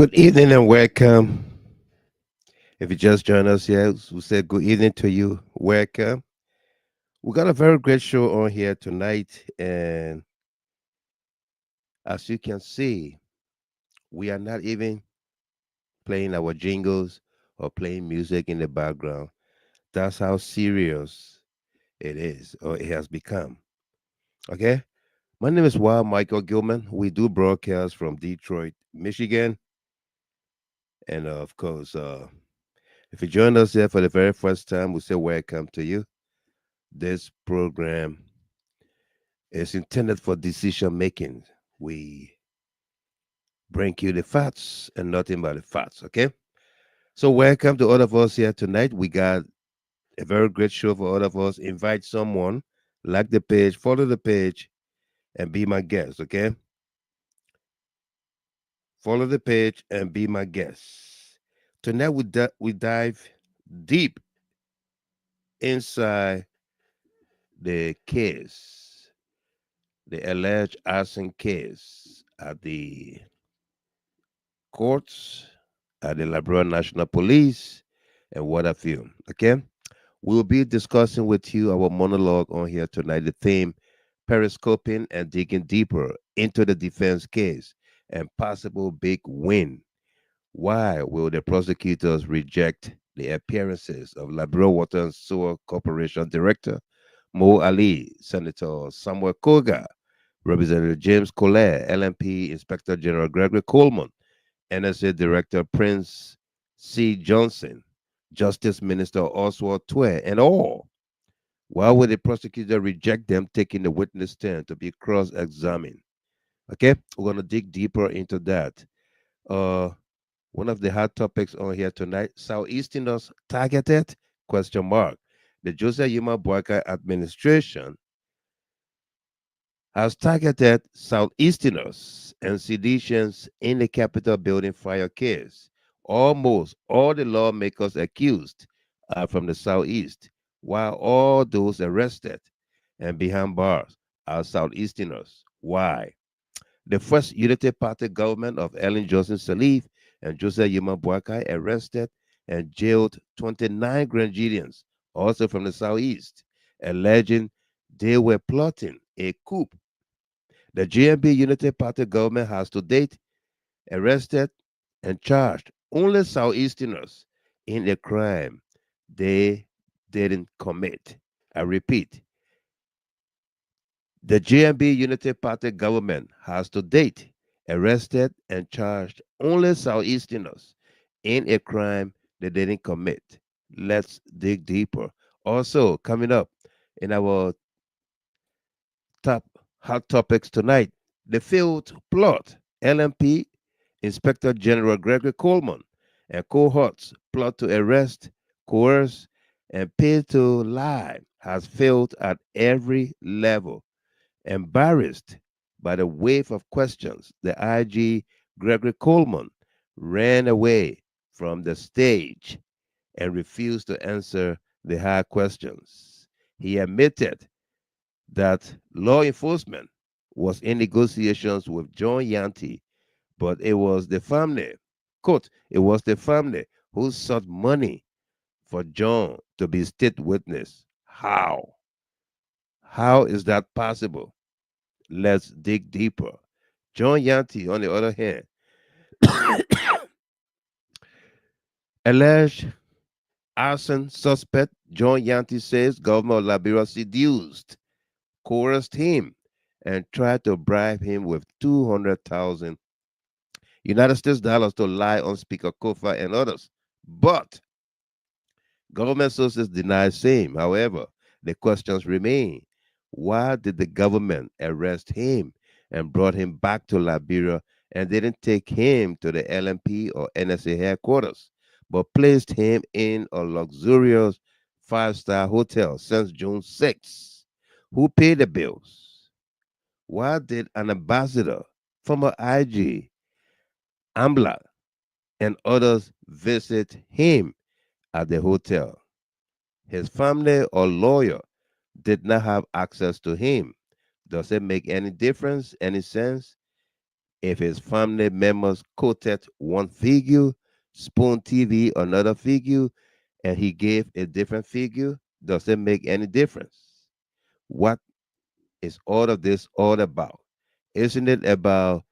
Good evening and welcome. If you just joined us here, we say good evening to you. Welcome. We got a very great show on here tonight, and as you can see, we are not even playing our jingles or playing music in the background. That's how serious it is or it has become. Okay? My name is Wild Michael Gilman. We do broadcast from Detroit, Michigan. And of course, if you join us here for the very first time, we say welcome to you. This program is intended for decision making. We bring you the facts and nothing but the facts, okay? So, welcome to all of us here tonight. We got a very great show for all of us. Invite someone, like the page, follow the page, and be my guest, okay? Follow the page and be my guest. Tonight, we dive deep inside the case, the alleged arson case at the courts, at the Liberian National Police, and what have you. Okay? We'll be discussing with you our monologue on here tonight, the theme periscoping and digging deeper into the defense case and possible big win. Why will the prosecutors reject the appearances of Liberia Water and Sewer Corporation Director Mo Ali, Senator Samuel Kogar, Representative James Kolleh, LMP Inspector General Gregory Coleman, NSA Director Prince C. Johnson, Justice Minister Oswald Tweh, and all. Why would the prosecutor reject them taking the witness stand to be cross-examined? Okay, we're gonna dig deeper into that. Uh, One of the hot topics on here tonight: Southeasterners targeted? Question mark. The Joseph Yuma Boyka administration has targeted Southeasterners and CDCians in the Capitol building fire case. Almost all the lawmakers accused are from the Southeast, while all those arrested and behind bars are Southeasterners. Why? The first Unity Party government of Ellen Johnson-Sirleaf and Joseph Yuma Boakai arrested and jailed 29 Grand Gedeans, also from the Southeast, alleging they were plotting a coup. The JNB Unity Party government has to date arrested and charged only Southeasterners in a crime they didn't commit. I repeat, the JNB Unity Party government has to date arrested and charged only Southeasterners in a crime they didn't commit. Let's dig deeper. Also, coming up in our top hot topics tonight, the field plot. LMP Inspector General Gregory Coleman and cohorts plot to arrest, coerce, and pay to lie has failed at every level. Embarrassed by the wave of questions, the IG Gregory Coleman ran away from the stage and refused to answer the hard questions. He admitted that law enforcement was in negotiations with John Yanti, but it was the family, quote, it was the family who sought money for John to be state witness. How? How is that possible? Let's dig deeper. John Yanti, on the other hand, alleged arson suspect John Yanti says government of Liberia seduced, coerced him, and tried to bribe him with 200,000 United States dollars to lie on Speaker Kofa and others. But government sources deny same. However, the questions remain. Why did the government arrest him and brought him back to Liberia and didn't take him to the LMP or NSA headquarters, but placed him in a luxurious five-star hotel since June 6th? Who paid the bills? Why did an ambassador, former IG, AMLA, and others visit him at the hotel? His family or lawyer did not have access to him. Does it make any difference, any sense? If his family members quoted one figure, Spoon TV another figure, and he gave a different figure, does it make any difference? What is all of this all about? Isn't it about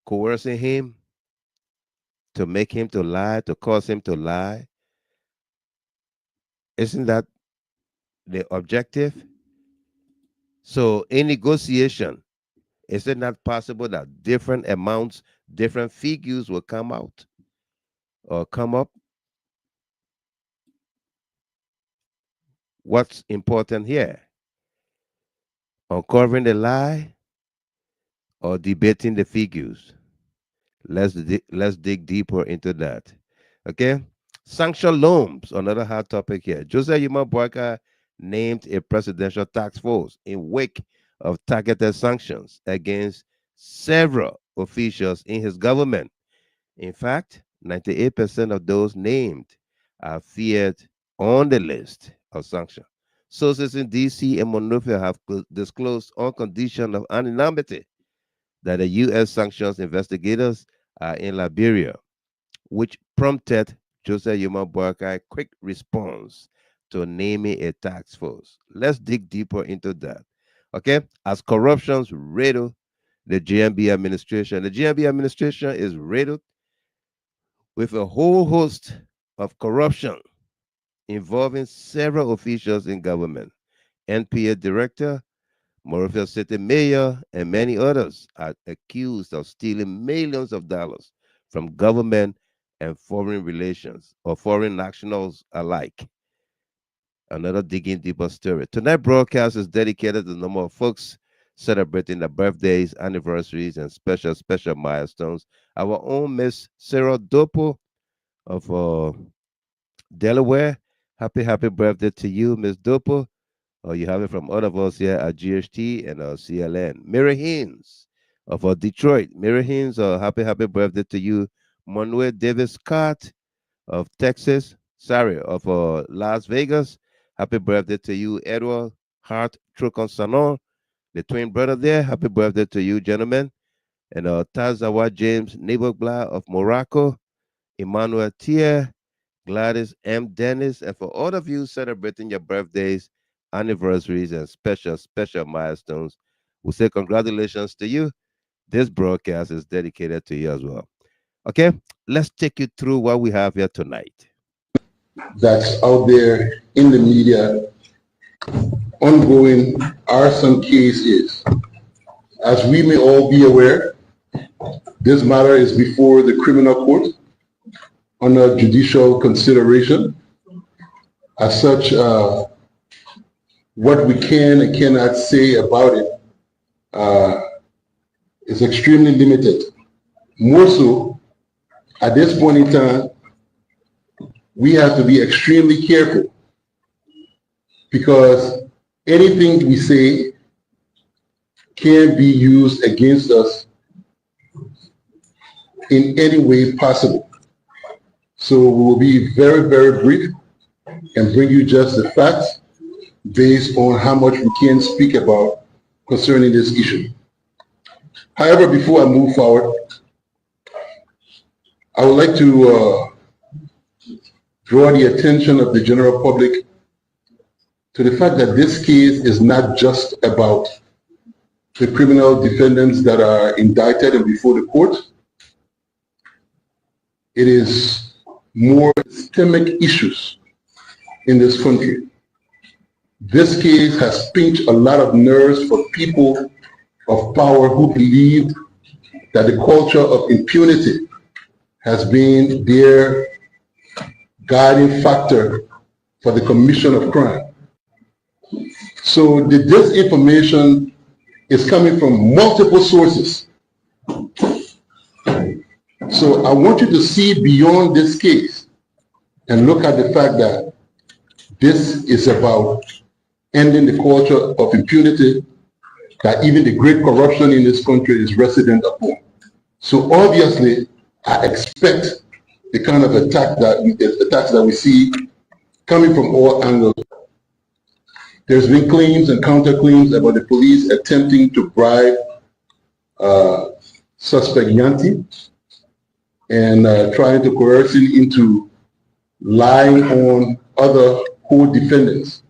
coercing him to make him to lie, to cause him to lie? Isn't that the objective? So in negotiation, is it not possible that different amounts, different figures will come out or come up? What's important here? Uncovering the lie or debating the figures? Let's dig deeper into that. Okay. Sanction loans, another hot topic here. Jose Yuma Boyka named a presidential task force in wake of targeted sanctions against several officials in his government. In fact, 98% of those named are feared on the list of sanctions. Sources in DC and Monrovia have disclosed on condition of anonymity that the U.S. sanctions investigators are in Liberia, which prompted Jose Yuma Boakai quick response to naming a task force. Let's dig deeper into that. Okay, as corruptions riddle the GNB administration, the GNB administration is riddled with a whole host of corruption involving several officials in government. NPA director, Monrovia City mayor, and many others are accused of stealing millions of dollars from government and foreign relations or foreign nationals alike. Another digging deeper story. Tonight's broadcast is dedicated to the number of folks celebrating their birthdays, anniversaries, and special milestones. Our own Miss Sarah Dopo of Delaware. Happy birthday to you, Miss Dopo. You have it from all of us here at GHT and CLN. Mary Haynes of Detroit. Mary Haynes, happy birthday to you. Manuel Davis Scott of Texas. Sorry, of Las Vegas. Happy birthday to you, Edward Hart Truconsanon, the twin brother there. Happy birthday to you, gentlemen. And Tazawa James Nebogla of Morocco. Emmanuel Thier, Gladys M. Dennis, and for all of you celebrating your birthdays, anniversaries, and special milestones, we say congratulations to you. This broadcast is dedicated to you as well. Okay, let's take you through what we have here tonight. That's out there in the media, ongoing arson cases. As we may all be aware, this matter is before the criminal court under judicial consideration. As such, what we can and cannot say about it is extremely limited. More so, at this point in time, we have to be extremely careful because anything we say can be used against us in any way possible. So we will be very brief and bring you just the facts based on how much we can speak about concerning this issue. However, before I move forward, I would like to draw the attention of the general public to the fact that this case is not just about the criminal defendants that are indicted and before the court. It is more systemic issues in this country. This case has pinched a lot of nerves for people of power who believed that the culture of impunity has been their guiding factor for the commission of crime. So the disinformation is coming from multiple sources. So I want you to see beyond this case and look at the fact that this is about ending the culture of impunity that even the great corruption in this country is resident upon. So obviously, I expect the kind of attacks that we see coming from all angles. There's been claims and counterclaims about the police attempting to bribe suspect Yanti and trying to coerce him into lying on other co-defendants.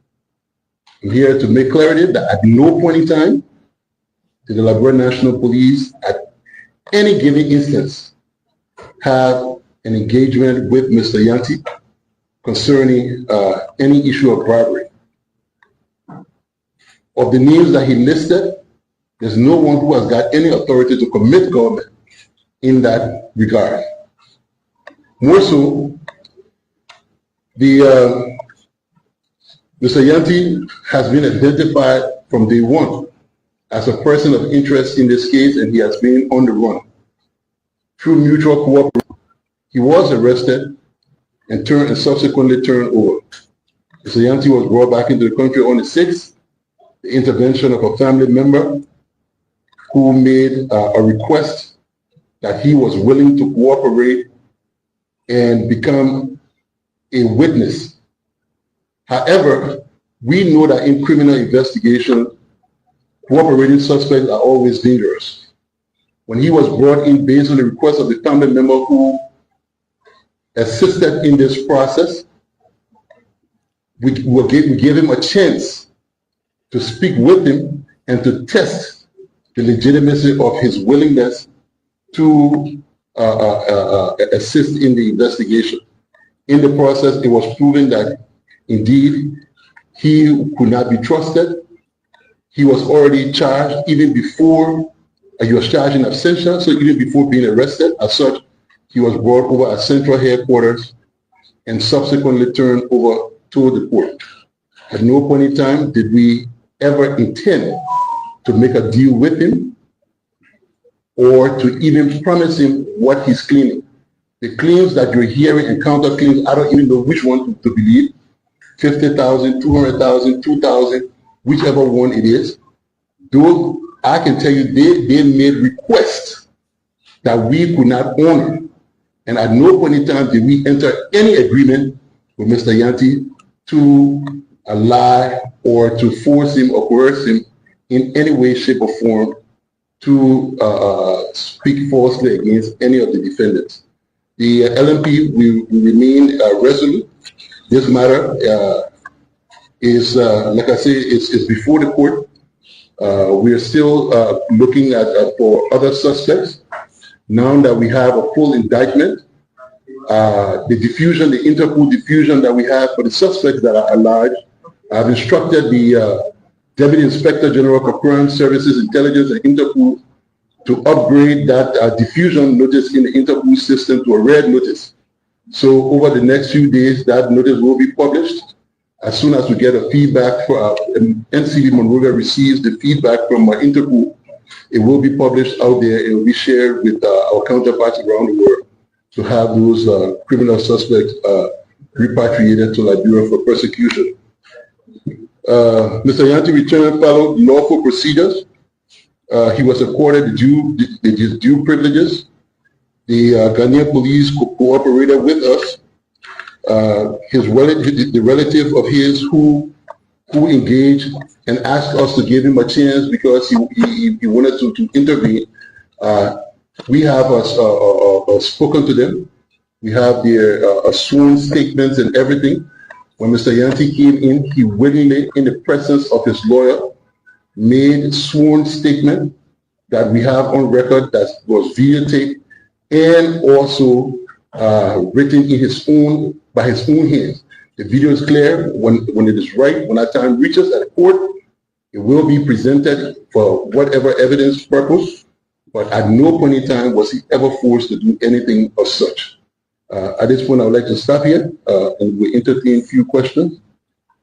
I'm here to make clarity that at no point in time did the Liberian National Police at any given instance have an engagement with Mr. Yanti concerning any issue of bribery. Of the names that he listed, there's no one who has got any authority to commit government in that regard. More so, Mr. Yanti has been identified from day one as a person of interest in this case, and he has been on the run. Through mutual cooperation, he was arrested and subsequently turned over. Mr. Yanti was brought back into the country on the 6th, the intervention of a family member who made a request that he was willing to cooperate and become a witness. However, we know that in criminal investigation, cooperating suspects are always dangerous. When he was brought in based on the request of the family member who assisted in this process, we gave him a chance to speak with him and to test the legitimacy of his willingness to assist in the investigation. In the process, it was proven that indeed he could not be trusted. He was already charged even before he was charged in absentia, so even before being arrested. As such, he was brought over at central headquarters and subsequently turned over to the court. At no point in time did we ever intend to make a deal with him or to even promise him what he's claiming. The claims that you're hearing and counter claims, I don't even know which one to believe. 50,000, 200,000, 2,000, whichever one it is. Those, I can tell you, they made requests that we could not honor. And at no point in time did we enter any agreement with Mr. Yanti to lie or to force him or coerce him in any way, shape, or form to speak falsely against any of the defendants. The LMP will remain resolute. This matter is, like I say, is before the court. We are still looking at for other suspects. Now that we have a full indictment, the diffusion, the Interpol diffusion that we have for the suspects that are alleged, I've instructed the Deputy Inspector General for Crime Services, Intelligence, and Interpol to upgrade that diffusion notice in the Interpol system to a red notice. So over the next few days, that notice will be published. As soon as we get a feedback, NCD Monrovia receives the feedback from Interpol, it will be published out there. It will be shared with our counterparts around the world to have those criminal suspects repatriated to Liberia for persecution. Mr. Yanti returned followed lawful procedures. He was accorded the due privileges. The Ghanaian police cooperated with us. The relative of his who engaged and asked us to give him a chance because he wanted to intervene. We have spoken to them. We have their sworn statements and everything. When Mr. Yanti came in, he willingly, in the presence of his lawyer, made a sworn statement that we have on record that was videotaped and also written in by his own hands. The video is clear. When it is right, when that time reaches at the court, it will be presented for whatever evidence purpose, but at no point in time was he ever forced to do anything of such. At this point, I would like to stop here and we'll entertain a few questions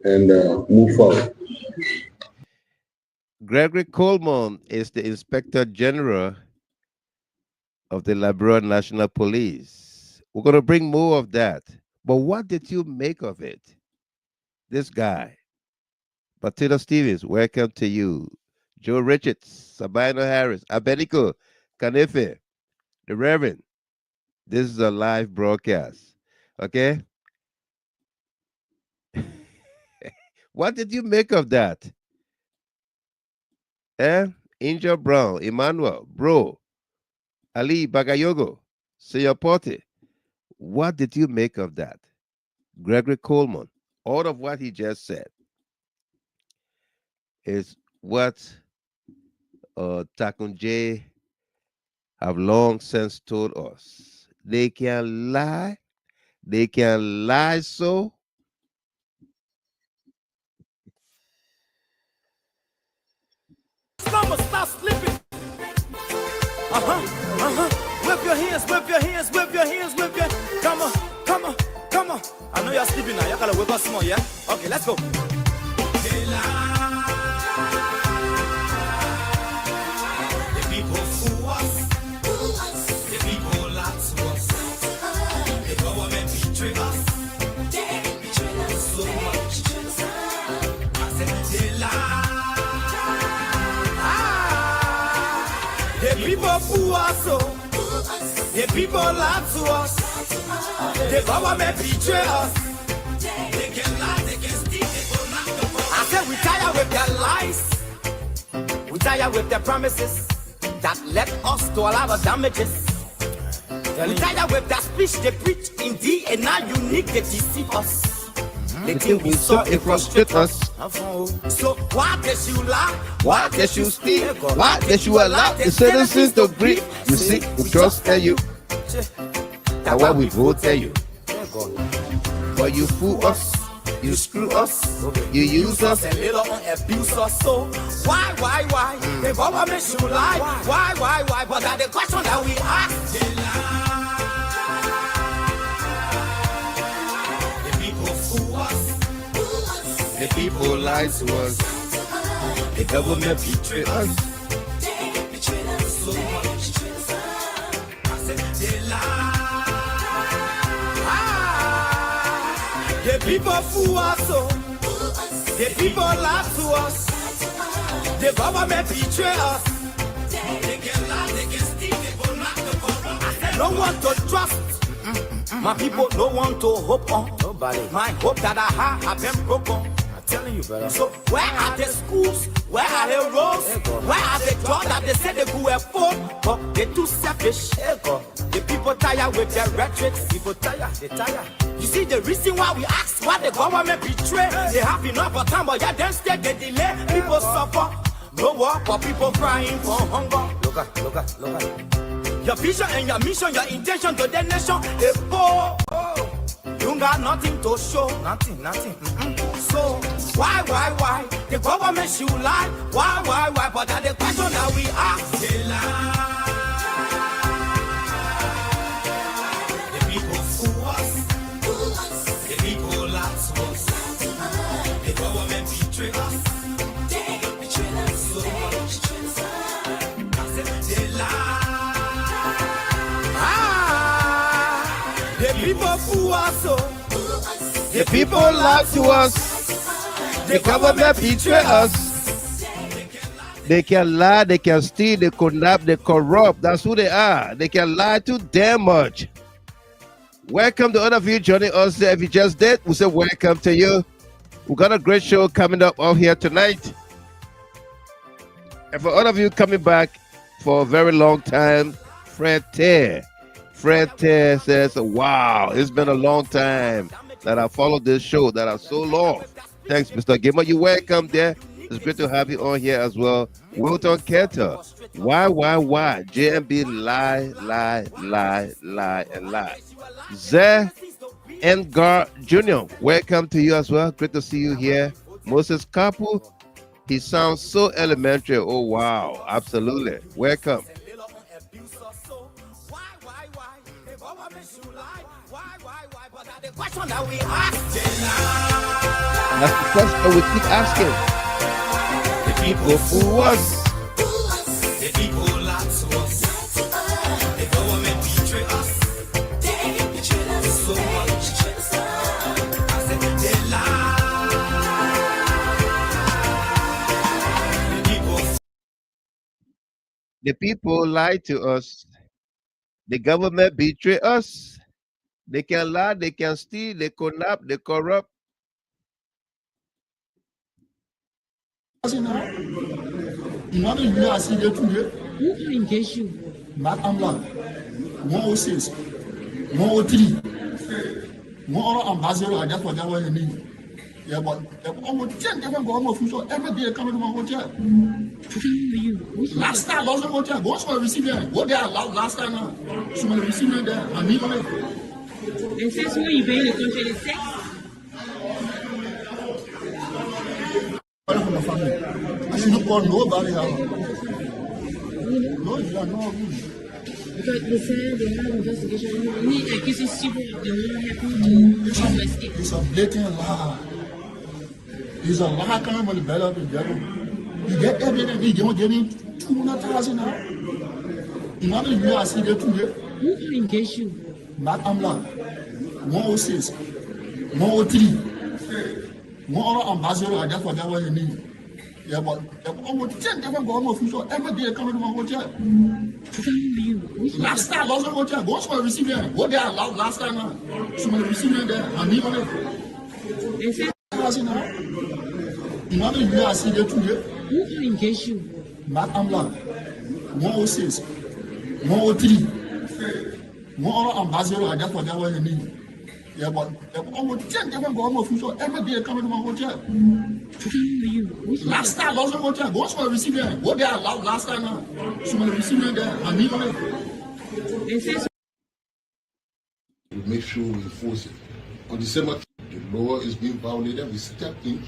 and move forward. Gregory Coleman is the Inspector General of the Liberian National Police. We're going to bring more of that. But what did you make of it? This guy, Batida Stevens, welcome to you. Joe Richards, Sabino Harris, Abediko, Kanefe, the Reverend. This is a live broadcast. Okay? What did you make of that? Angel Brown, Emmanuel, bro. Ali Bagayogo, Seyopote, what did you make of that? Gregory Coleman, all of what he just said is what Takunje have long since told us. They can lie. They can lie so. Summer, stop slipping. Whip your hands, whip your hands, whip your hands, whip your. Come on, come on, come on. I know you're sleeping now. You gotta wake up small, yeah? Okay, let's go. The people fool us. The people lie to us. The government betray us. They betray us so much. I said they lie. The people fool us, so the people lie to us. The government betray us. They can lie, they can steal, they will not the. I said we tired with their lies. We tired with their promises that led us to a lot of damages. We tired with that speech they preach indeed, and now unique they deceive us. They think we saw it frustrate us. So why did you lie? Why did you steal? Why did you allow the citizens to grieve? You see, we trust you. That's why we vote you. But you fool us, you screw us, you use us, and later on abuse us. So why? The government should lie. Why? But that's the question that we ask. They lie. The people fool us. The people lie to us. The government betray us. They betray us so much. I said they lie. The people fool us, so the people lie to us. The government betray us. They can lie, they can steal, they will not the government. I said no one to trust. My people, no one to hope on. Nobody. My hope that I have been broken. Telling you, brother. So where are the schools? Where are the roads? Where are the jobs that they say they could afford? But they're too selfish. The people tired with their rhetoric. People tired, they tired. You see the reason why we ask why the government betray. They have enough of time, but yeah, then instead they delay. People suffer. No work for people crying for hunger. Look at. Your vision and your mission, your intention to the nation, they poor. You got nothing to show. Nothing. So why? The government should lie. Why? But that's the question that we ask. They lie. The people fool us. The people lie to us. The government betray us. They betray us so much. I said they lie. The people fool us, so The people lie to us. The government betray us. They can lie, they can steal, they kidnap, they corrupt. That's who they are. They can lie too damn much. Welcome to all of you joining us there. If you just did, we say welcome to you. We got a great show coming up here tonight. And for all of you coming back for a very long time, Fred Tweh says, wow, it's been a long time that I followed this show, that I so long. Thanks, Mr. Gamer. You're welcome there. It's great to have you on here as well. Wilton Kenter. Why? JNB lie, and lie. Zeh Engar Jr., welcome to you as well. Great to see you here. Moses Kapu, he sounds so elementary. Oh, wow. Absolutely. Welcome. That's the question we keep asking. The people fool us. The people lie to us. The government betray us. They betray us so much. I said they lie. The people lie to us. The government betray us. They can lie, they can steal, they kidnap, they corrupt. Who engage you? Matt Amla, 106, 103, 1 ambassador, I just whatever you need. Yeah, but almost 10 different government officials every day coming to my hotel. Last time, also hotel, go to receive them. What they allowed last time now. So I receive them there. I need them. And since when you been in the country is sex? From the family. I should not call nobody out. No, you are not good. Because they said they have investigation. You need accusing people of the war happening to investigate. It's a blatant lie. It's a lie coming from the belly of the devil. You get evidence, you don't get in 200,000 now. Imagine you are seeing it today. Who can engage you? Matt Amla, 106, 103, 1 ambassador, I just whatever you need. Yeah, but almost 10 different government officials every day coming to my hotel. Last time, also hotel, go to receive them. What they allowed last time now. So I receive them there. I need them. Imagine you are seeing it today. Who can engage you? Matt Amla, 106, 103, 1 ambassador, I just whatever you need. Yeah, but almost 10 different government officials every day coming to my hotel. Last time, also hotel, go to receive them. What they allowed last time now. So I receive them there. I need them. We make sure we enforce it. On December 10th, the law is being violated, we step in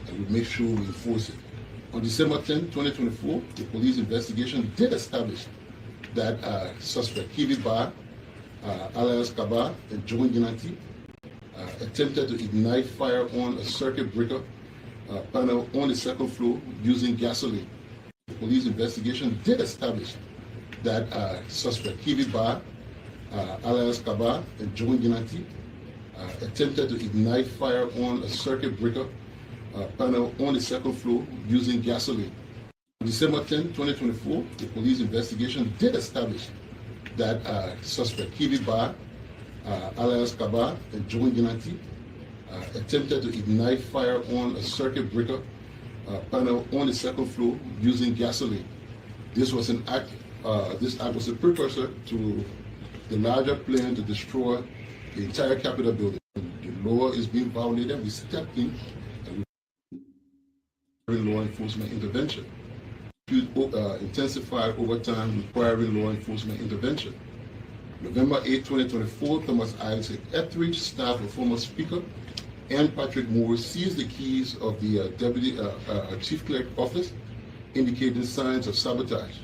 and we make sure we enforce it. On December 10, 2024, the police investigation did establish that suspect Kibi Bar, alias Kabar, and John Unity attempted to ignite fire on a circuit breaker panel on the second floor using gasoline. The police investigation did establish that suspect Kibi Bar, alias Kabar, and John Unity attempted to ignite fire on a circuit breaker panel on the second floor using gasoline. On December 10, 2024, the police investigation did establish that suspect Kibi Bar, alias Kabar, and John Unity attempted to ignite fire on a circuit breaker panel on the second floor using gasoline. This was an act. This act was a precursor to the larger plan to destroy the entire Capitol building. The law is being violated. We step in and we law enforcement intervention. Intensified over time, requiring law enforcement intervention. November 8, 2024, Thomas Isaac Etheridge, staff of former Speaker, and Patrick Moore seized the keys of the Deputy Chief Clerk office, indicating signs of sabotage.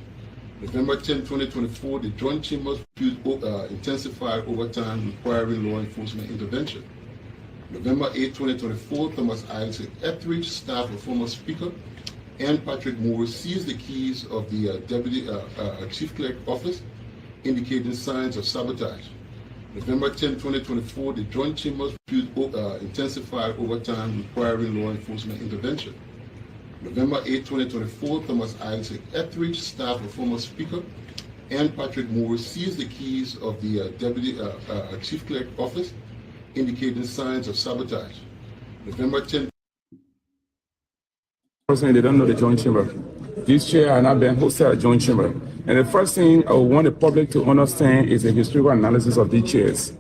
November 10, 2024, the Joint Chambers intensified over time, requiring law enforcement intervention. November 8, 2024, Thomas Isaac Etheridge, staff of former Speaker, and Patrick Moore seized the keys of the Deputy Chief Clerk office, indicating signs of sabotage. November 10, 2024, the Joint Chambers intensified over time, requiring law enforcement intervention. November 8, 2024, Thomas Isaac Etheridge, staff of former Speaker, and Patrick Moore seized the keys of the Deputy Chief Clerk office, indicating signs of sabotage. November 10. Personally, they don't know the Joint Chamber. This chair are not being hosted at Joint Chamber. And the first thing I want the public to understand is the historical analysis of these chairs.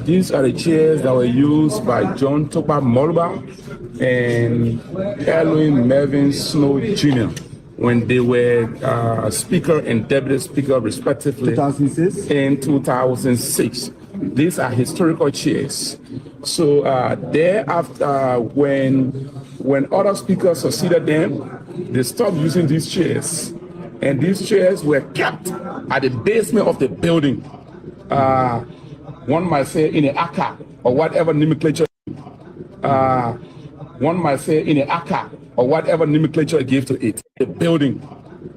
These are the chairs that were used by John Topa Molba and Erwin Melvin Snow Jr. when they were Speaker and Deputy Speaker respectively 2006. In 2006. These are historical chairs. So thereafter, when other speakers succeeded them, they stopped using these chairs. And these chairs were kept at the basement of the building. One might say in a aka or whatever nomenclature. One might say in a aka or whatever nomenclature gave to it. The building.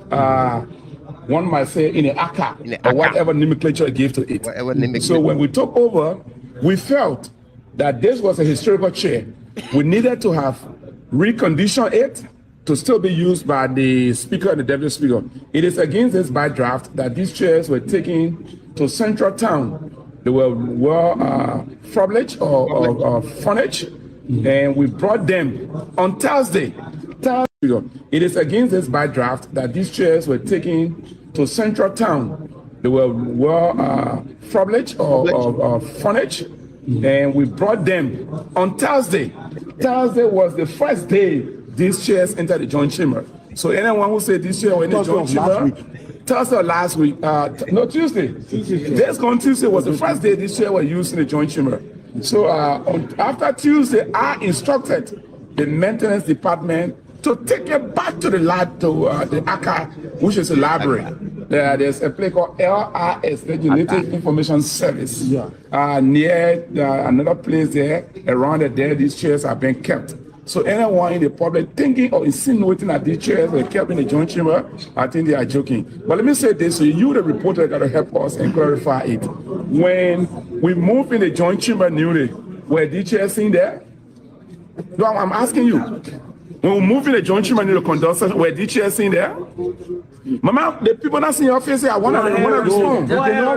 One might say in a aka or whatever nomenclature gave to it. So when we took over, we felt that this was a historical chair. We needed to have reconditioned it to still be used by the Speaker and the Deputy Speaker. It is against this by draft that these chairs were taken to Central Town. They were furbished or furnished, and we brought them on Thursday. It is against this backdraft that these chairs were taken to Central Town. They were privileged or furnished, and we brought them on Thursday. Thursday was the first day these chairs entered the joint chamber. So anyone who said this chair were in the joint chamber, Thursday or last week, no, Tuesday. This on Tuesday was the first day this chair were used in the joint chamber. So after Tuesday, I instructed the maintenance department to take it back to the lab, to the ACA, which is a library. There's a place called LRS, Legislative Information Service, near another place there. Around there, these chairs are being kept. So anyone in the public thinking or insinuating that these chairs were kept in the joint chamber, I think they are joking. But let me say this, so you, the reporter, got to help us and clarify it. When we moved in the joint chamber newly, were these chairs in there? No, I'm asking you. When we move in the joint chamber newly conduct session, were these chairs in there? Mama, the people not seeing your face, I want to respond.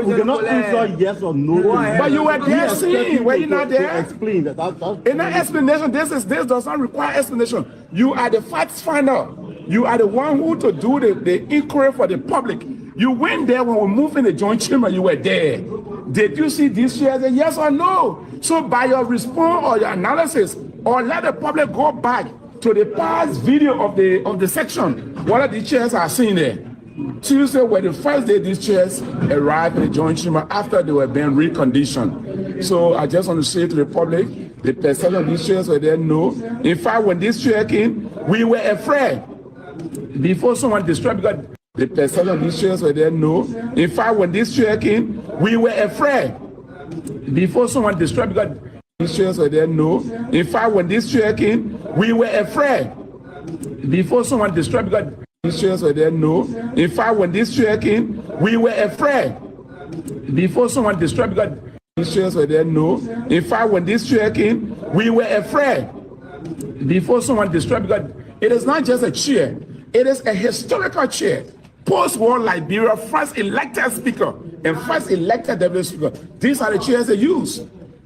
We cannot answer yes or no. But you were there seeing, were you not there? Explain that. In that explanation, this does not require explanation. You are the facts finder. You are the one who to do the inquiry for the public. You went there when we moved in the joint chamber, you were there. Did you see these chairs? Yes or no? So by your response or your analysis, or let the public go back to the past video of the section, what are the chairs are seen there? Tuesday were the first day these chairs arrived in the joint chamber after they were being reconditioned. So I just want to say to the public, the perception of these chairs were there, no. In fact, when this chair came, we were afraid before someone destroyed, because the perception of these chairs were there, no. In fact, when this chair came, we were afraid before someone destroyed, because these chairs were there, no. In fact, when this chair came, we were afraid before someone destroyed, because these chairs were there, no. In fact, when this chair came, we were afraid before someone destroyed, because these chairs were there, no. In fact, when this chair came, we were afraid before someone destroyed, because it is not just a chair, it is a historical chair. Post-war Liberia, first elected speaker and first elected deputy speaker. These are the chairs they use.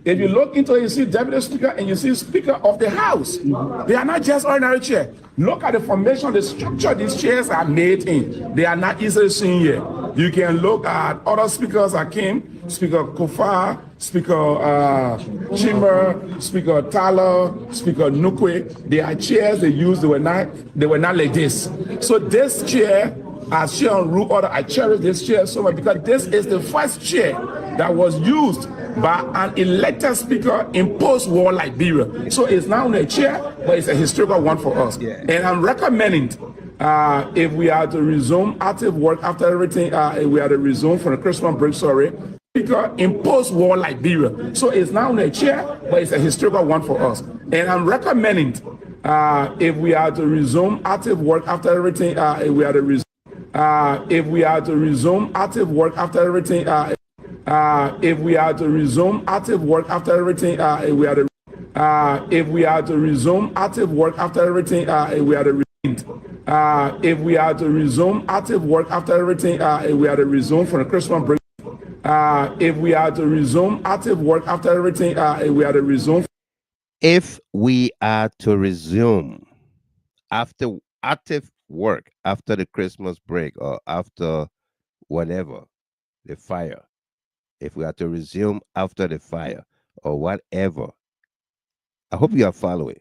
If you look into it, you see deputy speaker and you see speaker of the house. They are not just ordinary chairs. Look at the formation, the structure these chairs are made in. They are not easily seen here. You can look at other speakers that came, Speaker Kogar, Speaker Chimber, Speaker Tyler, Speaker Nukwe. They are chairs they used, they were not like this. So this chair, as chair on root order, I cherish this chair so much because this is the first chair that was used by an elected speaker in post-war Liberia. So it's not only a chair, but it's a historical one for us. Yeah. And I'm recommending, if we are to resume active work after everything, if we are to resume from the Christmas break, speaker in post-war Liberia. So it's not only a chair, but it's a historical one for us. And I'm recommending, if we are to resume active work after everything, if we are to resume active work after everything, if we are to resume active work after everything, if we are to resume active work after everything, if we are to resume active work after everything, if we are to resume from the Christmas break, if we are to resume active work after everything, if we are to resume. If we are to resume after active work after the Christmas break or after whatever, the fire, if we are to resume after the fire or whatever, I hope you are following.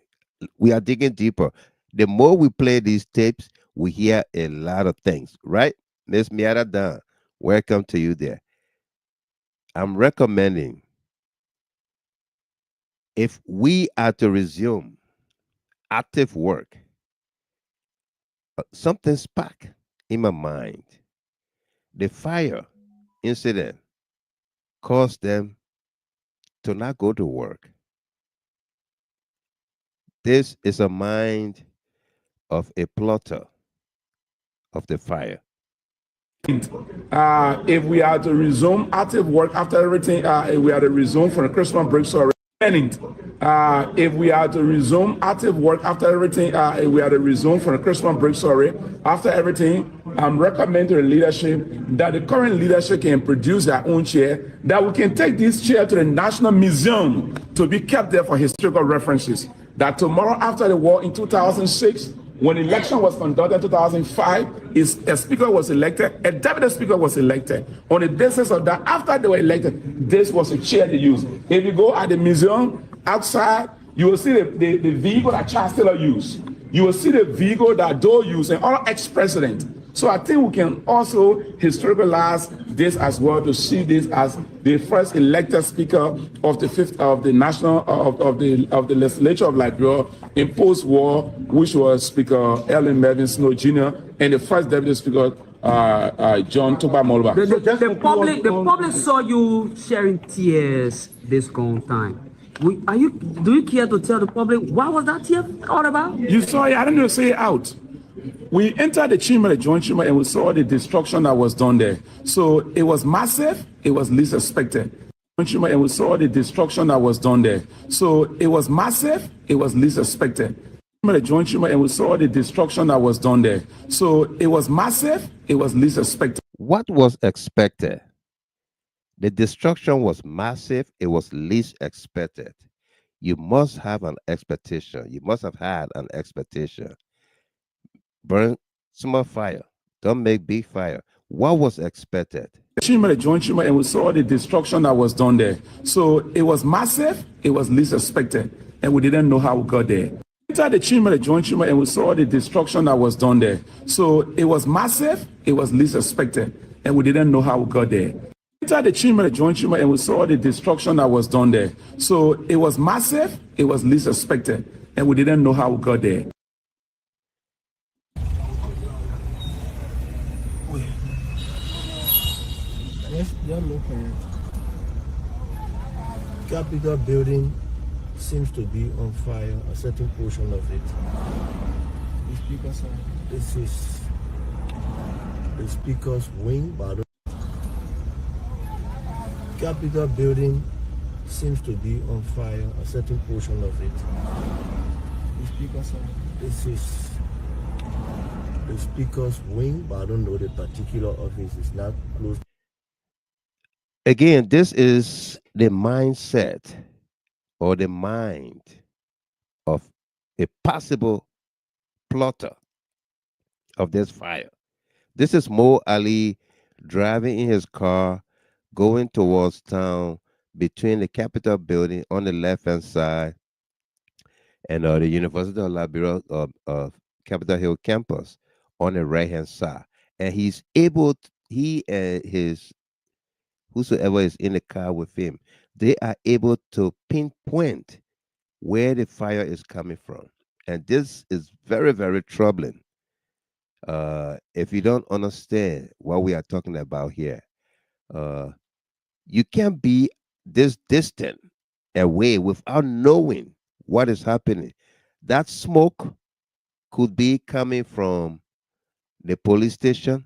We are digging deeper. The more we play these tapes, we hear a lot of things, right? Miss Miara Dan, welcome to you there. I'm recommending, if we are to resume active work, something sparked in my mind. The fire incident caused them to not go to work. This is a mind of a plotter of the fire. If we are to resume active work after everything, if we are to resume from the Christmas break, if we are to resume active work after everything, if we are to resume from the Christmas break, after everything, I'm recommending to the leadership that the current leadership can produce their own chair, that we can take this chair to the National Museum to be kept there for historical references. That tomorrow after the war in 2006, When election was conducted in 2005, a speaker was elected, a deputy speaker was elected. On the basis of that, after they were elected, this was a chair they used. If you go at the museum outside, you will see the vehicle that Chancellor used. You will see the vehicle that Doe used and all ex-presidents. So I think we can also historicalize this as well to see this as the first elected speaker of the legislature of Liberia in post-war, which was Speaker Ellen Mervyn Snow Jr. and the first deputy speaker John Toba Molba. The public saw you sharing tears this whole time. Do you care to tell the public what was that tear all about? You saw it. I didn't even say it out. We entered the chamber, the joint chamber, and we saw the destruction that was done there. So it was massive. It was least expected. And we saw the destruction that was done there. So it was massive. It was least expected. The joint chamber, and we saw the destruction that was done there. So it was massive. It was least expected. What was expected? The destruction was massive. It was least expected. You must have an expectation. You must have had an expectation. Burn small fire. Don't make big fire. What was expected? The joint chamber, and we saw the destruction that was done there. So it was massive. It was least expected. And we didn't know how we got there. Entered the chamber, the joint chamber, and we saw the destruction that was done there. So it was massive. It was least expected. And we didn't know how we got there. Entered the chamber, the joint chamber, and we saw the destruction that was done there. So it was massive. It was least expected. And we didn't know how we got there. Capitol building seems to be on fire, a certain portion of it. This is the speaker's wing, but Capitol building seems to be on fire, a certain portion of it. This is the speaker's wing, but I don't know the particular office. It's not close. Again, this is the mindset or the mind of a possible plotter of this fire. This is Mo Ali driving in his car, going towards town between the Capitol building on the left-hand side and the University of Liberia Capitol Hill campus on the right-hand side. And he's able, he and his whosoever is in the car with him, they are able to pinpoint where the fire is coming from. And this is very, very troubling. If you don't understand what we are talking about here, you can't be this distant away without knowing what is happening. That smoke could be coming from the police station.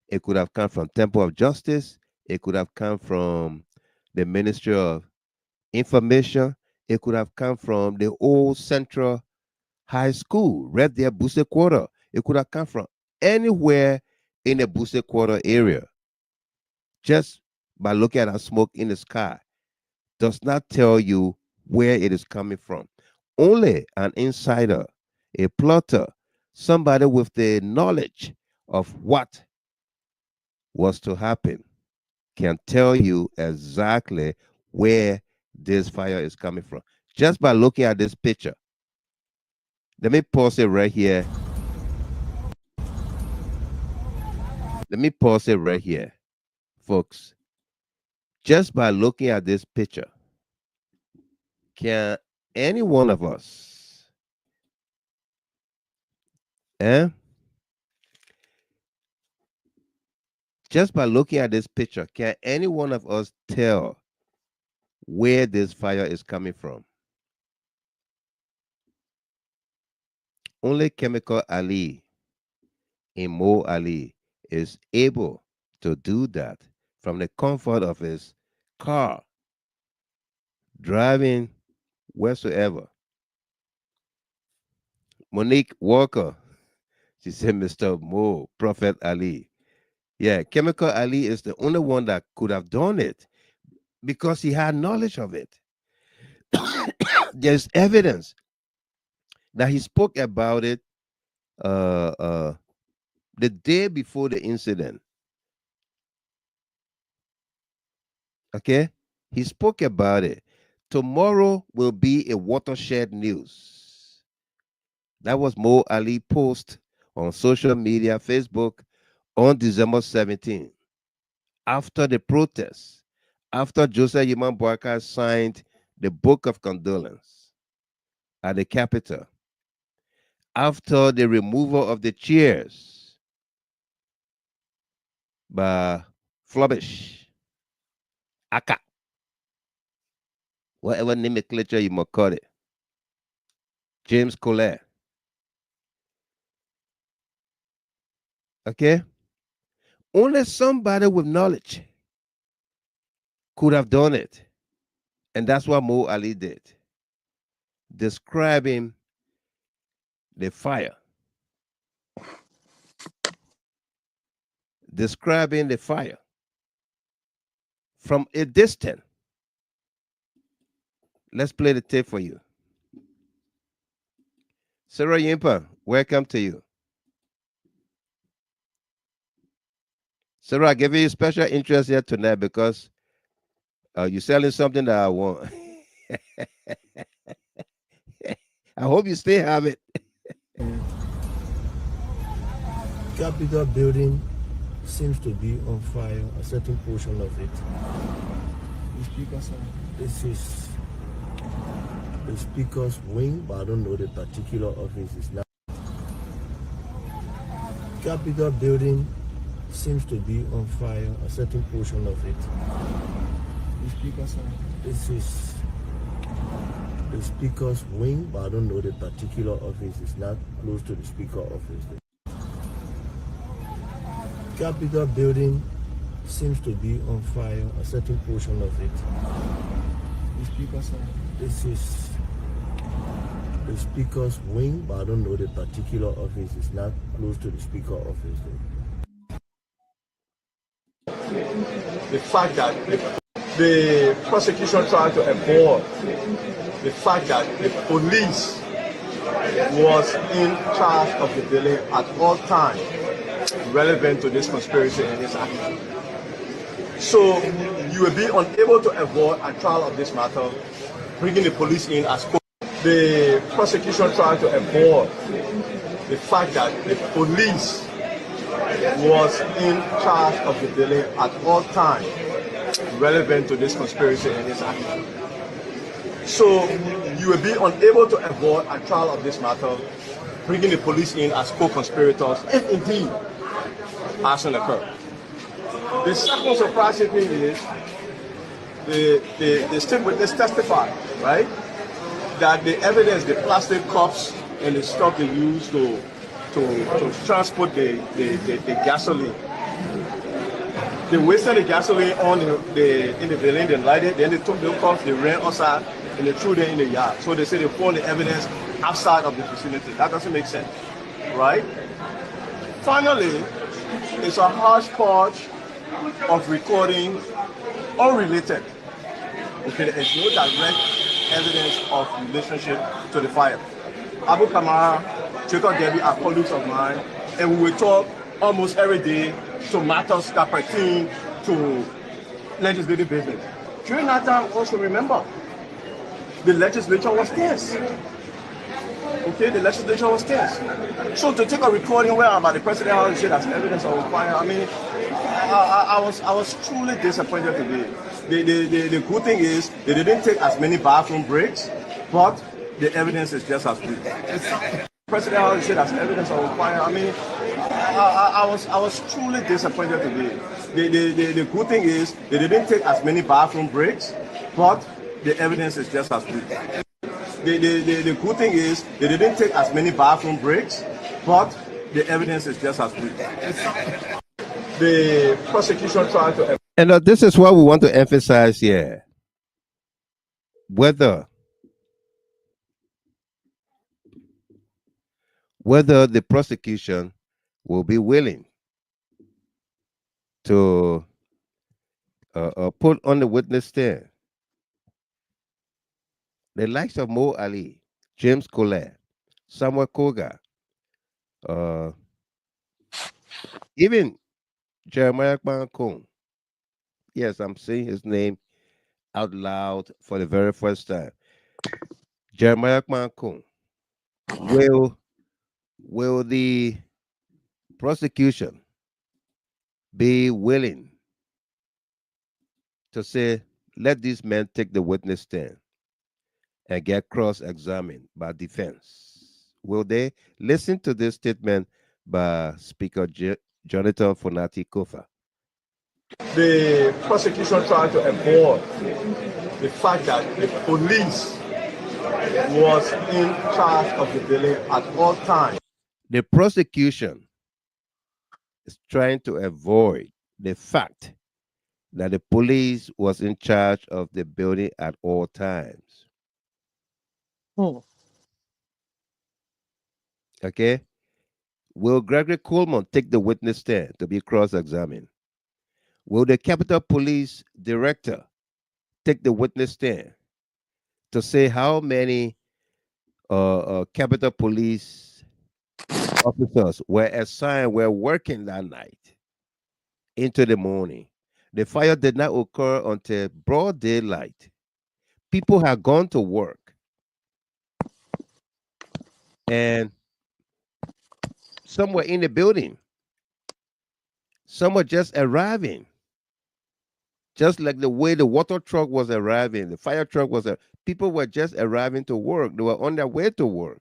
It could have come from Temple of Justice. It could have come from the Ministry of Information. It could have come from the old Central High School, right there, Buse Quarter. It could have come from anywhere in the Buse Quarter area. Just by looking at that smoke in the sky does not tell you where it is coming from. Only an insider, a plotter, somebody with the knowledge of what was to happen can tell you exactly where this fire is coming from. Just by looking at this picture. Let me pause it right here. Let me pause it right here, folks. Just by looking at this picture, can any one of us, just by looking at this picture, can any one of us tell where this fire is coming from? Only Chemical Ali in Mo Ali is able to do that from the comfort of his car, driving wheresoever. Monique Walker, she said, Mr. Mo, Prophet Ali. Yeah, Chemical Ali is the only one that could have done it because he had knowledge of it. There's evidence that he spoke about it uh, uh, the day before the incident. Okay, he spoke about it. Tomorrow will be a watershed news. That was Mo Ali post on social media, Facebook, on December 17th, after the protests, after Joseph Yaman Boakai signed the book of condolence at the Capitol, after the removal of the chairs by Flubbish, Aka, whatever nomenclature you might call it, James Kolleh. Okay? Only somebody with knowledge could have done it. And that's what Mo Ali did, describing the fire. Describing the fire from a distance. Let's play the tape for you. Sarah Yimpa, welcome to you. Sarah, I give you special interest here tonight because you're selling something that I want. I hope you still have it. Capitol building seems to be on fire, a certain portion of it. This is the speaker's wing, but I don't know the particular office. It's not. Capitol building seems to be on fire, a certain portion of it. This is the speaker's wing, but I don't know the particular office. It's not close to the speaker office. Capitol building seems to be on fire, a certain portion of it. This is the speaker's wing, but I don't know the particular office. It's not close to the speaker office. The fact that the prosecution tried to avoid the fact that the police was in charge of the building at all times relevant to this conspiracy and this action. So you will be unable to avoid a trial of this matter, bringing the police in as the prosecution tried to avoid the fact that the police was in charge of the building at all times relevant to this conspiracy and this action. So you will be unable to avoid a trial of this matter, bringing the police in as co-conspirators, if indeed arson occurred. The second surprising thing is the state witness testified, right, that the evidence, the plastic cups and the stuff they used to transport the gasoline. They wasted the gasoline on in the building, they lighted it, then they took the cups, they ran outside, and they threw them in the yard. So they say they found the evidence outside of the vicinity. That doesn't make sense, right? Finally, it's a hodgepodge of recording unrelated. Okay, there's no direct evidence of relationship to the fire. Abu Kamara, Jacob Debbie are colleagues of mine, and we will talk almost every day to matters that pertain to legislative business. During that time, also remember, the legislature was tense. Okay, the legislature was tense. So to take a recording where about the president how to say that's evidence of fire, I mean, I was truly disappointed today. The good thing is they didn't take as many bathroom breaks, but the evidence is just as good. President how to say that's evidence of fire, I mean, I was truly disappointed today. The good thing is they didn't take as many bathroom breaks, but the evidence is just as good. The good thing is they didn't take as many bathroom breaks, but the evidence is just as good. The prosecution tried to... And this is what we want to emphasize here. Whether the prosecution will be willing to put on the witness stand the likes of Mo Ali, James Kolleh, Samuel Kogar, Uh, even Jeremiah Kong, yes, I'm saying his name out loud for the very first time. Jeremiah Kong, will the prosecution be willing to say, let these men take the witness stand and get cross-examined by defense? Will they listen to this statement by Speaker Jonathan Fonati Kofa? The prosecution tried to avoid the fact that the police was in charge of the building at all times. The prosecution is trying to avoid the fact that the police was in charge of the building at all times. Okay? Will Gregory Coleman take the witness stand to be cross-examined? Will the Capitol Police Director take the witness stand to say how many Capitol Police officers were working that night into the morning? The fire did not occur until broad daylight. People had gone to work, and some were in the building. Some were just arriving. Just like the way the water truck was arriving, the fire truck was, people were just arriving to work. They were on their way to work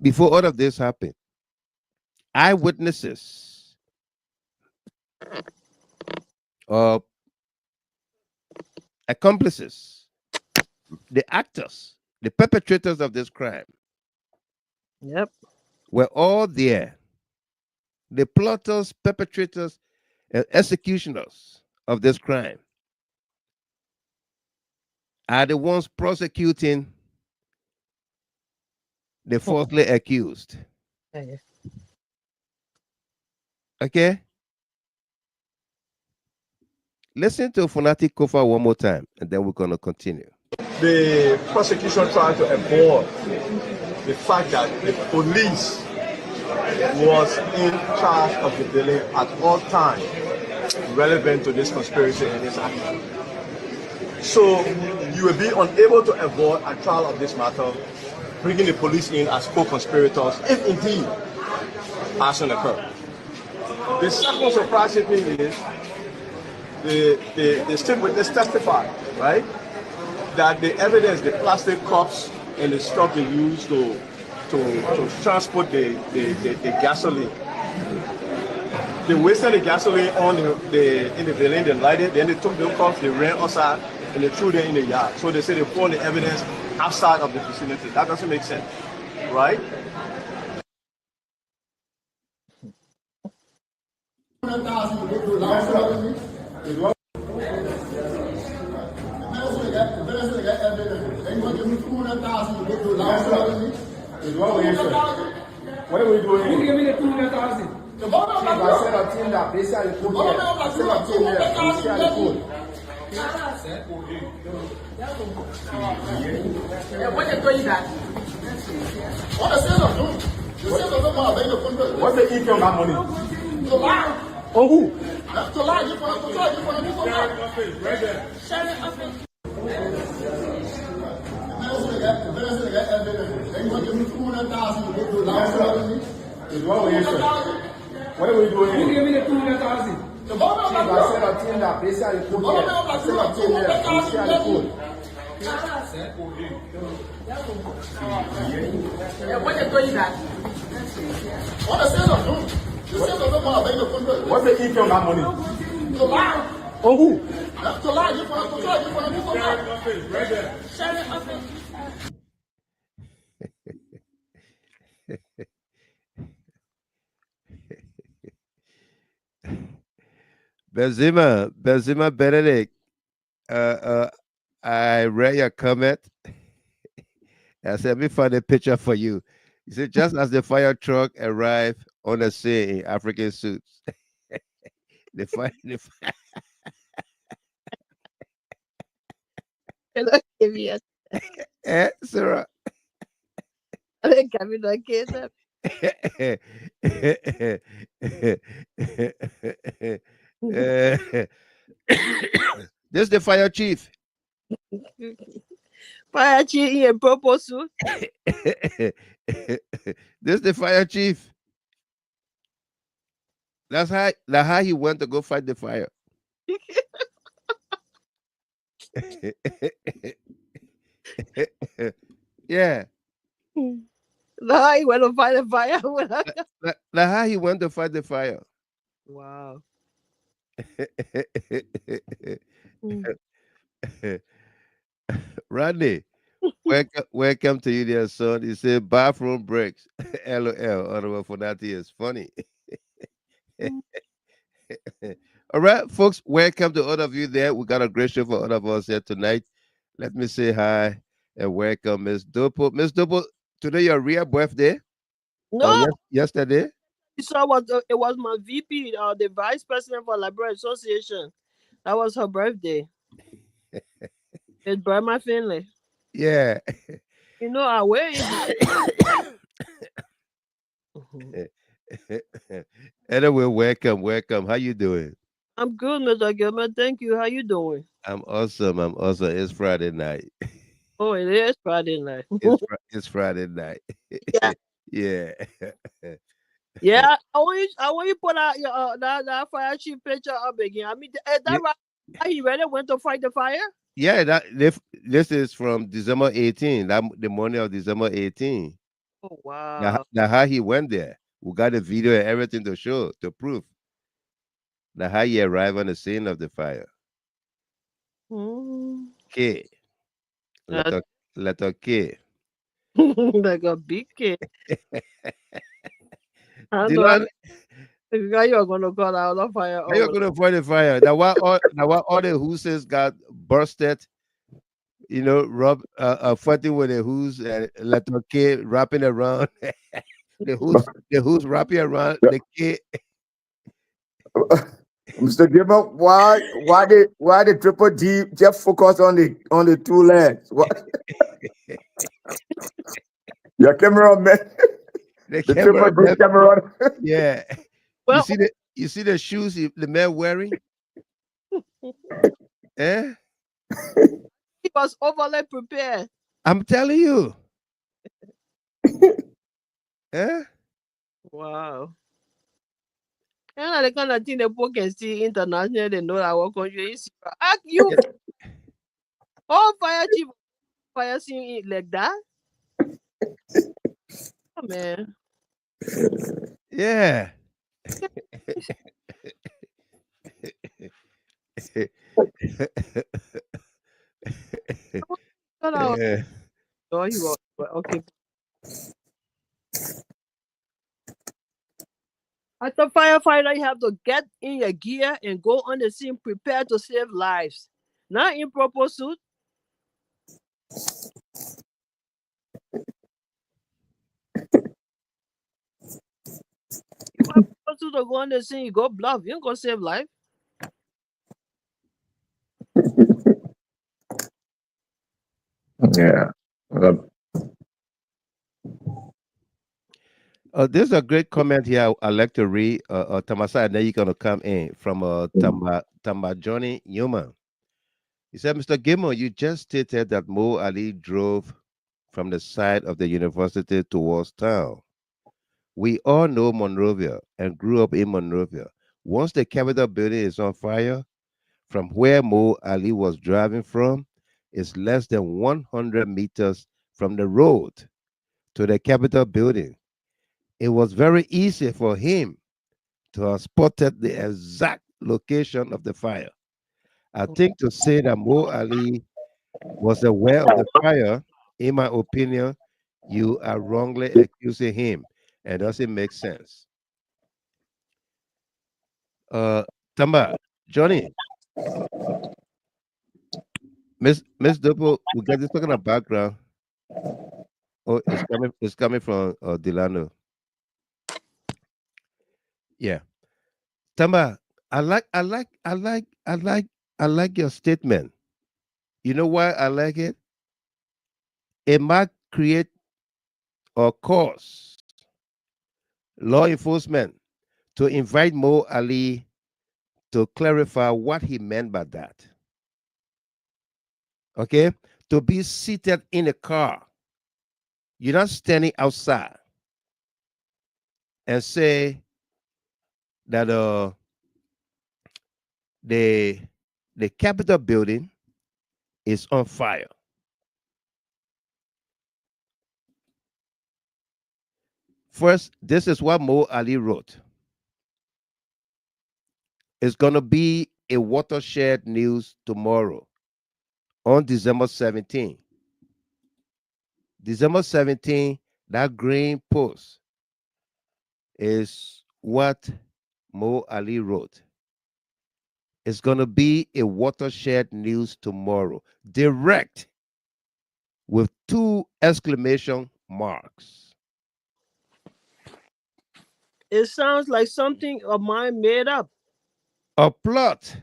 before all of this happened. Eyewitnesses, accomplices, the actors, the perpetrators of this crime, were all there. The plotters, perpetrators, and executioners of this crime are the ones prosecuting the falsely accused. Okay? Listen to Fonati Kofa one more time, and then we're going to continue. The prosecution tried to avoid the fact that the police was in charge of the building at all times relevant to this conspiracy and this action. So you will be unable to avoid a trial of this matter, bringing the police in as co-conspirators, if indeed arson occurred. The second surprising thing is the state witness testified, right, that the evidence, the plastic cups and the stuff they used to transport the gasoline. They wasted the gasoline on in the building, they lighted, then they took the cups, they ran outside, and they threw them in the yard. So they say they found the evidence outside of the vicinity. That doesn't make sense, right? What are we doing? Who gave me the 200,000? I said a team that they shall put here. I said a team there. They shall put. When they tell you that, what the sales of doing? The sales of them What's the income of that money? to lie. Oh, who? To lie, you want to lie. Shut it. What are we doing? Who gave me the 200,000? I said a team that they shall put here. I said a team there. They shall put. When they tell you that, what the sales of doing? The sales of them What's the income of that money? to lie. Oh, who? To lie, you want to lie. Shut it. Benzema Benedict, I read your comment. I said, let me find a picture for you. He said, just as the fire truck arrived on the scene in African suits, the fire. Hello, give me a Sarah. I think I'm not kidding. This the fire chief. Fire chief in a purple suit. This the fire chief. That's how he went to go fight the fire. Yeah. Now he went to fight the fire. That's how he went to fight the fire. Wow. Randy, welcome to you there, son. He said bathroom breaks. LOL. Otherwise, for that is funny. All right, folks, welcome to all of you there. We got a great show for all of us here tonight. Let me say hi and welcome Miss Dopo. Miss Dopo, today your real birthday? No. Oh, yes, yesterday? So it was my VP, the vice president for Liberian Association. That was her birthday. It's by my family. Yeah. You know, I wear Anyway, welcome. How you doing? I'm good, Mr. Gilman. Thank you. How you doing? I'm awesome. It's Friday night. Oh, it is Friday night. It's Friday night. Yeah. Yeah. Yeah, I want you put out your that fire chief picture up again. I mean, is that right? He really went to fight the fire? Yeah, this is from December 18, the morning of December 18. Oh wow. Now how he went there. We got the video and everything to show, to prove. Now how he arrived on the scene of the fire. K. Letter K. Like a big kid. I know. How you're gonna go out the fire? How you gonna fight the fire? Now why all the hooses got bursted? You know, fighting with the hoos and letter K wrapping around the hoos wrapping around the K. Mr. Gilman, why the triple D just focus on the two legs? What? Your cameraman. The camera. Yeah. Well, you see the shoes the man wearing? Eh? He was overly prepared. I'm telling you. Eh? Wow. And the kind of thing the people can see internationally, they know our country is. Ask you. Oh, fire scene like that? Oh, man. Yeah. Yeah. Oh, you are okay. As a firefighter, you have to get in your gear and go on the scene prepared to save lives. Not in proper suit. You have to go on the scene, you go bluff, you ain't gonna save life. Yeah. There's a great comment here I'd like to read. Tamasa, and then you're going to come in from Tamba Johnny Newman. He said, Mr. Gilmore, you just stated that Mo Ali drove from the side of the university towards town. We all know Monrovia and grew up in Monrovia. Once the Capitol building is on fire, from where Mo Ali was driving from, is less than 100 meters from the road to the Capitol building. It was very easy for him to have spotted the exact location of the fire. I think to say that Mo Ali was aware of the fire, in my opinion, you are wrongly accusing him, and doesn't make sense. Tamba, Johnny, Miss Dopo, we got this talking about background. Oh, it's coming from Delano. Yeah. Tamba, I like your statement. You know why I like it? It might create or cause law enforcement to invite Mo Ali to clarify what he meant by that. Okay? To be seated in a car. You're not standing outside and say that the Capitol building is on fire. First, this is what Mo Ali wrote. It's going to be a watershed news tomorrow on December 17. December 17, that green post is what Mo Ali wrote. It's going to be a watershed news tomorrow. Direct with 2 exclamation marks. It sounds like something of mine made up. A plot.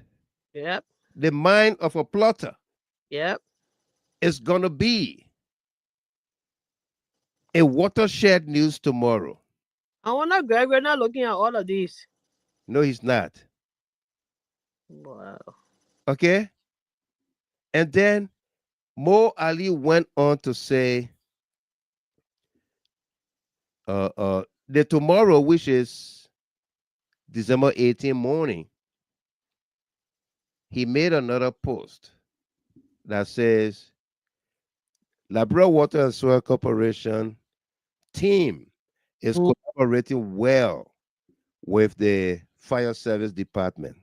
Yep. The mind of a plotter. Yep. It's going to be a watershed news tomorrow. I wonder Gregory not looking at all of these. No, he's not. Wow. Okay? And then Mo Ali went on to say, the tomorrow, which is December 18 morning, he made another post that says, Liberia Water and Soil Corporation team is cooperating well with the fire service department.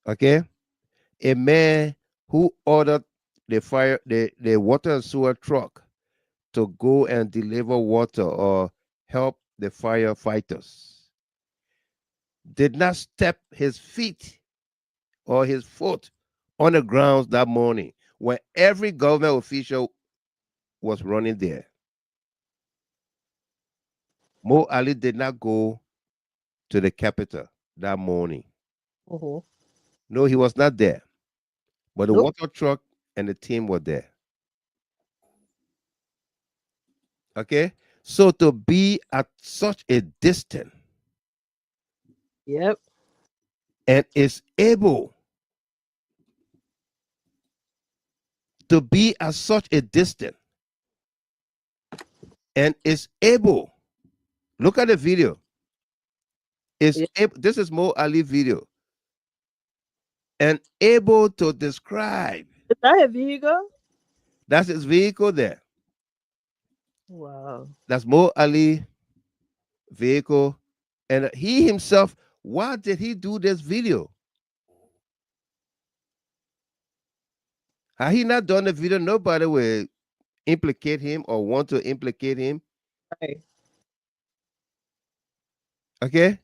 Okay? A man who ordered the water and sewer truck to go and deliver water or help the firefighters did not step his feet or his foot on the grounds that morning when every government official was running there. Mo Ali did not go to the capital that morning. No, he was not there. But the water truck and the team were there. Okay? So to be at such a distance. Yep. And is able to be at such a distance and is able, look at the video. Is able, this is Mo Ali video. And able to describe. Is that a vehicle? That's his vehicle there. Wow. That's Mo Ali vehicle. And he himself, why did he do this video? Had he not done the video, nobody will implicate him or want to implicate him. Right. Okay?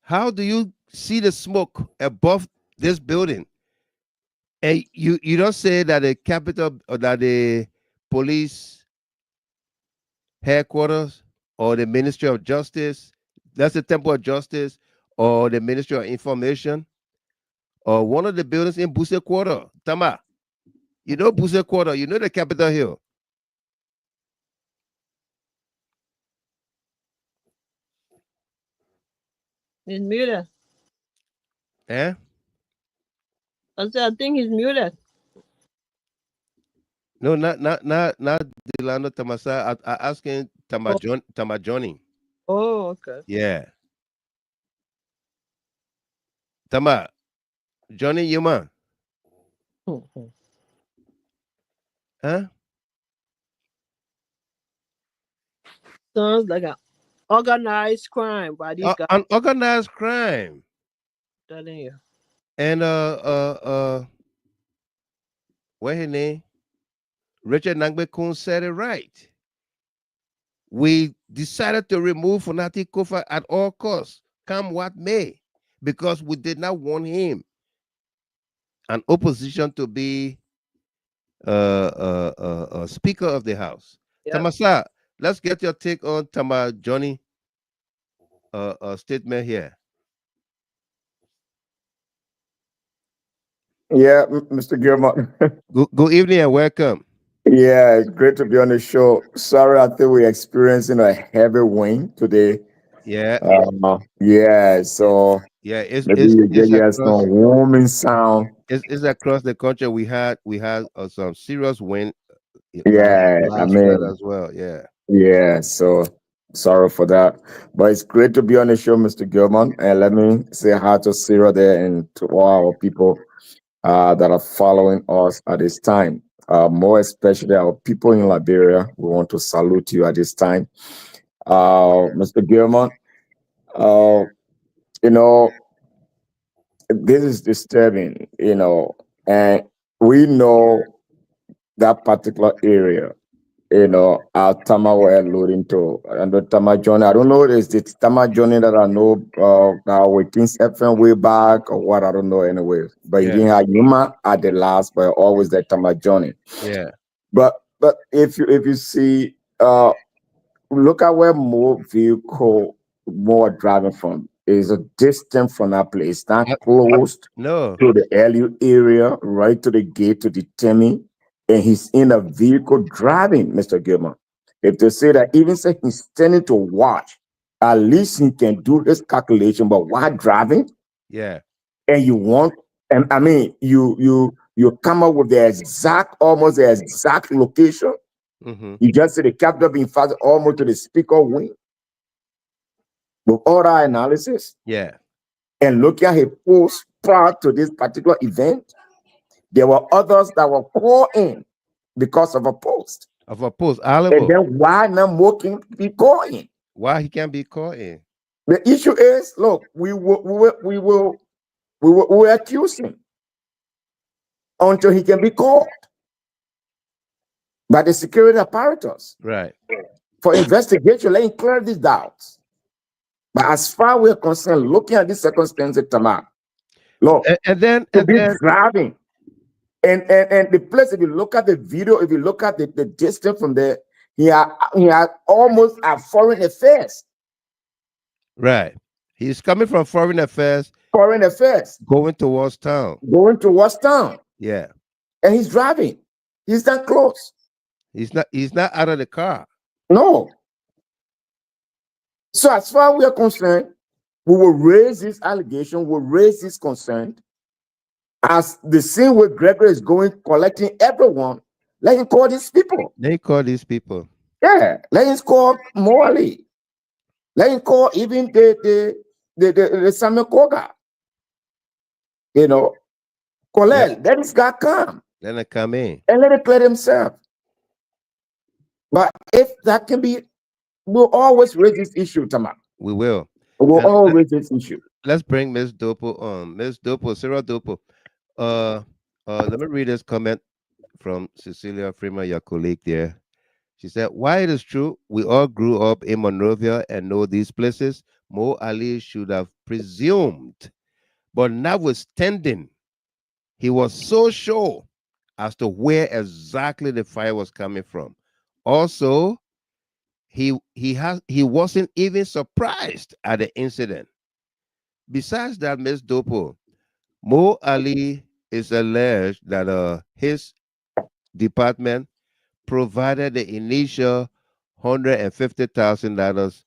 How do you see the smoke above this building? And you don't say that the capital or that the police headquarters or the Ministry of Justice, that's the Temple of Justice, or the Ministry of Information, or one of the buildings in Buse Quarter. Tama, you know Buse Quarter, you know the Capitol Hill. He's muted. Eh? I said, I think he's muted. No, not Delano Tamasa. I asking Tama Johnny. Oh, okay. Yeah. Tama, Johnny Yuma. Huh? Sounds like an organized crime by these guys. An organized crime. Telling you. And what his name? Richard Nangbekun said it right. We decided to remove Funati Kofa at all costs, come what may, because we did not want him an opposition to be Speaker of the House. Yep. Tamasa, let's get your take on Tama Johnny statement here. Yeah, Mr. Gilmore. Good evening and welcome. Yeah, it's great to be on the show. Sorry, I think we're experiencing a heavy wind today. Yeah, Yeah, so yeah. maybe you get some warming sound. It's across the country. We had some serious wind Yeah, I last night mean, as well. Yeah. yeah, so sorry for that. But it's great to be on the show, Mr. Gilman. And let me say hi to Sarah there and to all our people that are following us at this time. More especially our people in Liberia. We want to salute you at this time. Mr. Gilman, uh, you know, this is disturbing, and we know that particular area, our Tama were alluding to, and the Tama Johnny. I don't know, is it Tama Johnny that I know with Kings FM way back or what? I don't know anyway. But he didn't have Yuma at the last, but always the Tama Johnny. Yeah. But if you see, look at where more driving from. Is a distance from that place, not close No. to the LU area, right to the gate to determine, and he's in a vehicle driving, Mr. Gilman. If they say that even say he's standing to watch, at least he can do his calculation, but while driving, Yeah. and you want, and I mean, you come up with almost the exact location. Mm-hmm. You just see the capture being fired almost to the speaker wing. With all that analysis, Yeah. and look at his post prior to this particular event, there were others that were called in because of a post. Of a post, And then why not more can be called in? Why he can't be called in? The issue is, look, we will accuse him until he can be called by the security apparatus. Right. For investigation, let him clear these doubts. But as far as we're concerned, looking at this circumstance, Tamar, look, and then driving, and the place, if you look at the video, if you look at the distance from there, he had almost a foreign affairs. Right. He's coming from foreign affairs. Foreign affairs. Going towards town. Yeah. And he's driving. He's that close. He's not out of the car. No. So as far as we are concerned, we will raise this allegation, we'll raise this concern. As the scene where Gregory is going, collecting everyone, let him call these people. Yeah, let him call Morley. Let him call even the Samuel Kogar. Kolleh, let this guy come. Let him come in. And let him clear himself. But if that can be, we'll always raise this issue, Tamar. We will. We'll always raise this issue. Let's bring Miss Dopo on. Miss Dopo, Sarah Dopo. Let me read this comment from Cecilia Freeman, your colleague there. She said, "Why it is true, we all grew up in Monrovia and know these places. Mo Ali should have presumed, but notwithstanding, he was so sure as to where exactly the fire was coming from. Also, he wasn't even surprised at the incident. Besides that, Miss Dopo, Mo Ali is alleged that his department provided the initial $150,000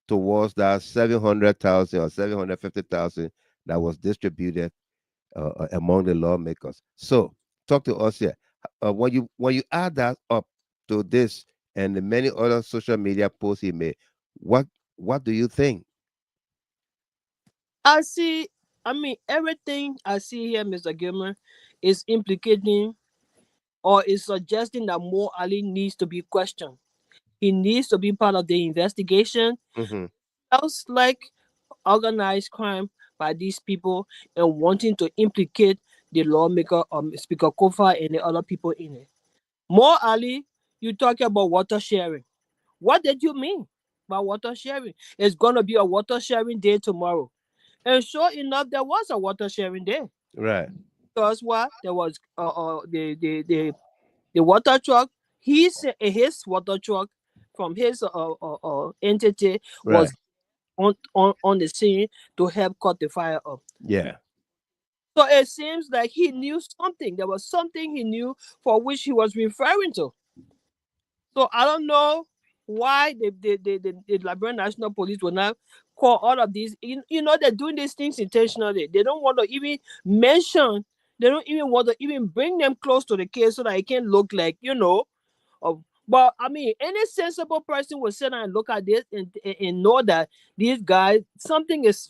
towards that 700,000 or 750,000 that was distributed among the lawmakers. So, talk to us here. When you add that up to this and the many other social media posts he made, what do you think? Everything I see here, Mr. Gilmer, is implicating or is suggesting that Mo Ali needs to be questioned. He needs to be part of the investigation. Mm-hmm. Sounds like organized crime by these people and wanting to implicate the lawmaker, Speaker Kofa, and the other people in it. Mo Ali, you talking about water sharing. What did you mean by water sharing? It's going to be a water sharing day tomorrow. And sure enough, there was a water sharing day. Right. Because what? There was the water truck. His water truck from his entity was on the scene to help cut the fire up. Yeah. So it seems like he knew something. There was something he knew for which he was referring to. So I don't know why the Liberian National Police will not call all of these. They're doing these things intentionally. They don't want to even mention. They don't even want to even bring them close to the case so that it can look like but I mean, any sensible person will sit down and look at this and know that these guys something is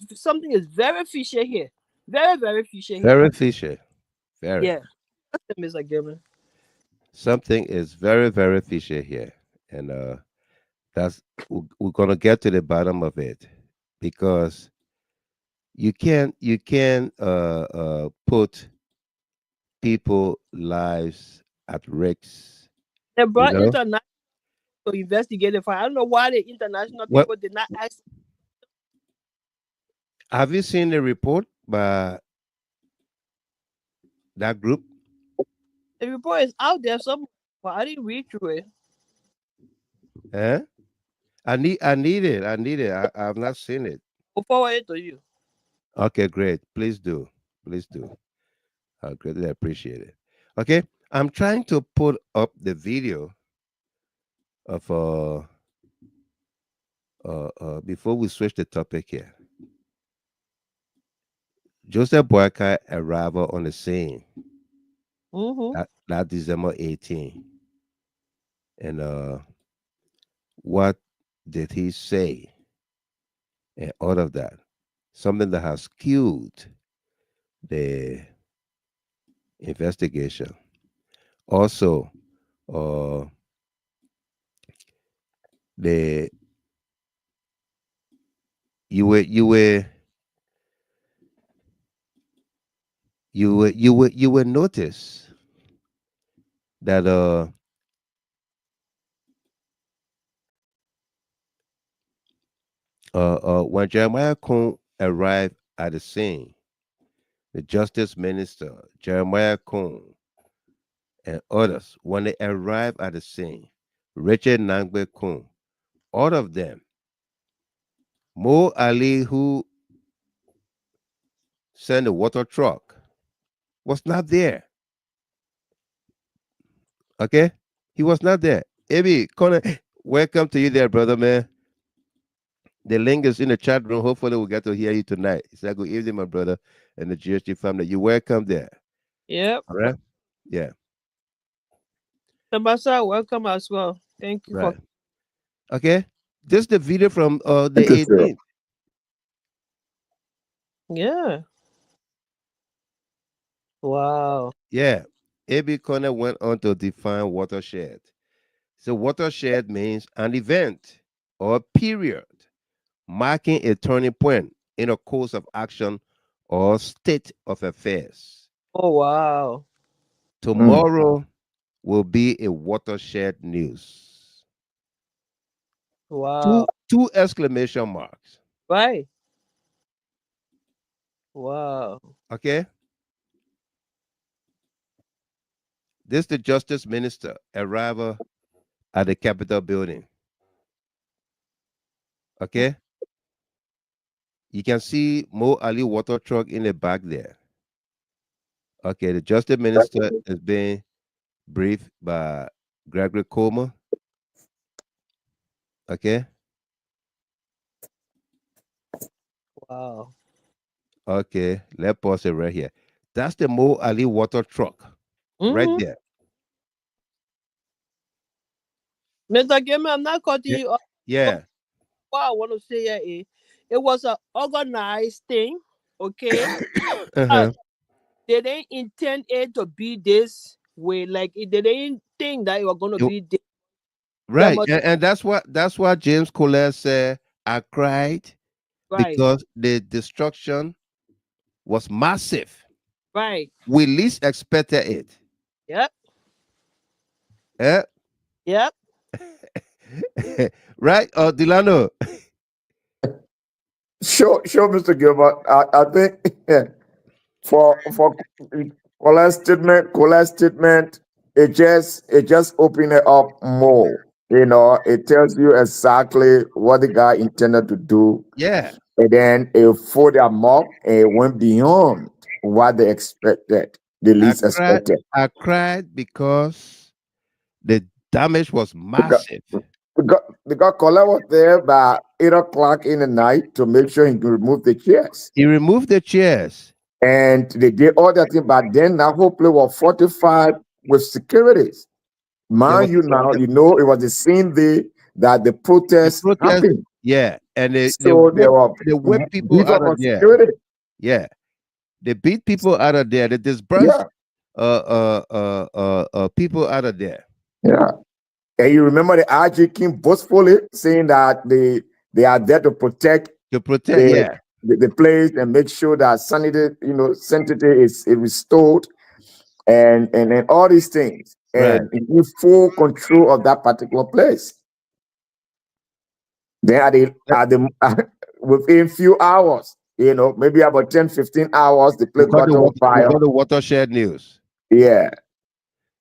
very fishy here, very very fishy here. Very fishy. Very. Yeah, that's it, Mr. Gilman. Something is very, very fishy here. And we're gonna get to the bottom of it, because you can't put people lives at risk. They You brought know international to investigate the fire. I don't know why the international what? people did not ask. Have you seen the report by that group? The report is out there somewhere, but I didn't read through it. Eh? I need it. I need it. I've not seen it. I'll forward it to you. Okay, great. Please do. Please do. I greatly appreciate it. Okay, I'm trying to put up the video of before we switch the topic here. Joseph Boakai arrival on the scene that December 18. And what did he say? And all of that. Something that has skewed the investigation. Also, you will notice that when Jeremiah Cohn arrived at the scene, the Justice Minister Jeremiah Cohn and others, when they arrived at the scene, Richard Nangbe Cohn, all of them, Mo Ali, who sent the water truck, was not there. Okay, he was not there. Abi Connor, welcome to you there, brother man. The link is in the chat room. Hopefully, we'll get to hear you tonight. It's a good evening, my brother, and the GHT family. You're welcome there. Yep. All right. Yeah. Tabasa, welcome as well. Thank you Right. Okay. This is the video from the 18th. Yeah. Wow. Yeah. A.B. Connor went on to define watershed. So watershed means an event or period marking a turning point in a course of action or state of affairs. Oh, wow. Tomorrow will be a watershed news. Wow. Two exclamation marks. Right. Wow. Okay. This the Justice Minister arrival at the Capitol building. Okay. You can see Mo Ali water truck in the back there. Okay, the Justice Minister is being briefed by Gregory Coleman. Okay. Wow. Okay, let's pause it right here. That's the Mo Ali water truck right there. Mr. Gamer, I'm not cutting you off. Yeah. What I want to say here is it was an organized thing, okay? They didn't intend it to be this way. Like they didn't think that it was gonna be this. Right. And that's what James Kolleh said. I cried because the destruction was massive. Right. We least expected it. Yep. Yeah. Yep. Right, Delano. Sure, Mr. Gilbert. I think for Kolleh's statement, it just opened it up more. You know, it tells you exactly what the guy intended to do. Yeah. And then it followed their mark and it went beyond what they expected, the least expected. I cried because the damage was massive. Because Kolleh was there by 8 o'clock in the night to make sure he could remove the chairs. He removed the chairs. And they did all that thing, but then that whole place was fortified with securities. Mind you now, you know, it was the same day that the protest happened. Yeah, and they whip people beef out up of on there. security. Yeah, they beat people out of there. They dispersed people out of there. Yeah, and you remember the RG came boastfully saying that they are there to protect the place and make sure that sanity, sanctity is restored, and all these things, and in full control of that particular place. Then within few hours, maybe about 10-15 hours, the place got on fire. The watershed news. Yeah.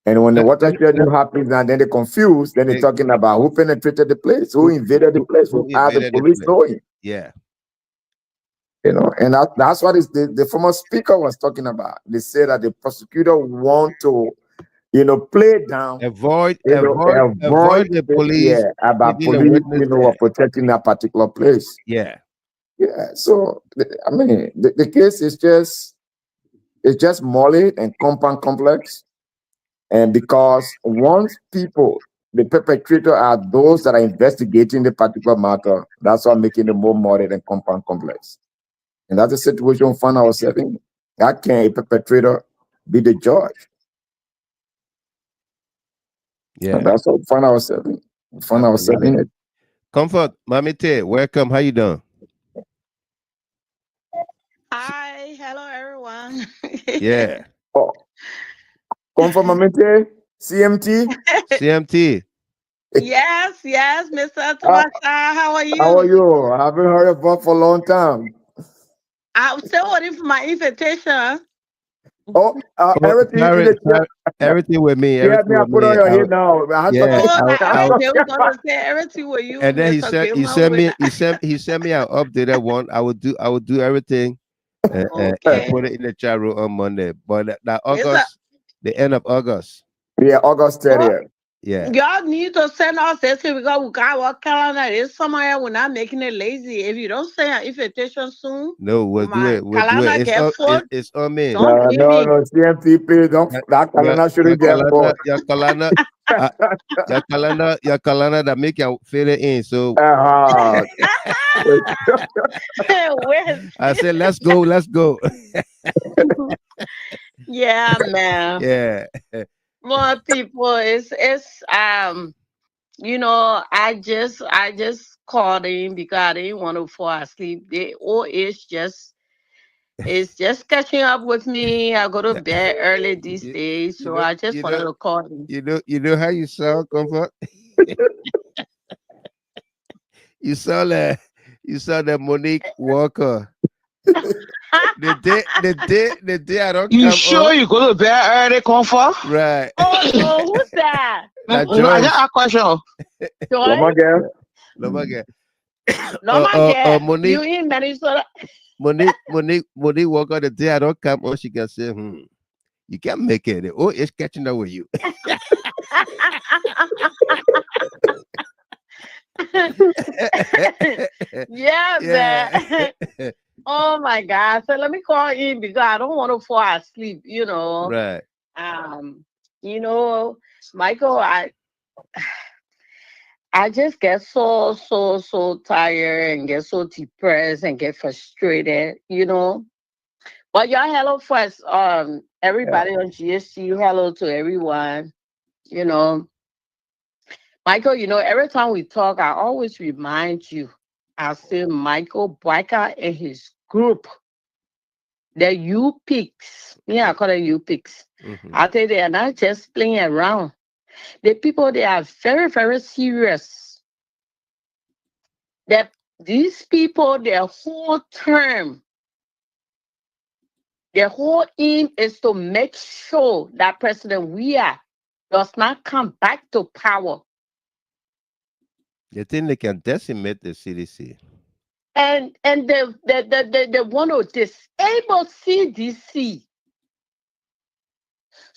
And when the watershed news happens, and then they're confused, then they're talking about who penetrated the place, who invaded the place, who are the police going. Yeah. And that's what the former speaker was talking about. They say that the prosecutor want to, play down, avoid the police, about police, protecting that particular place. Yeah. Yeah. So I mean, the case is just mullied and compound complex, and because once the perpetrator are those that are investigating the particular matter, that's what making it more mullied and compound complex. And that's the situation we find ourselves in. How can a perpetrator be the judge? Yeah, and that's what we find ourselves in. We find ourselves in it. Comfort, Mamite, welcome. How you doing? Hi, hello everyone. Yeah. Oh, Comfort, Mamite, CMT. CMT. Yes, Mr. Tomasa, how are you? How are you? I haven't heard of you for a long time. I'm still waiting for my invitation. Oh, everything with me. Yeah, I put on your head now. They were gonna say everything with you. And then he sent me an updated one. I would do everything and put it in the chat room on Monday. But the end of August. Yeah, August 30th. Yeah. Y'all need to send us this because we got our calendar. It's somewhere we're not making it lazy. If you don't send an invitation soon, no, we'll do it. We'll do it. It's on me. No, CMT, please don't. That calendar shouldn't get full. Your calendar that make you fill it in. So I said, let's go. Yeah, man. Yeah. More people, it's I just called in because I didn't want to fall asleep. The old age it's just catching up with me. I go to bed early these days, so I just wanted to call in. You know how you sound, Comfort? You saw that Monique Walker. The day I don't you come sure up, you go to bed early, Comfort? Right. Oh no, who's that? That I just a question. Monique. You in Minnesota? Monique Walker, the day I don't come on, she can say, you can't make it. Oh, it's catching up with you. Yeah, man. Oh my God. So let me call in because I don't want to fall asleep, Right. Michael, I just get so tired and get so depressed and get frustrated, But y'all hello first. Everybody on GHT, hello to everyone, Michael, every time we talk, I always remind you, I say Michael Biker and his group, the U-Picks. Yeah, I call it U-Picks. I tell you, they are not just playing around. The people, they are very, very serious. These people, their whole term, their whole aim is to make sure that President Weah does not come back to power. They think they can decimate the CDC. And they want to disable CDC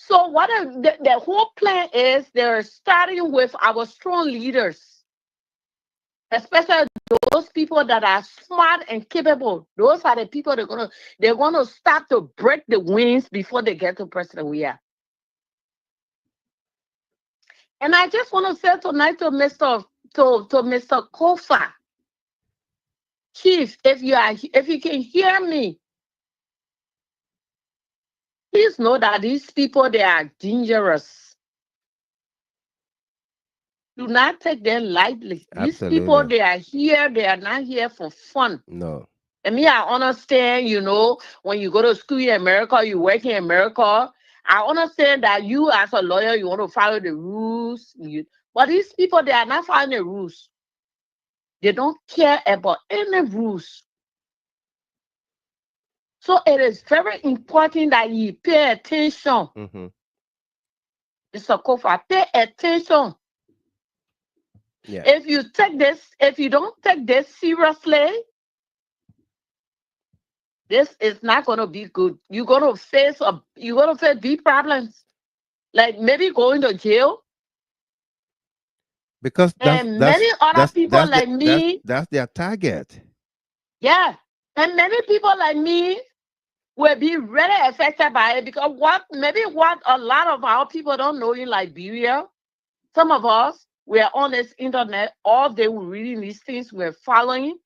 So what the whole plan is, they're starting with our strong leaders, especially those people that are smart and capable. Those are the people they're gonna start to break the wings before they get to President we are. And I just want to say tonight to Mr. Kofa, Chief, if you can hear me, please know that these people, they are dangerous. Do not take them lightly. These people, they are here. They are not here for fun. No. I mean, I understand, when you go to school in America, you work in America. I understand that you, as a lawyer, you want to follow the rules. But these people, they are not following the rules. They don't care about any rules. So it is very important that you pay attention. Mr. Kofa, pay attention. Yeah. If you don't take this seriously, this is not going to be good. You're going to face big problems, like maybe going to jail. Because many other people like me, that's their target. Yeah, and many people like me will be really affected by it, because what a lot of our people don't know in Liberia, some of us, we are on this internet all day, we're reading these things, we're following,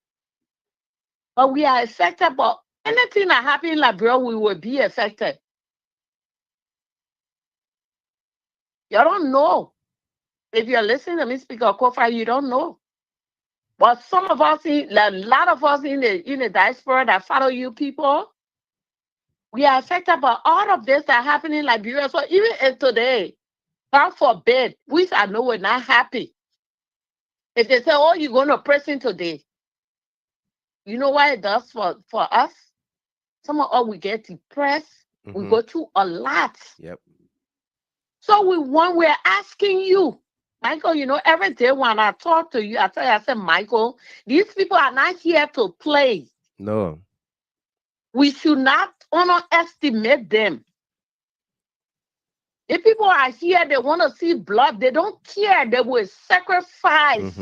but we are affected by anything that happens in Liberia. We will be affected. You don't know. If you're listening to me speak of Kofa, you don't know. But some of us, a lot of us in the diaspora that follow you people, we are affected by all of this that happened in Liberia. So even today, God forbid, we shall know we're not happy. If they say, oh, you're going to prison today, you know what it does for us? Some of us, we get depressed. We go through a lot. Yep. So we're asking you, Michael, every day when I talk to you, I say, Michael, these people are not here to play. No. We should not underestimate them. If people are here, they want to see blood, they don't care. They will sacrifice.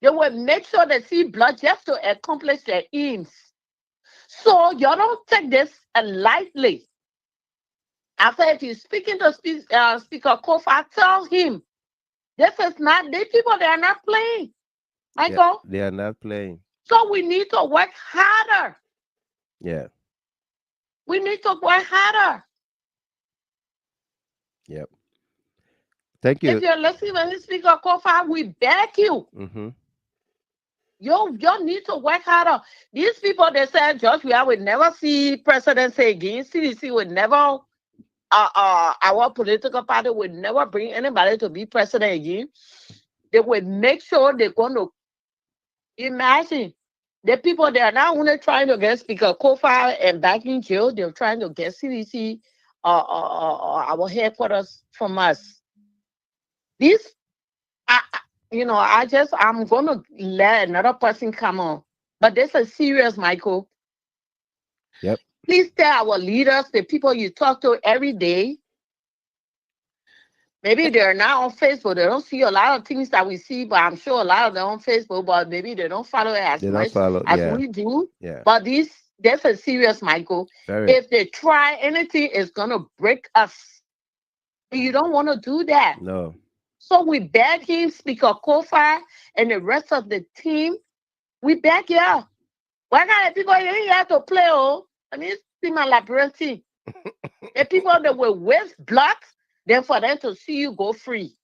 They will make sure they see blood just to accomplish their aims. So you don't take this lightly. After, if you're speaking to Speaker Kofa, tell him, these people, they are not playing. Michael? They are not playing. So we need to work harder. Yeah. We need to work harder. Yep. Thank you. If you're listening to Speaker Kofa, we beg you. You need to work harder. These people, they said, Josh, we will never see presidency again. CDC would never, our political party would never bring anybody to be president again. They would make sure they're going to imagine the people, they are not only trying to get Speaker Kofa and back in jail, they're trying to get CDC, our headquarters from us. This, I'm going to let another person come on. But this is serious, Michael. Yep. Please tell our leaders, the people you talk to every day, maybe they're not on Facebook. They don't see a lot of things that we see, but I'm sure a lot of them on Facebook, but maybe they don't follow it as much as we do. Yeah. But this is serious, Michael. If they try anything, it's going to break us. You don't want to do that. No. So we beg him, Speaker Kofa, and the rest of the team. We beg you. Why kind of people you ain't have to play? I mean, see my Liberian team. The people that will waste blood, then for them to see you go free.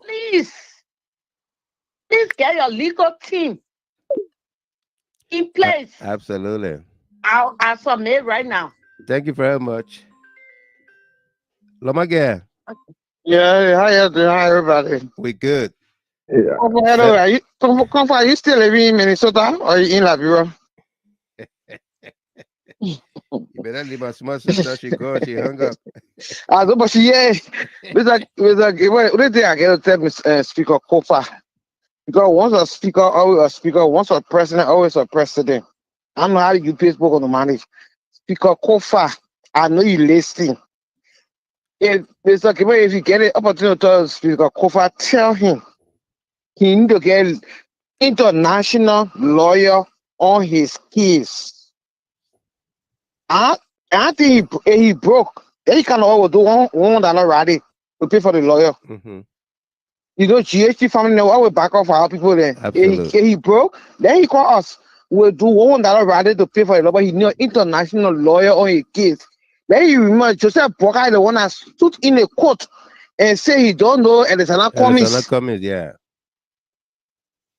Please get your legal team in place. Absolutely. I'll submit right now. Thank you very much. Lawmakers. Yeah, hi everybody. We good. Yeah. Are you still living in Minnesota or in Liberia? You better leave my small sister. She hung up. But she, what do you think I get to tell Speaker Kofa? Because once a speaker, always a speaker. Once a president, always a president. I don't know how you Facebook on the money. Speaker Kofa, I know you listening. If Mr. Kimber, if you get an opportunity to speak, Kofa, tell him he need to get international lawyer on his case. I think he broke. Then he can always do $1 ready to pay for the lawyer. You know, GHT family now will back off our people then. He broke, then he call us. We'll do $1 ready to pay for the lawyer, but he need an international lawyer on his case. Then you remember Joseph Boga, the one that stood in a court and say he don't know and there's another comment. Yeah.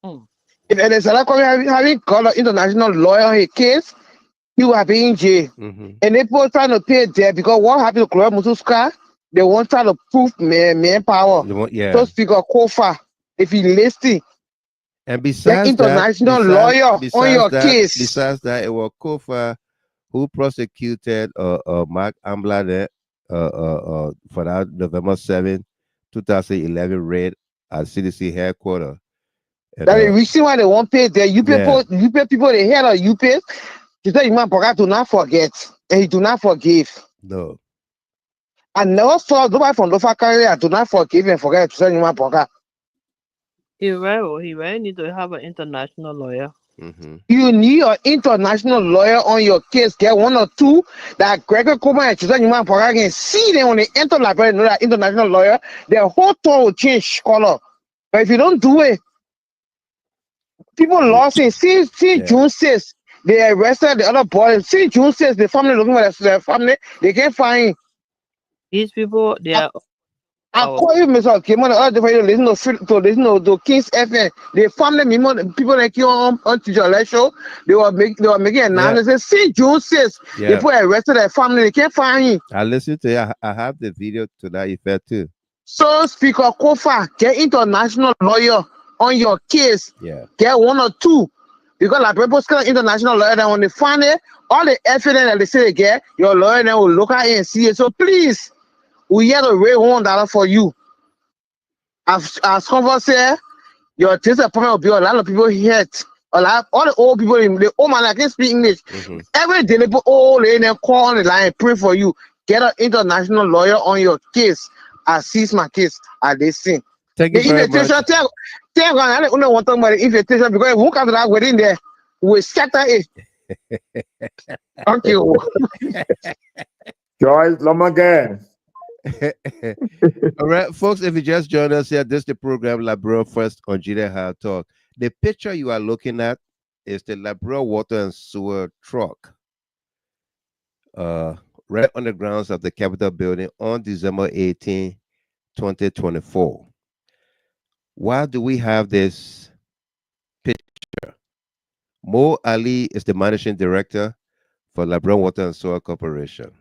If there's another comment having called an international lawyer on his case, he will have been in jail. And they both trying to pay there because what happened to Kolleh Mususka? They want to try to prove manpower. So Speaker Kofa, if he listing, and besides international lawyer on your case. Besides that, it was Kofa who prosecuted Mark Ambler there for that November 7, 2011 raid at CDC headquarters. That the reason why they won't pay there. You pay people they head or you pay. He said, "Man, Poga do not forget, and he do not forgive." No. I never saw nobody from Lofa career do not forgive and forget to say, "Man, Poga." He really need to have an international lawyer. You need an international lawyer on your case. Get one or two that Gregory Coleman and Chizan Yuman Poga can see them when they enter Liberia, know that international lawyer, their whole tone will change color. But if you don't do it, people lost it. See June 6th. They arrested the other boy. See, June says the family looking for their family. They can't find these people. They are. I call you, Mr. Kimon, the other day to listen to King's FM. The family people that came on to your show. They were making analysis. See, June says they put arrested their family. They can't find him. I listened to you. I have the video to that effect too. So, Speaker Kofa, get international lawyer on your case. Get one or two. Because like people international lawyer, that when they find it, all the evidence that they say they get, your lawyer then will look at it and see it. So please, we have to raise $1 for you. As someone said, your disappointment will be a lot of people hurt. All the old people, the old man that can speak English. Every day they put old lady and call on the line and pray for you. Get an international lawyer on your case. I seize my case as they sing. Thank you very much. I don't want to talk about the invitation because if we come to that wedding there, we scatter it. Thank you. Joyce Lomagan. All right, folks, if you just joined us here, this is the program Liberia First on GHT How Talk. The picture you are looking at is the Liberia Water and Sewer truck right on the grounds of the Capitol building on December 18, 2024. Why do we have this picture? Mo Ali is the managing director for Liberian Water and Sewer Corporation.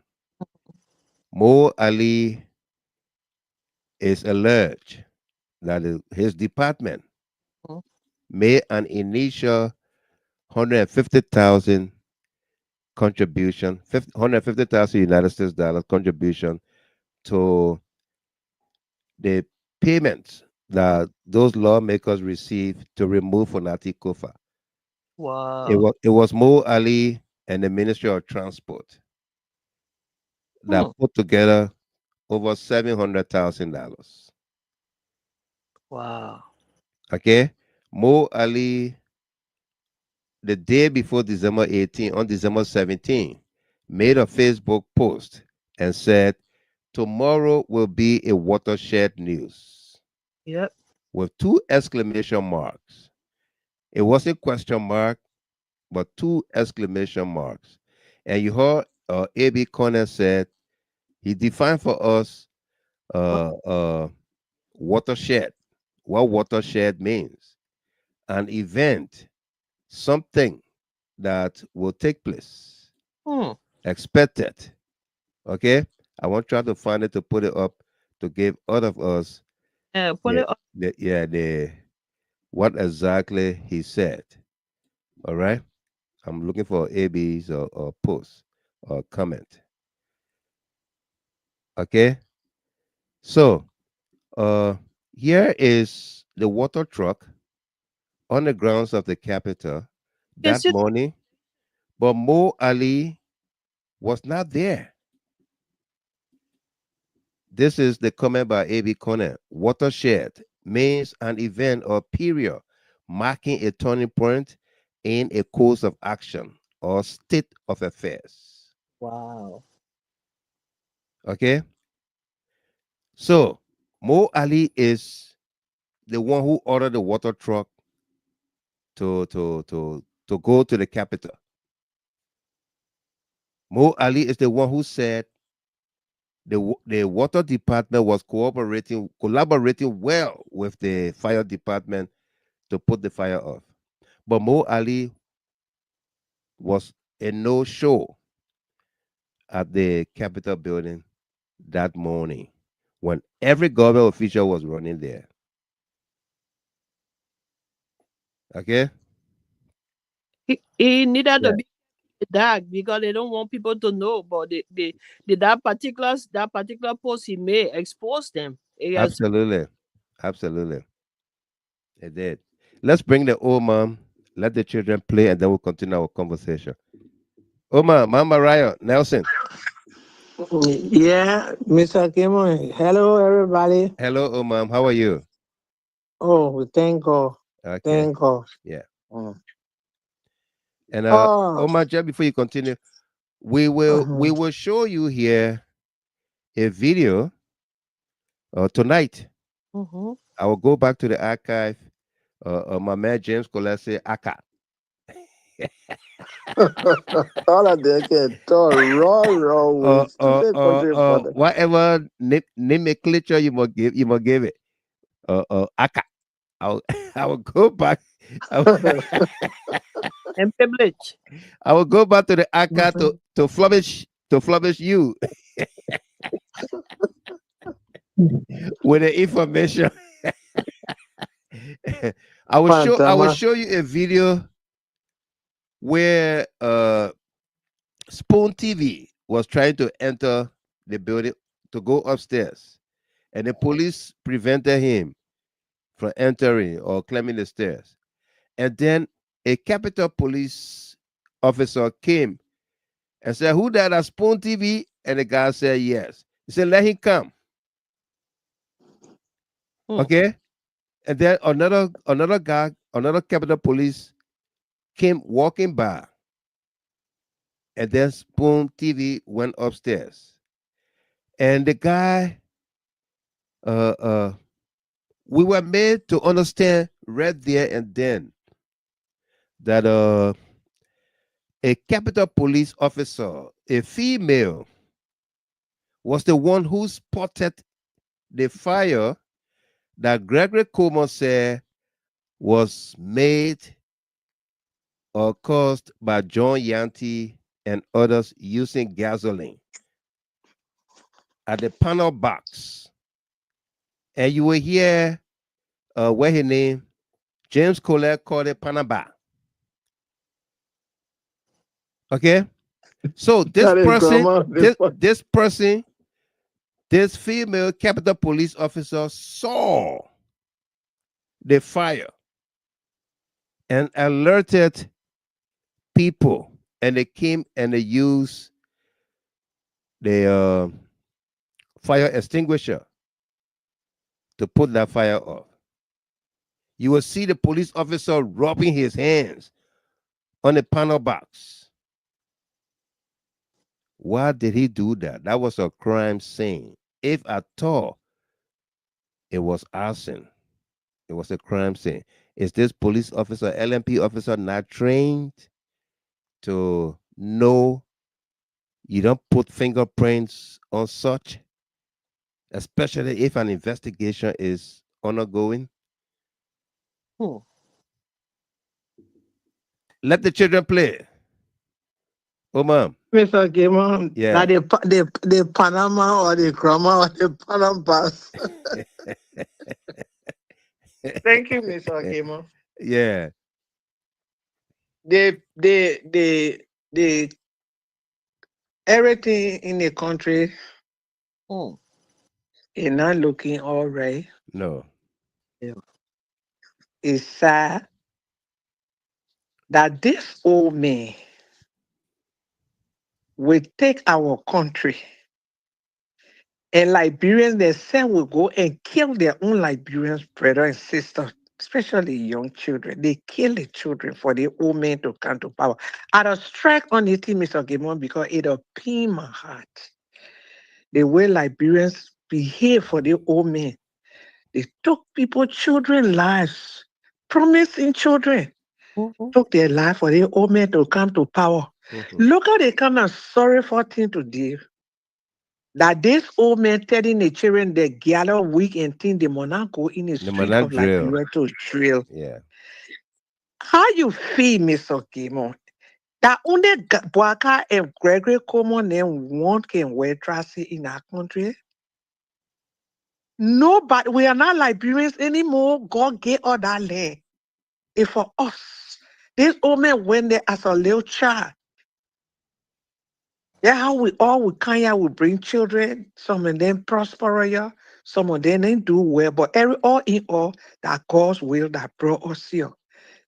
Mo Ali is alleged that his department made an initial 150,000 contribution, 150,000 United States dollars contribution to the payments that those lawmakers received to remove Fonati Kofa. Wow. It was Mo Ali and the Ministry of Transport that put together over $700,000. Wow. Okay. Mo Ali, the day before December 18, on December 17, made a Facebook post and said, "Tomorrow will be a watershed news." Yep. With 2 exclamation marks. It wasn't question mark, but 2 exclamation marks. And you heard A.B. Conner said he defined for us watershed. What watershed means: an event, something that will take place, expected. Okay, I want to try to find it to put it up to give all of us put it up. what exactly he said. All right, I'm looking for AB's or post or comment. Okay, so here is the water truck on the grounds of the Capitol that morning, but Mo Ali was not there. This is the comment by A.B. Conant. Watershed means an event or period marking a turning point in a course of action or state of affairs. Wow. Okay? So, Mo Ali is the one who ordered the water truck to go to the capital. Mo Ali is the one who said the water department was collaborating well with the fire department to put the fire off. But Mo Ali was a no-show at the Capitol building that morning when every government official was running there. Okay? He needed Yeah. to be dark because they don't want people to know. But that particular post he made exposed them. Absolutely. Absolutely. It did. Let's bring the old mom, let the children play, and then we'll continue our conversation. Oma, Mama Raya, Nelson. Yeah, Mr. Kimon. Hello, everybody. Hello, Oma. How are you? Oh, thank God. Okay. Thank God. Yeah. Mm. And Oh, Oma, just before you continue, we will show you here a video tonight. Mm-hmm. I will go back to the archive. My man James Kolleh say Aka. all of them get raw with stupid country father. Whatever nomenclature you must give it. Aka. I will go back. And privilege. I will go back to the Aka to flourish you with the information. I will show you a video where Spoon TV was trying to enter the building to go upstairs, and the police prevented him from entering or climbing the stairs. And then a Capitol Police officer came and said, "Who that at Spoon TV?" And the guy said, "Yes." He said, "Let him come." Okay. And then another guy, another Capitol Police came walking by, and then Spoon TV went upstairs. And the guy, we were made to understand right there and then that a Capitol Police officer, a female, was the one who spotted the fire that Gregory Coleman said was made or caused by John Yanti and others using gasoline at the panel box. And you will hear what his name, James Kolleh, called it Panaba. Okay? So this female Capitol Police officer saw the fire and alerted people, and they came and they used the fire extinguisher to put that fire off. You will see the police officer rubbing his hands on the panel box. Why did he do that? That was a crime scene. If at all it was arson, it was a crime scene. Is this police officer, LMP officer, not trained to know you don't put fingerprints on such, especially if an investigation is ongoing? Let the children play. Oh, mom. Mr. Kimon, Yeah. that the Panama or the Krama or the Panama pass. Thank you, Mr. Kimon. Yeah. The everything in the country is not looking all right. No. It's sad that this old man will take our country And Liberians themselves will go and kill their own Liberians, brother and sister, especially young children. They kill the children for the old men to come to power. I don't strike on it, Mr. Gimon, because it'll pain my heart. The way Liberians behave for the old men. They took people, children lives, promising children, took their life for the old men to come to power. Look how they kind of sorry for thing to do. That this old man telling the children they gather week and think they will not go in the street of Liberia to drill. Yeah. How you feel, Mr. Gimon? That only Boaka and Gregory Coleman and one can wear dressy in our country? No, but we are not Liberians anymore. God gave all that land. It's for us. This old man went there as a little child. That's how we come here, we bring children. Some of them prosper, yeah. Some of them didn't do well. But all in all, that God's will that brought us here.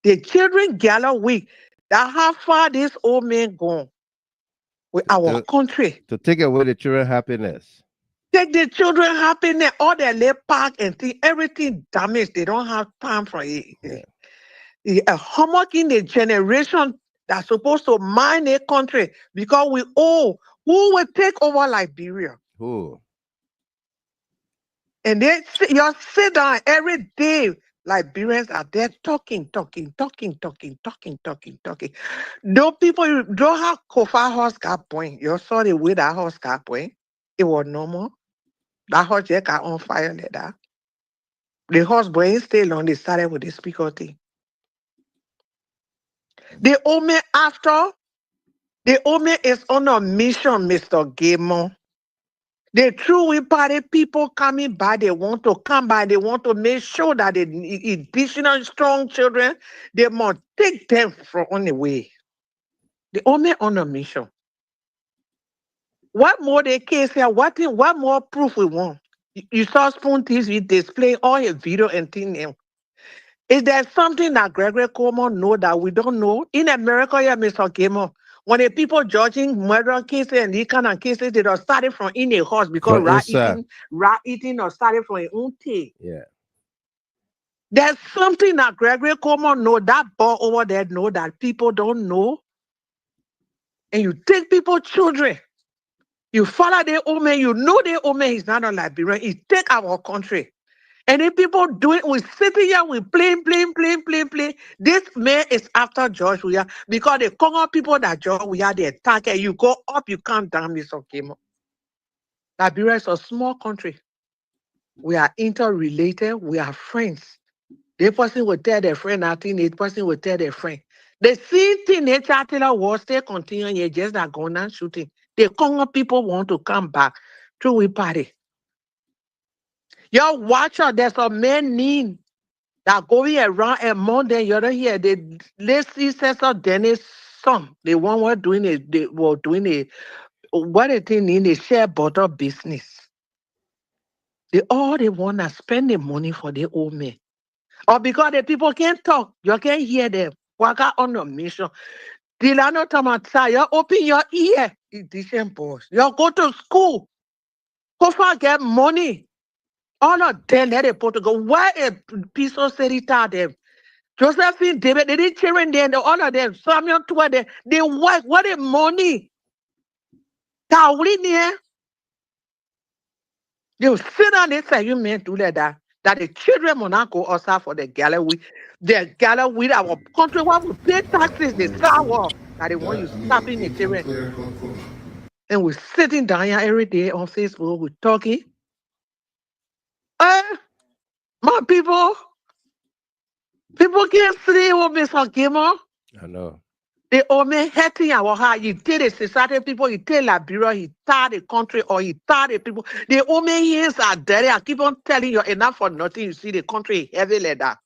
The children gather weak. That how far this old man gone with our country. To take away the children's happiness. Take the children happiness, all their little park and thing, everything damaged. They don't have time for it. Yeah. A homework in the generation that's supposed to mind their country because we all who will take over Liberia. Who? And they you sit down every day. Liberians are there talking. No people you don't have Kofa horse got point. You saw the way that horse got point. It was normal. That horse just got on fire like that. The horse boy stay long, they started with the speaker thing. The Ome after, the Ome is on a mission, Mr. Gimon. The true party people coming by, they want to come by, they want to make sure that the additional strong children, they must take them from on the way. The Ome on a mission. What more the case here? What more proof we want? You saw Spoon TV display all your video and thing. Is there something that Gregory Coleman know that we don't know? In America, yeah, Mr. Gimon, when the people judging murder cases and these kind of cases, they don't start it from in a house because rat eating or started from their own thing. Yeah. There's something that Gregory Coleman know, that boy over there know that people don't know. And you take people children. You follow their old man, you know their old man is not a Liberian. He take our country. And if people do it, we sitting here, we play. This man is after George we are because the Kogar people that George we are the attacker. You go up, you come down, Mr. Gimon. Liberia is a small country. We are interrelated, we are friends. The person will tell their friend, I think the person will tell their friend. The same thing they chatting was still continuing, you just not going and shooting. The Kogar people want to come back to we party. Your watcher, there's a man named that going around and more than you don't hear. The lazy Cesar Dennis son, the one were doing it, they were doing it. What a thing in the share butter business. They want to spend the money for the old men. Or because the people can't talk, you can't hear them. Work out on a mission. Dilano Tamata, you open your ear. Edition boss. You go to school. Go for get money. All of them let it put to go. Why a piece of serita them? Josephine, David, they didn't children there, all of them. Samuel Tweh, they work. What a money. Tawlinia. You sit down and say, you men do that. That the children will not go outside for the gallery. The gallery with our country, what we pay taxes, the sour. That they want you stopping the children. And we're sitting down here every day on Facebook, we're talking. My people can't sleep with Mr. Gimon. I know. They only hurting our heart. You tell the society people, you tell Liberia, he tired the country, or he tired the people. The only hands are dirty. I keep on telling you, enough for nothing. You see the country heavy like that.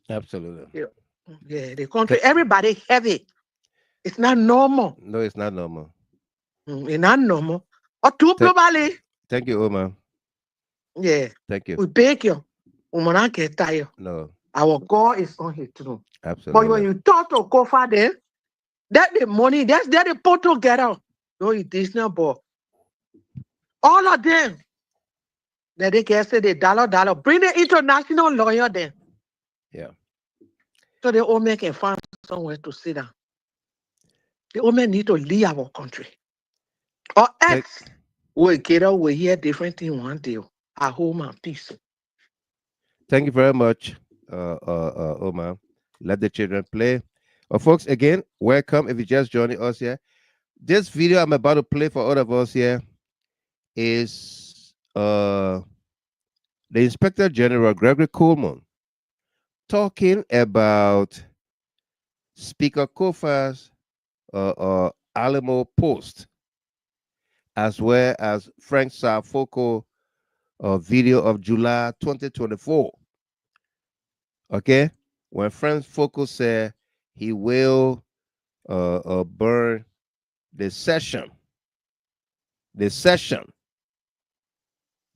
Absolutely. Yeah, the country, everybody heavy. It's not normal. No, it's not normal. It's not normal. Or too probably. Thank you, Oma. Yeah. Thank you. We beg you. We will not get tired. No. Our God is on his throne. Absolutely. But when you talk to go for them, that the money, that's the put together. No, it is not, but All of them. Then they can say the dollar. Bring the international lawyer then. Yeah. So the old man can find somewhere to sit down. The old man need to leave our country. Or else, we hear different thing one day. At home and peace. Thank you very much, Omar. Let the children play. Folks, again, welcome if you're just joining us here. This video I'm about to play for all of us here is the Inspector General, Gregory Coleman, talking about Speaker Kofa's Alamo post, as well as Frank Sarfoko video of July 2024. Okay? When Frank Sarfoko said he will burn the session,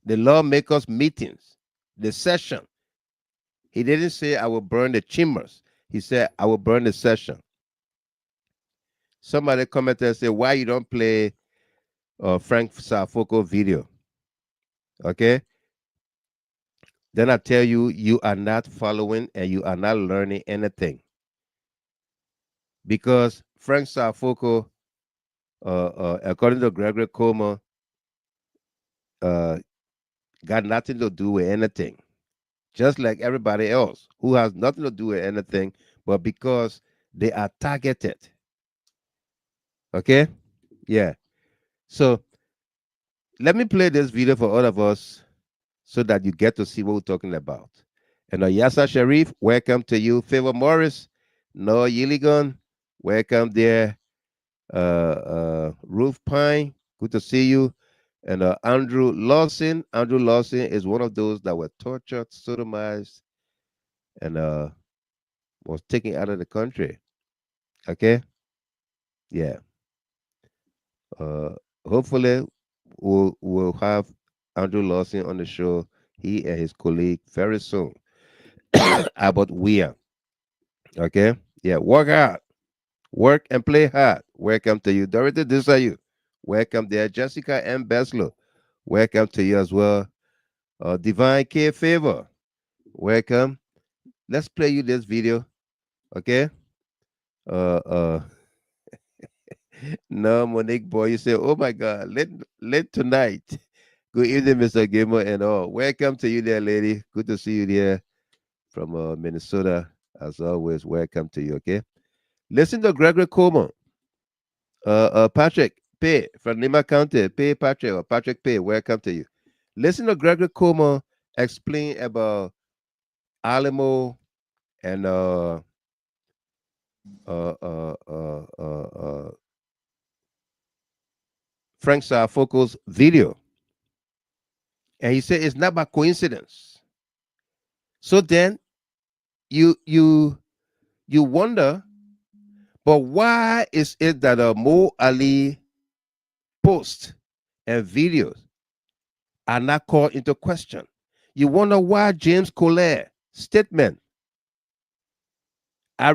the lawmakers' meetings, the session. He didn't say I will burn the chambers. He said I will burn the session. Somebody commented and said, why you don't play Frank Sarfoko video? Okay? Then I tell you, you are not following and you are not learning anything. Because Frank Sarfoko, according to Gregory Coleman, got nothing to do with anything. Just like everybody else who has nothing to do with anything, but because they are targeted. Okay? Yeah. So let me play this video for all of us so that you get to see what we're talking about. And Yasa Sharif, welcome to you. Favor Morris, Noah Yiligan, welcome there. Ruth Pine, good to see you. And Andrew Lawson. Andrew Lawson is one of those that were tortured, sodomized, and was taken out of the country. Okay? Yeah. Hopefully, we'll have Andrew Lawson on the show, he and his colleague, very soon. About Weir. Okay? Yeah, work hard. Work and play hard. Welcome to you. Dorothy, this are you. Welcome there. Jessica M. Beslow. Welcome to you as well. Divine K. Favor. Welcome. Let's play you this video. Okay? No, Monique boy, you say, oh my God, late tonight. Good evening, Mr. Gamer and all. Welcome to you there, lady. Good to see you there from Minnesota. As always, welcome to you, okay? Listen to Gregory Coleman. Patrick Pay from Lima County. Pay Patrick or Patrick Pay, welcome to you. Listen to Gregory Coleman explain about Alamo and Frank Sarfoko's video. And he said it's not by coincidence. So then you wonder, but why is it that Mo Ali posts and videos are not called into question? You wonder why James Kolleh statement, I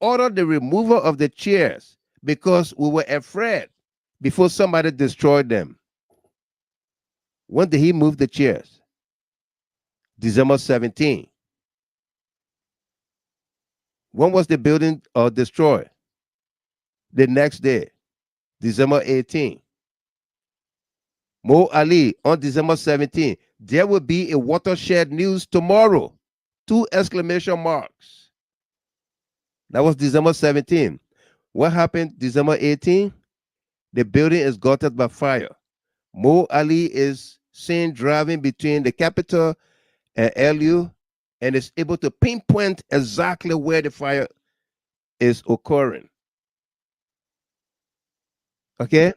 ordered the removal of the chairs because we were afraid before somebody destroyed them. When did he move the chairs? December 17. When was the building destroyed? The next day, December 18. Mo Ali on December 17. There will be a watershed news tomorrow. 2 exclamation marks. That was December 17. What happened December 18? The building is gutted by fire. Mo Ali is seen driving between the Capitol and LU and is able to pinpoint exactly where the fire is occurring. Okay?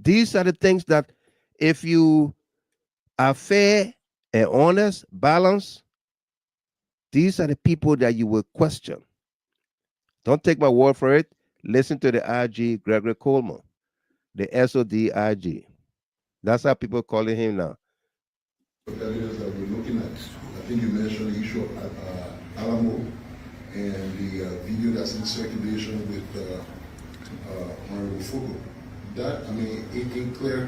These are the things that if you are fair and honest, balanced, these are the people that you will question. Don't take my word for it. Listen to the IG, Gregory Coleman, the SOD IG. That's how people calling him now. Evidence that we're looking at. I think you mentioned the issue of Alamo and the video that's in circulation with Honorable Fugo. That, I mean, in clear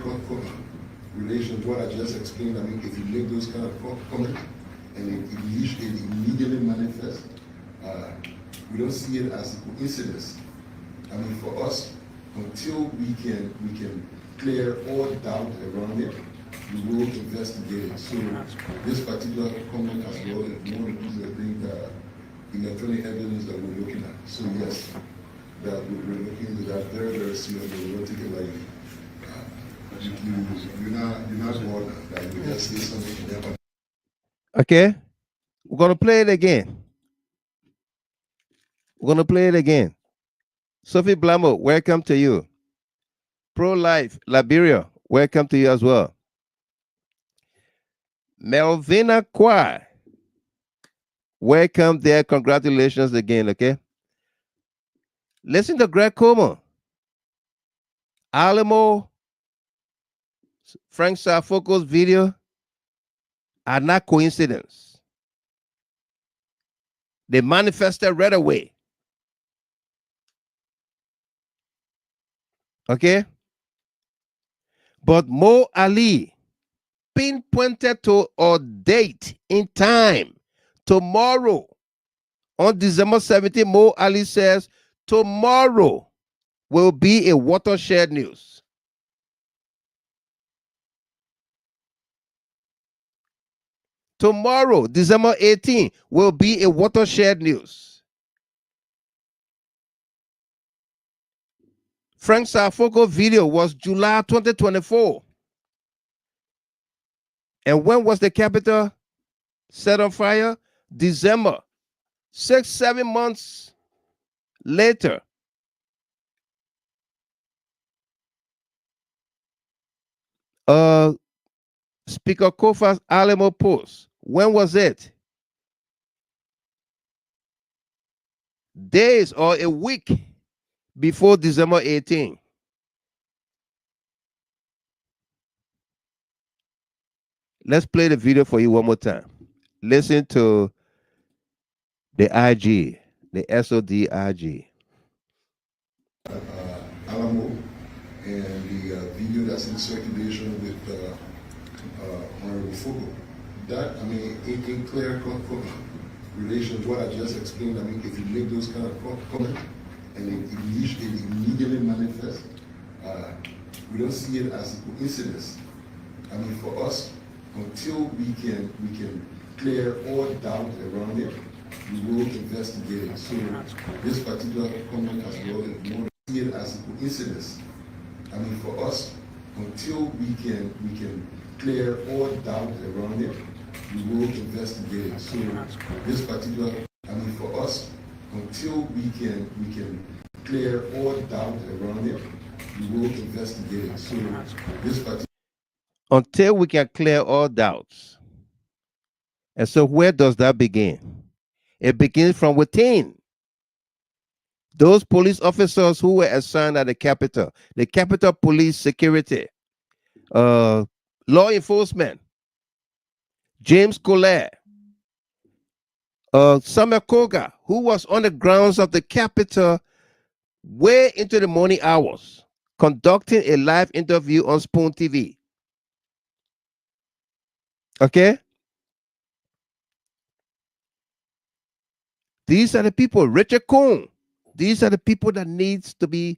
relation to what I just explained, I mean, if you make those kind of comments and it immediately manifests, we don't see it as a coincidence. I mean, for us, until we can clear all doubt around it, we will investigate it. So this particular comment as well is one of the things I think electronic evidence that we're looking at. So yes, that we're looking into that very, very seriously. We don't take it like you're not more that you just say something and never. Okay, we're gonna play it again. We're gonna play it again. Sophie Blamo, welcome to you. Pro-Life Liberia, welcome to you as well. Melvina Kwai, welcome there. Congratulations again, okay? Listen to Greg Coleman. Alamo, Frank Safoko's video are not coincidence. They manifested right away. Okay? But Mo Ali pinpointed to a date in time. Tomorrow, on December 17th, Mo Ali says, tomorrow will be a watershed news. Tomorrow, December 18th, will be a watershed news. Frank Safoko video was July 2024. And when was the capital set on fire? December. 6-7 months later. Speaker Kofa's Alamo post. When was it? Days or a week before December 18. Let's play the video for you one more time. Listen to the IG, the SOD IG. Alamo and the video that's in circulation with Honorable Fogo. That, I mean, in clear relation to what I just explained, I mean, if you make those kind of comments and it immediately manifests, we don't see it as a coincidence. I mean, for us, until we can clear all doubt around it, we will investigate it. So this particular comment as well is more see it as a coincidence. I mean, for us, until we can clear all doubt around it, we will investigate it. So this particular, I mean, for us, until we can clear all doubt around it, we will investigate it. So this particular, until we can clear all doubts. And so where does that begin? It begins from within. Those police officers who were assigned at the Capitol Police Security, law enforcement, James Kolleh, Samuel Kogar, who was on the grounds of the Capitol way into the morning hours, conducting a live interview on Spoon TV. Okay? These are the people, Richard Cohn. These are the people that needs to be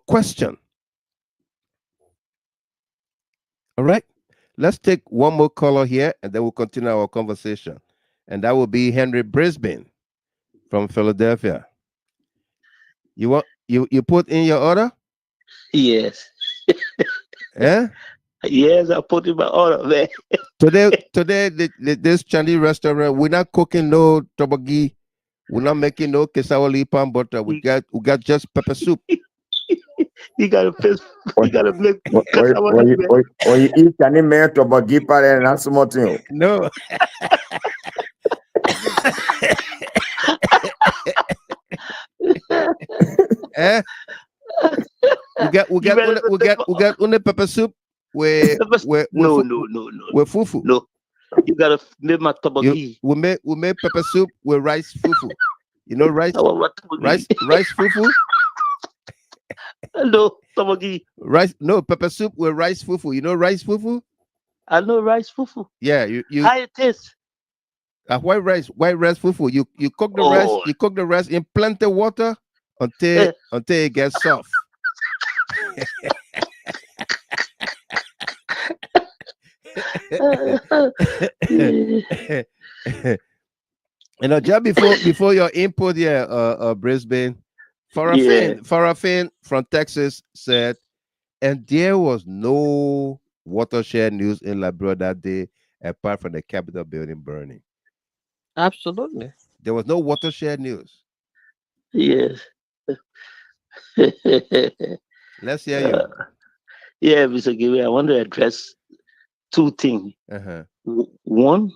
questioned. All right? Let's take one more caller here, and then we'll continue our conversation. And that will be Henry Brisbane from Philadelphia. You put in your order? Yes. Yeah? Yes, I put in my order, man. Today, this Chinese restaurant, we're not cooking no tobagi. We're not making no kesawali pan butter. We got just pepper soup. You gotta make when you eat Chinese man tobagi pan and not small thing. No. Eh? We got one pepper soup with fufu. No, you gotta make my tobagi. We make pepper soup with rice fufu. You know rice fufu. No, tabagi. Rice, no, pepper soup with rice fufu. You know rice fufu? I know rice fufu. Yeah, you How it taste? white rice fufu. You cook the rice, Oh. you cook the rice in plenty of water until it gets soft. You know, just before your input here, Brisbane, Farafin from Texas said, and there was no watershed news in Liberia that day apart from the Capitol building burning. Absolutely. There was no watershed news. Yes. Let's hear you. Yeah, Mr. Gregory, I want to address two things. One,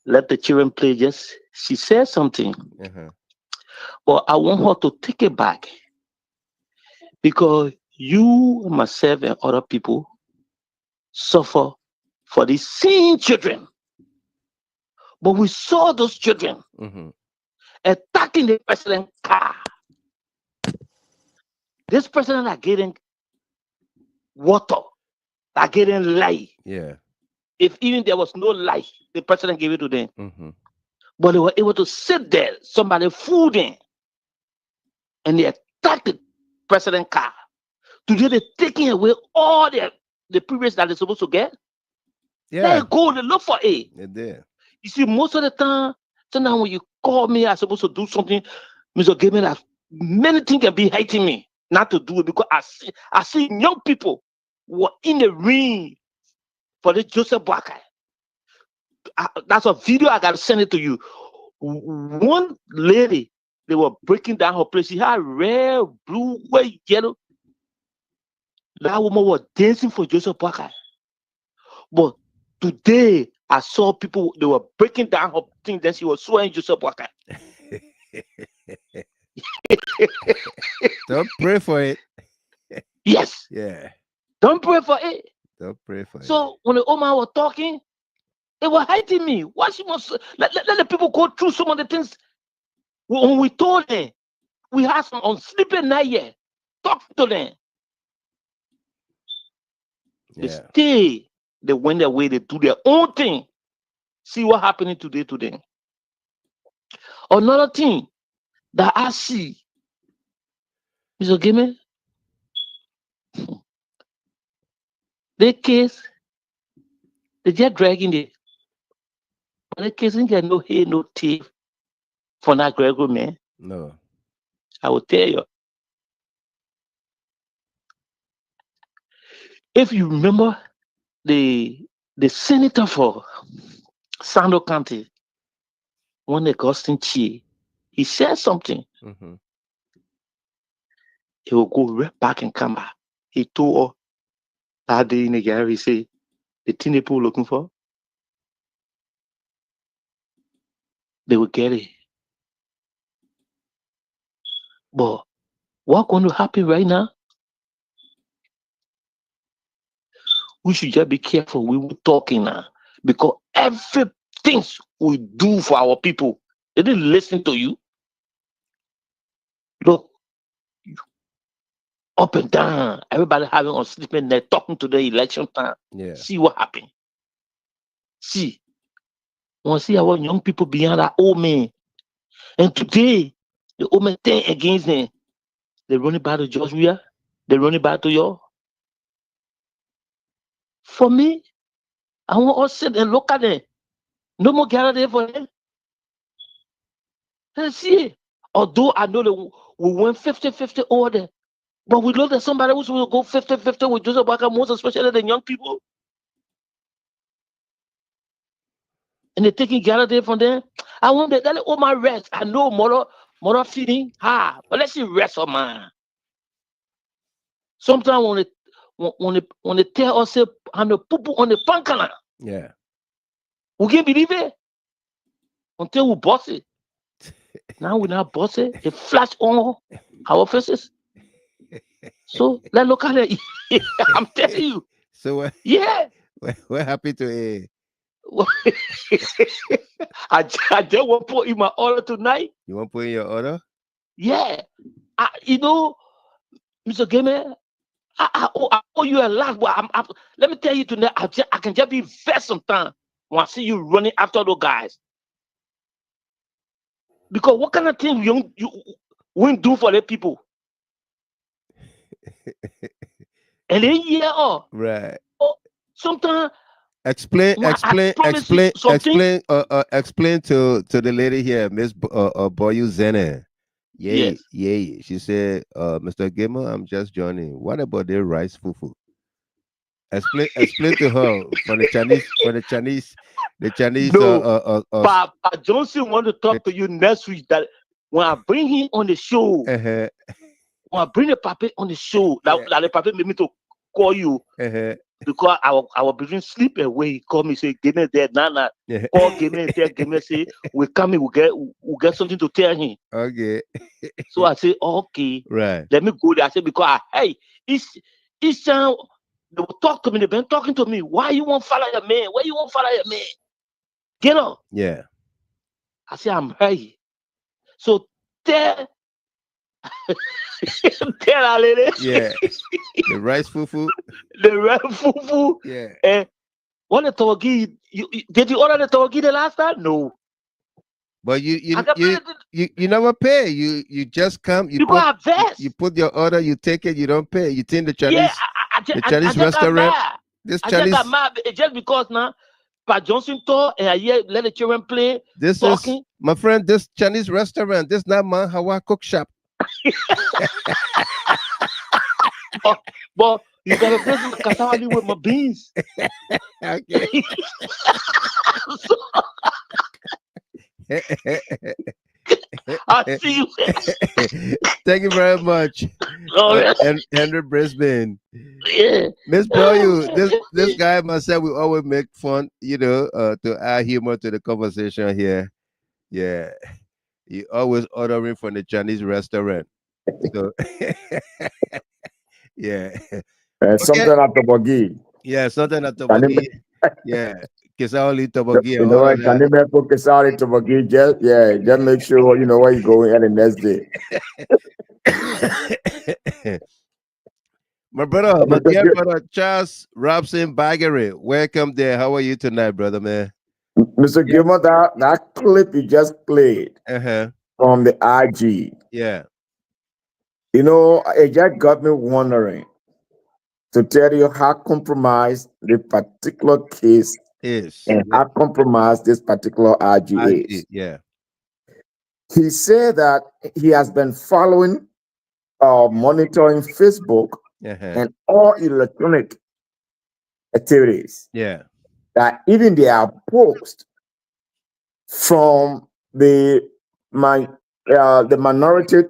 let the children play. Just she said something, but I want her to take it back because you, myself, and other people suffer for these same children. But we saw those children attacking the president's car. This president are getting water, are getting light. Yeah. If even there was no light, the president gave it to them. But they were able to sit there, somebody fooled them, and they attacked the president's car. Today they're taking away all the privilege that they're supposed to get. Yeah. They go, they look for it. They're there. You see, most of the time, sometimes when you call me, I'm supposed to do something, Mr. Gamer, that many things can be hating me not to do it because I see young people who are in the ring for the Joseph Boakai. That's a video, I got to send it to you. One lady, they were breaking down her place. She had red, blue, white, yellow. That woman was dancing for Joseph Boakai. But today, I saw people, they were breaking down her thing, then she was swearing Joseph Boakai. Don't pray for it. Yes. Yeah. Don't pray for it. Don't pray for it. So when the old man was talking, they were hating me. Why she must let the people go through some of the things when we told them we had some on sleeping night here. Talk to them. Yeah. They stay, they went their way, they do their own thing. See what happening today to them. Another thing that I see, Mr. Gimme, the case, they just dragging it. But the case ain't got no hair, no teeth for that Gregory, man. No. I will tell you. If you remember the senator for Sando County, one Augustine Chi, he said something. He will go right back and come back. He told that day in the gallery, he said, the thing the people looking for, they will get it. But what's going to happen right now? We should just be careful. We were talking now because everything we do for our people, they didn't listen to you. Look, up and down, everybody having on sleeping there, talking to the election time. Yeah. See what happened. See, want to see our young people behind that old man. And today, the old man turn against them. They running back to Georgia. They running back to y'all. For me, I want us to sit and look at them. No more gather there for them. And see, although I know that we went 50-50 over there, but we look at somebody who's will go 50-50 with Joseph Boakai, most especially the young people. And they're taking gather there from them. I want that let all my rest. I know mother feeling hard, but let's see rest of mine. Sometimes when they tell us I'm the poo on the pankana, Yeah. we can't believe it until we boss it. Now we not boss it. It flash on our faces. So let's look at it. I'm telling you. So yeah, we're happy to hear. I just want to put in my order tonight. You want to put in your order? Yeah, you know, Mr. Gamer, I owe you a lot, but let me tell you tonight, I can just be vexed sometimes when I see you running after those guys. Because what kind of thing you won't do for the people? And then right. Sometimes Explain to the lady here, Miss Boyu Zene. Yeah, Yes. yeah. She said, Mr. Gamer, I'm just joining. What about their rice fufu? Explain to her from the Chinese. No, Pa Johnson want to talk to you next week. That when I bring him on the show, when I bring the puppet on the show, that the puppet made me to call you because I was between sleep away. He called me, say, Gamer there, Nana. Call Gamer and tell Gamer, say, we coming, we get something to tell him. Okay. So I say, okay, right. Let me go there. I said, because hey, each time they will talk to me, they've been talking to me. Why you won't follow your man? Why you won't follow your man? Get up. Yeah. I say, I'm high. So tell our lady. Yeah. The rice fufu. The rice fufu. Yeah. And what the tawagi? Did you order the tawagi the last time? No. But you never pay. You just come. You put your order. You take it. You don't pay. You think the Chinese Chinese restaurant. This Chinese. I just got mad just because now. Pat Johnson talk and I hear let the children play. This talking. Is my friend. This Chinese restaurant. This not my Hawa cook shop. but you gotta play some cassava with my beans. Okay. I see you. Thank you very much. And Henry Brisbane. Yeah. Miss Boyu, this guy myself, we always make fun, to add humor to the conversation here. Yeah. You always ordering from the Chinese restaurant. So yeah. Something at the buggy. Yeah, something at the buggy. Yeah. Kisaoli Tobogi. You know what? Can you make Kisaoli Tobogi? Just make sure you know where you're going at the next day. My dear brother Charles Robson Baggery, welcome there. How are you tonight, brother, man? Mr. Gilmore, that clip you just played from the IG. Yeah. You know, it just got me wondering to tell you how compromised the particular case is and how compromised this particular IG is. Yeah. He said that he has been following monitoring Facebook and all electronic activities. Yeah. That even they are posts from the minority,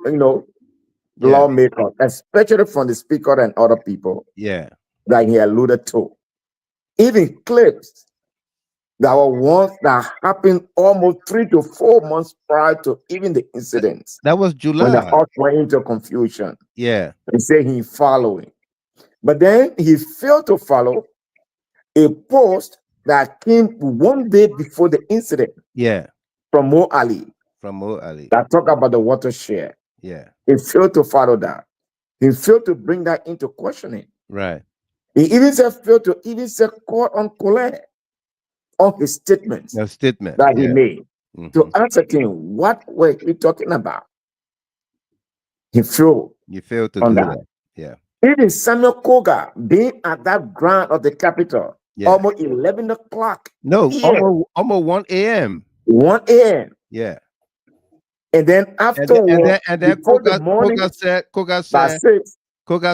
lawmakers, especially from the speaker and other people. Yeah. That he alluded to. Even clips that were ones that happened almost 3 to 4 months prior to even the incidents. That was July. When the house went into confusion. Yeah. He said he following. But then he failed to follow a post that came 1 day before the incident. Yeah. From Mo Ali. That talk about the watershed. Yeah. He failed to follow that. He failed to bring that into questioning. Right. He even failed to even say court on Kolleh on his statements that he made to ascertain what were he talking about. He failed. You failed to on do that. that. Yeah. Even Samuel Kogar being at that ground of the Capitol almost 11 o'clock. No, almost 1 a.m. 1 a.m. Yeah. And then afterwards, and then Kogar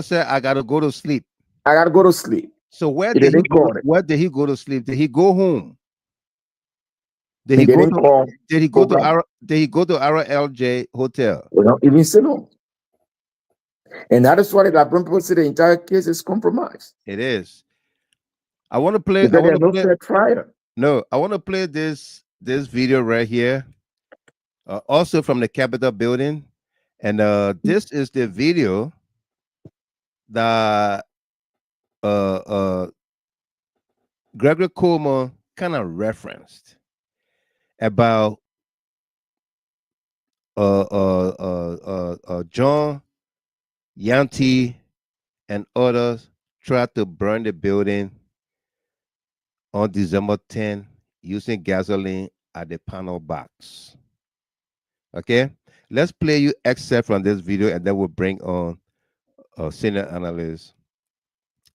said, I gotta go to sleep. I gotta go to sleep. So where did he go to sleep? Did he go home? Did he go to our LJ hotel? We don't even say no. And that is why the Liberian people say the entire case is compromised. It is. I want to play. I want to play this video right here. Also from the Capitol building, and this is the video that Gregory Coleman kind of referenced about John Yanti and others tried to burn the building on December 10 using gasoline at the panel box. Okay, let's play you excerpt from this video and then we'll bring on senior analyst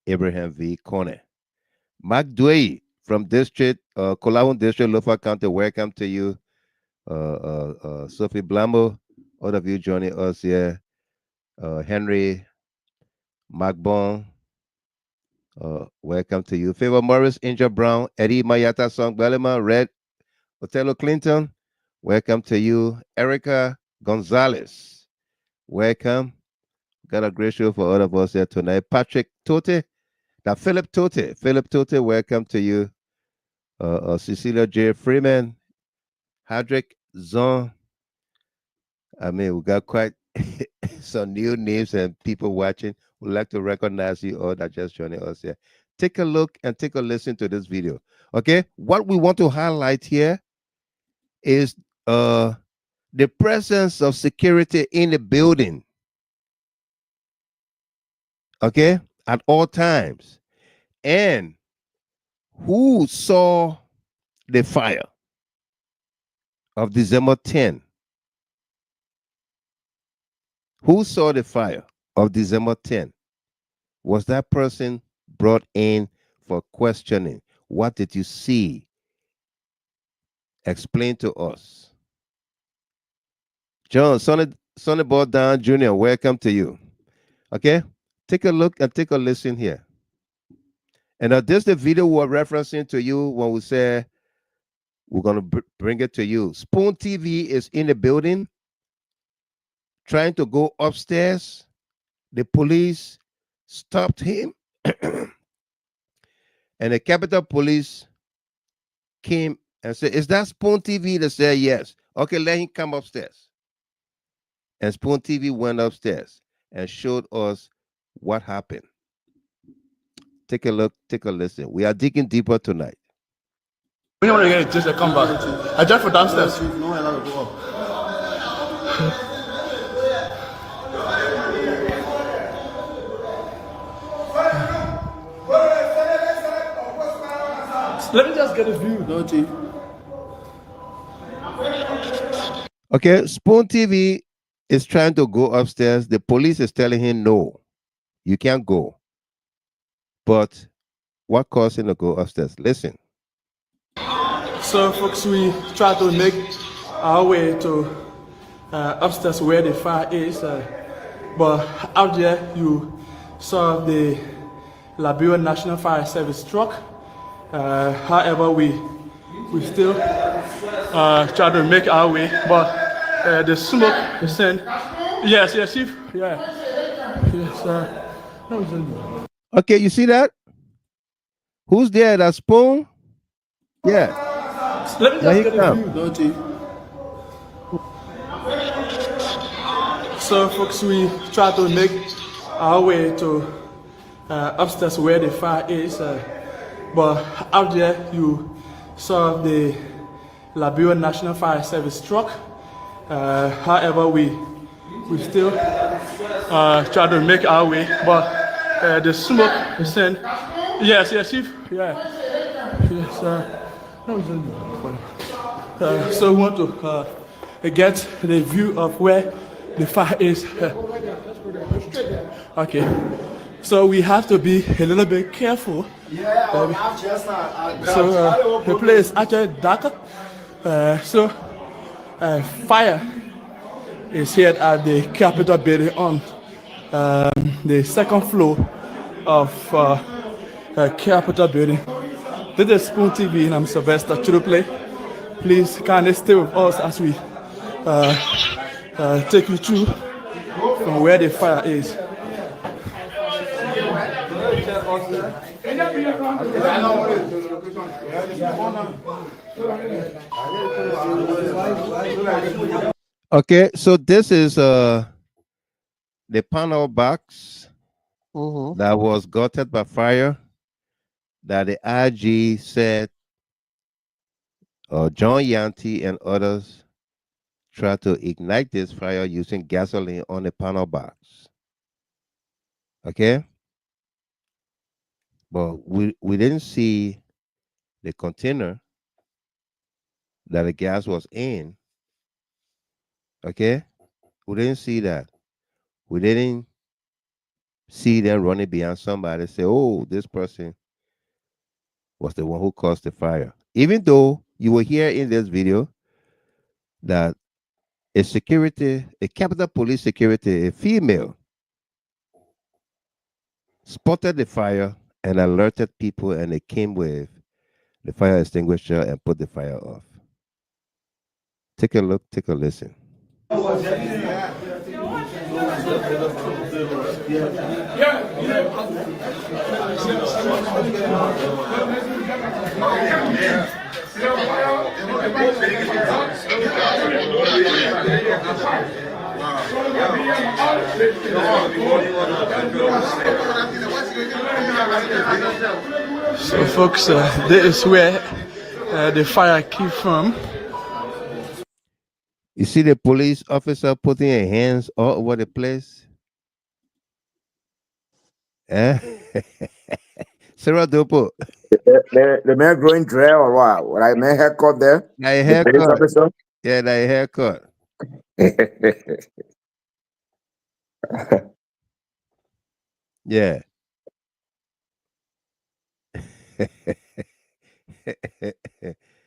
Abraham V. Kolleh. Mark Tweh from Kolleh District, Lofa County, welcome to you. Sophie Blambo, all of you joining us here. Henry Magbon, welcome to you. Favor Morris, Angel Brown, Eddie Mayata Song Belema, Red Otello Clinton, welcome to you. Erica Gonzalez, welcome. Got a great show for all of us here tonight. Patrick Tote, Philip Tote, welcome to you. Cecilia J. Freeman, Hadrick Zon. I mean, we got quite some new names and people watching. We'd like to recognize you all that just joining us here. Take a look and take a listen to this video. Okay, what we want to highlight here is the presence of security in the building. Okay, at all times. And who saw the fire of December 10? Who saw the fire of December 10? Was that person brought in for questioning? What did you see? Explain to us. John, Sonny Down Jr., welcome to you. Okay, take a look and take a listen here. And this is the video we're referencing to you when we say we're going to bring it to you. Spoon TV is in the building trying to go upstairs. The police stopped him. And the Capitol Police came and said, is that Spoon TV? They said, yes. Okay, let him come upstairs. And Spoon TV went upstairs and showed us what happened. Take a look, take a listen. We are digging deeper tonight. We don't want to get just a comeback. I jumped for downstairs. Let me just get a view, don't you? Okay, Spoon TV is trying to go upstairs. The police is telling him, no, you can't go. But what caused him to go upstairs? Listen. So, folks, we try to make our way to upstairs where the fire is. But out there, you saw the Liberian National Fire Service truck. However, we still try to make our way. But the smoke is sent. Yes, Chief. Yeah. Yes. Okay, you see that? Who's there? That Spoon? Yeah. Let me just get a view, don't you? So, folks, we try to make our way to upstairs where the fire is. But out there, you saw the Liberian National Fire Service truck. However, we still try to make our way. But the smoke is sent. Yes, Chief. Yeah. Yes. So we want to get the view of where the fire is. Okay. So we have to be a little bit careful. So the place is actually dark. So fire is here at the Capitol building on the second floor of Capitol building. This is Spoon TV and I'm Sylvester Churuple. Please kindly stay with us as we take you through from where the fire is. Okay, so this is the panel box that was gutted by fire that the IG said John Yanti and others tried to ignite this fire using gasoline on the panel box. Okay, but we didn't see the container that the gas was in. Okay, we didn't see that. We didn't see them running behind somebody, say, oh, this person was the one who caused the fire. Even though you will hear in this video that a Capitol Police security, a female, spotted the fire and alerted people, and they came with the fire extinguisher and put the fire off. Take a look, take a listen. So folks, this is where the fire came from. You see the police officer putting their hands all over the place? Eh? Sarah Dopo. The man growing dread or what? Like man haircut there? That haircut. Yeah, that haircut. Yeah.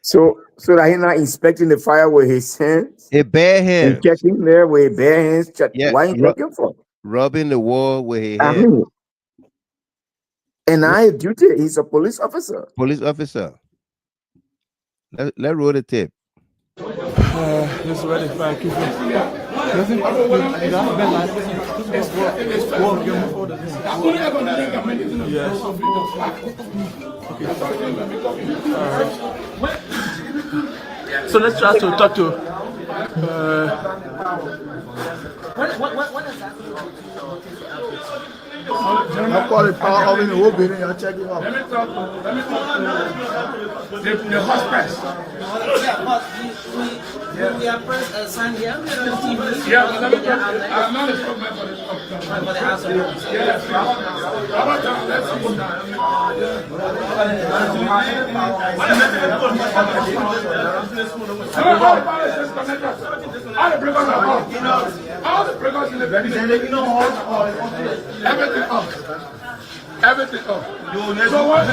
So that he not inspecting the fire with his hands? A bare hands. He checking there with bare hands. Yeah. Why he checking for? Rubbing the wall with his hands. And I duty, he's a police officer. Police officer. Let's roll the tape. This is where the fire came from. Yes. Okay. So let's try to talk to. I call it power of in the whole building. I'll check it out. Let me talk the hospice. We are press signed here on TV. Yeah, let me talk. I'm not a spokesman for this. For the House of Representatives. Yes, let's all the breakers in the building, everything up. Everything up. So what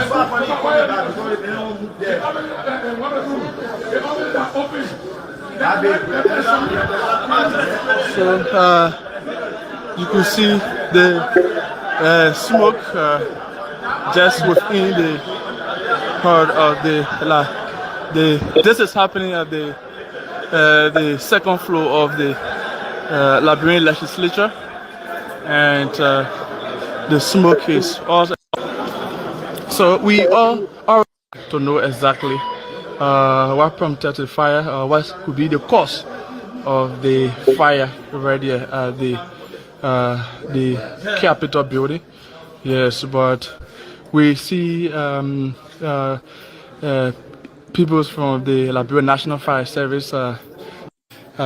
So you can see the smoke just within the part of the. This is happening at the second floor of the Liberian legislature, and the smoke is also. So we all are to know exactly what prompted the fire, or what could be the cause of the fire right there at the Capitol building. Yes, but we see people from the Liberian National Fire Service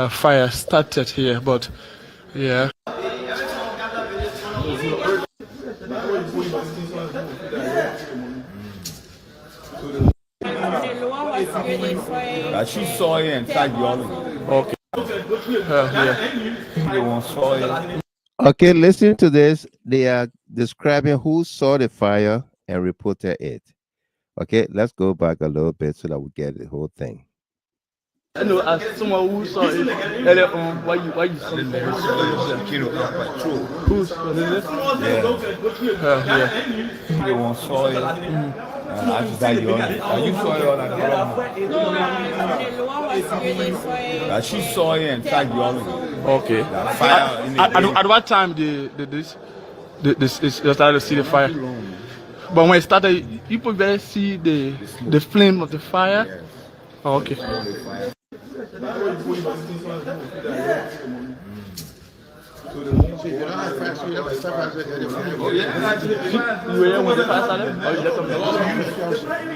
fire started here, but yeah. She saw it and started yelling. Okay. Okay, listen to this. They are describing who saw the fire and reported it. Okay, let's go back a little bit so that we get the whole thing. I know, as someone who saw it earlier on, why you saw it? Who's what is it? Yeah. They won't saw it. After that, you saw it all at the she saw it and started yelling. Okay. At what time did this started to see the fire? But when it started, people better see the flame of the fire. Oh, okay.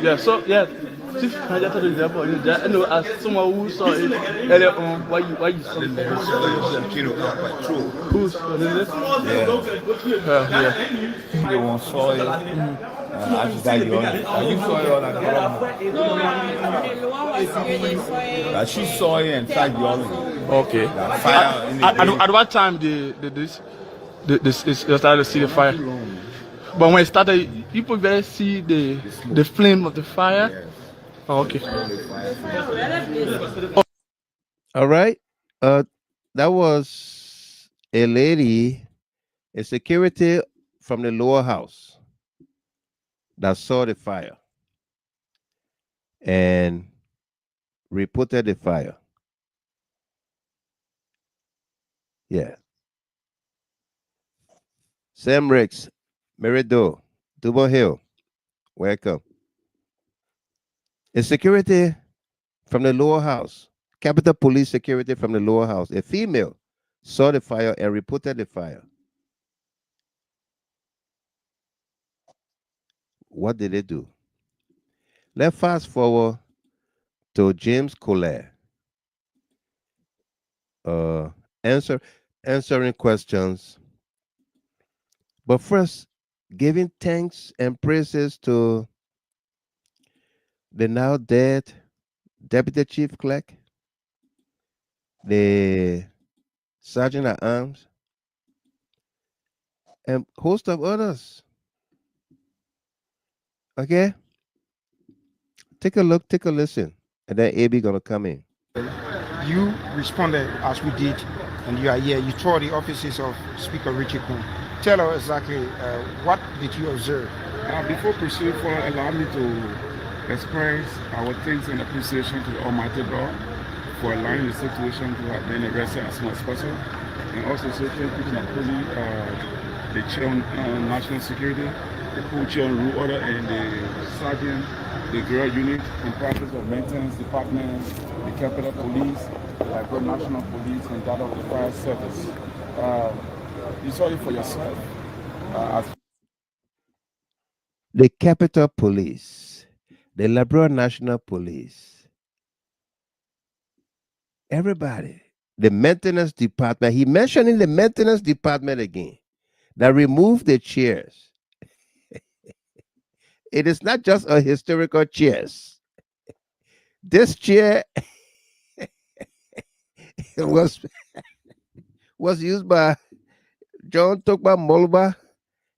Yeah, so yeah, Chief, I just told you that, but I know as someone who saw it earlier on, why you saw it. Who's this? Yeah. The one saw it. After that, you saw it all at the she saw it and tried yelling. Okay. At what time did this started to see the fire? But when it started, people better see the flame of the fire. Yes. Oh, okay. All right. That was a lady, a security from the lower house that saw the fire and reported the fire. Yeah. Sam Ricks, Merido, Double Hill, welcome. A security from the lower house, Capitol Police security from the lower house, a female, saw the fire and reported the fire. What did they do? Let's fast forward to James Kolleh. Answering questions. But first, giving thanks and praises to the now dead Deputy Chief Clerk, the Sergeant at Arms, and a host of others. Okay? Take a look, take a listen, and then AB gonna come in. You responded as we did, and you are here. You toured the offices of Speaker Richie Coup. Tell us exactly what did you observe? Before proceeding further, allow me to express our thanks and appreciation to the Almighty God for allowing the situation to have been arrested as soon as possible, and also say thank you to my colleague, the Chair on National Security, the Co-Chair on Rule Order, and the Sergeant, the Girl Unit, comprised of Maintenance Department, the Capitol Police, the Liberian National Police, and that of the Fire Service. You saw it for yourself. The Capitol Police, the Liberian National Police, everybody, the Maintenance Department. He mentioned in the Maintenance Department again that removed the chairs. It is not just a historical chairs. This chair was used by John Tokba Molba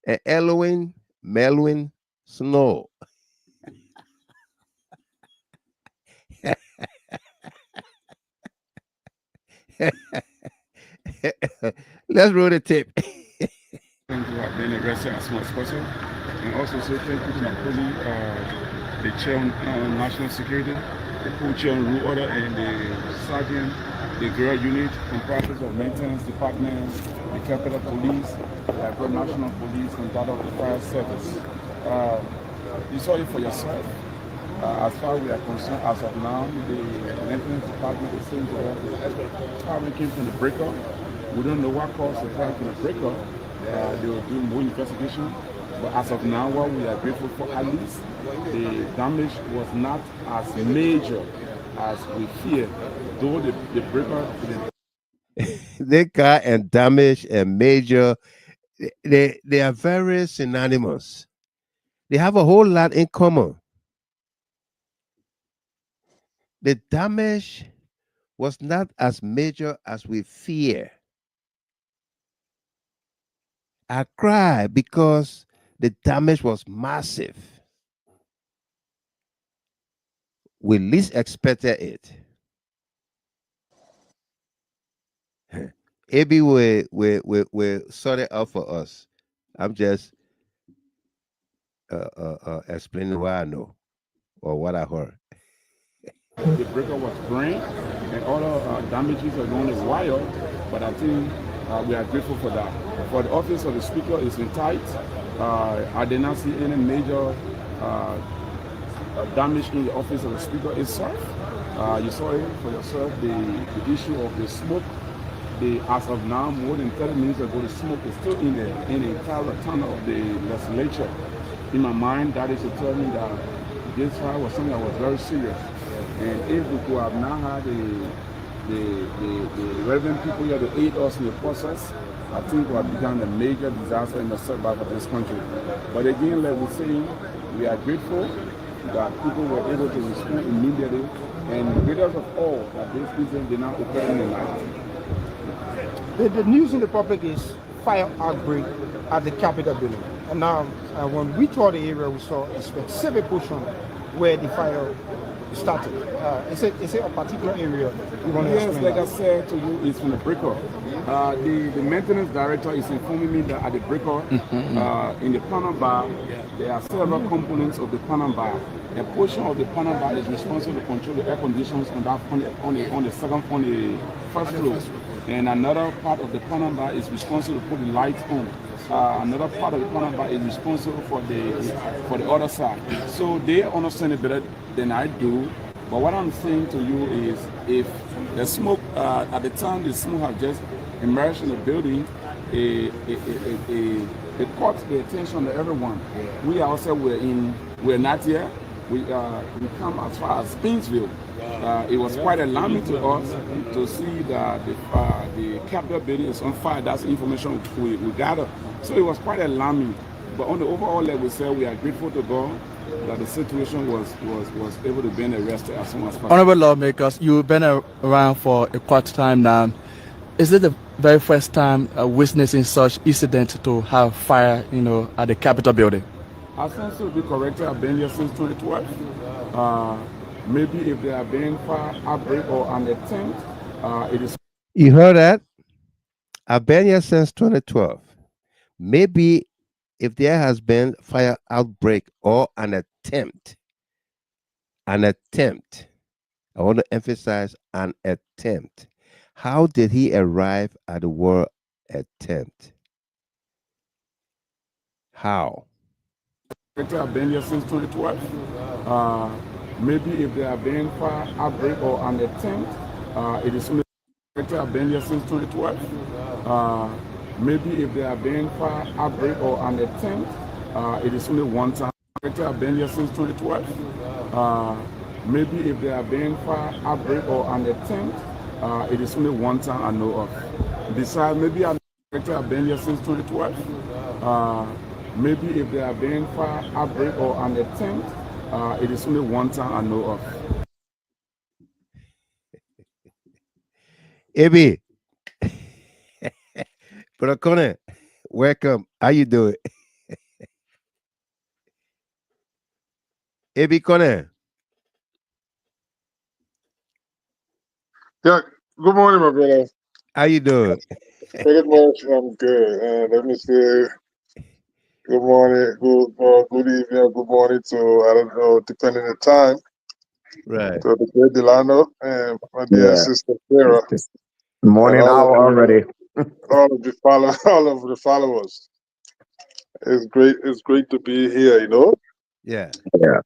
and Melwin Snow. Let's roll the tape. Thank you for being arrested as soon as possible, and also say thank you to my colleague, the Chair on National Security, the Co-Chair on Rule Order, and the Sergeant, the Girl Unit, comprised of Maintenance Department, the Capitol Police, the Liberian National Police, and that of the Fire Service. You saw it for yourself. As far as we are concerned, as of now, the Maintenance Department is saying that the fire came from the breaker. We don't know what caused the fire from the breaker. They will do more investigation. But as of now, what we are grateful for, at least the damage was not as major as we feared, though the breaker. They got and damage and major, they are very synonymous. They have a whole lot in common. The damage was not as major as we fear. I cry because the damage was massive. We least expected it. AB will sort it out for us. I'm just explaining what I know or what I heard. The breaker was brain and other damages are only wired, but I think we are grateful for that. For the office of the Speaker is in tight. I did not see any major damage in the office of the Speaker itself. You saw it for yourself, the issue of the smoke. As of now, more than 30 minutes ago, the smoke is still in the entire tunnel of the legislature. In my mind, that is to tell me that this fire was something that was very serious. And if we could have now had the relevant people here to aid us in the process, I think we have become a major disaster and a setback for this country. But again, like we're saying, we are grateful that people were able to respond immediately, and greatest of all, that this incident did not occur in the night. The news in the public is fire outbreak at the Capitol building. And now, when we toured the area, we saw a specific portion where the fire started. Is it a particular area you want to Yes, explain? like I said to you, it's from the breaker. The maintenance director is informing me that at the breaker, in the panel bar, there are several components of the panel bar. A portion of the panel bar is responsible to control the air conditions on the first floor. And another part of the panel bar is responsible to put the lights on. Another part of the panel bar is responsible for the other side. So they understand it better than I do. But what I'm saying to you is, if the smoke, at the time the smoke had just emerged in the building, it caught the attention of everyone. We also we're not here. We come as far as Spainsville. It was quite alarming to us to see that the Capitol building is on fire. That's information we gathered. So it was quite alarming. But on the overall level, we say we are grateful to God that the situation was able to be arrested as soon as possible. Honorable lawmakers, you've been around for a quite time now. Is it the very first time witnessing such incident to have fire, at the Capitol building? I think to be corrected, I've been here since 2012. Maybe if there have been fire outbreak or an attempt, it is. You heard that? I've been here since 2012. Maybe if there has been fire outbreak or an attempt, I want to emphasize an attempt. How did he arrive at the word attempt? How? I've been here since 2012. Maybe if there have been fire outbreak or an attempt, it is only. I've been here since 2012. Maybe if there have been fire outbreak or an attempt, it is only one time. I've been here since 2012. Maybe if there have been fire outbreak or an attempt, it is only one time I know of. Besides, maybe I've been here since 2012. Maybe if there have been fire outbreak or an attempt, it is only one time I know of. Ebi, Brother Kolleh, welcome. How you doing? Ebi Kolleh. Yeah, good morning, my brother. How you doing? Pretty much, I'm good. Let me say good morning, good evening, or good morning to, I don't know, depending on the time. Right. To the great Delano and my dear sister Sarah. Morning hour already. all of the followers. It's great to be here, Yeah. Yeah.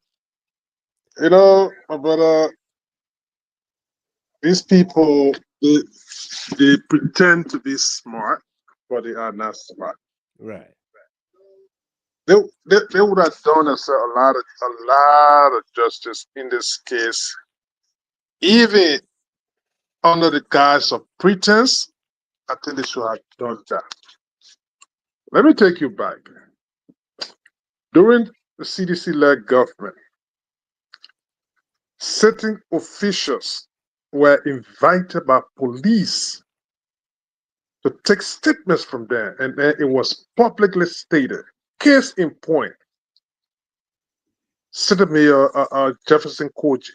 My brother, these people, they pretend to be smart, but they are not smart. Right. They would have done us a lot of justice in this case, even under the guise of pretense. I think they should have done that. Let me take you back. During the CDC-led government, certain officials were invited by police to take statements from them, and then it was publicly stated. Case in point, City Mayor Jefferson Koji.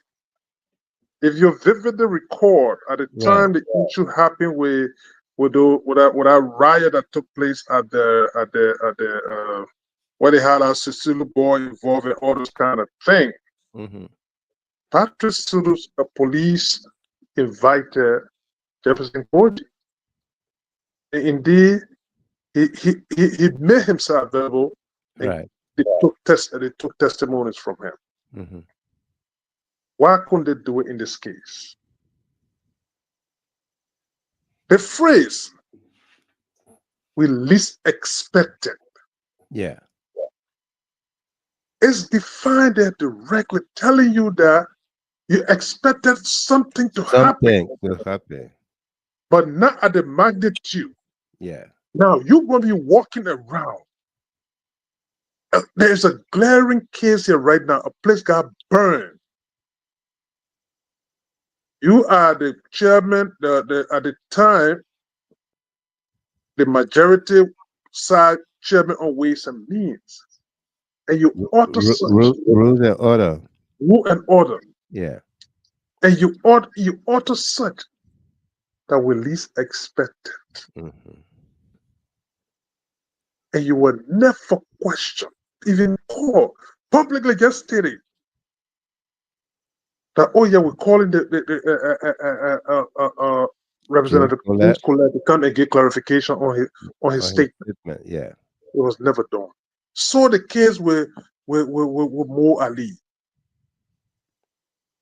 If you vividly record at the time the issue happened with that riot that took place at the where they had a Cecilia boy involved in all those kind of things. Mm-hmm. Patrick Sudus, a police invited Jefferson Koji. Indeed, he made himself available. Right. They took testimonies from him. Mm-hmm. Why couldn't they do it in this case? The phrase we least expected. Yeah. It's defined there directly, telling you that you expected something to happen, Something will happen. but not at the magnitude. Yeah. Now you're going to be walking around. There's a glaring case here right now. A place got burned. You are the chairman, at the time, the majority side chairman on Ways and Means. And you ought to Rules and order. rule and order. Yeah. And you ought to such that we least expected. And you were never questioned, even called, publicly just stated that, oh yeah, we're calling the Representative Kolleh to come and get clarification on his statement. Yeah. It was never done. So the case with Mo Ali.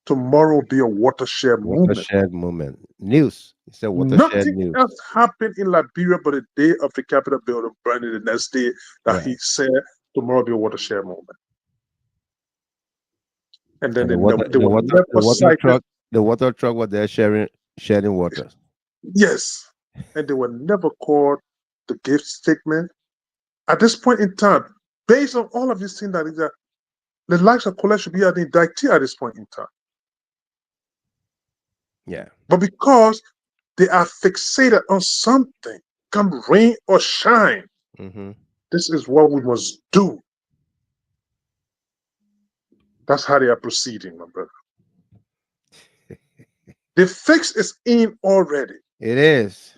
Tomorrow will be a watershed moment. Watershed moment. News. It's a watershed Nothing news. else happened in Liberia but the day of the Capitol building burning the next day that he said tomorrow will be a watershed moment. And then And the water truck was there sharing water. Yes. And they were never called to give statement. At this point in time, based on all of these things that is that the likes of Kolleh should be an indictee at this point in time. Yeah. But because they are fixated on something, come rain or shine, this is what we must do. That's how they are proceeding, my brother. The fix is in already. It is.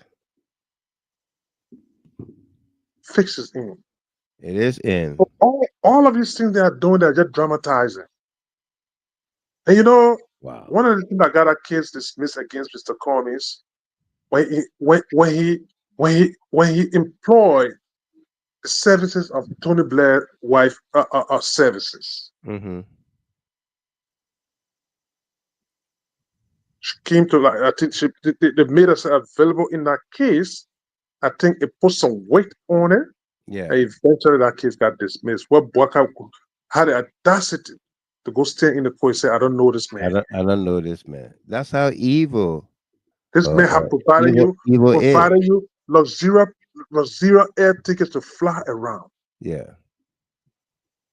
Fix is in. It is in. But all of these things they are doing, they're just dramatizing. And you know, one of the things that got our kids dismissed against Mr. Cummings when he employed the services of Tony Blair's wife services. She came to I think they made us available in that case. I think it put some weight on it. Yeah. And eventually that case got dismissed. Well, Bwaka had the audacity to go stand in the court and say, I don't know this man. I don't know this man. That's how evil. This man have provided you luxurious air tickets to fly around. Yeah.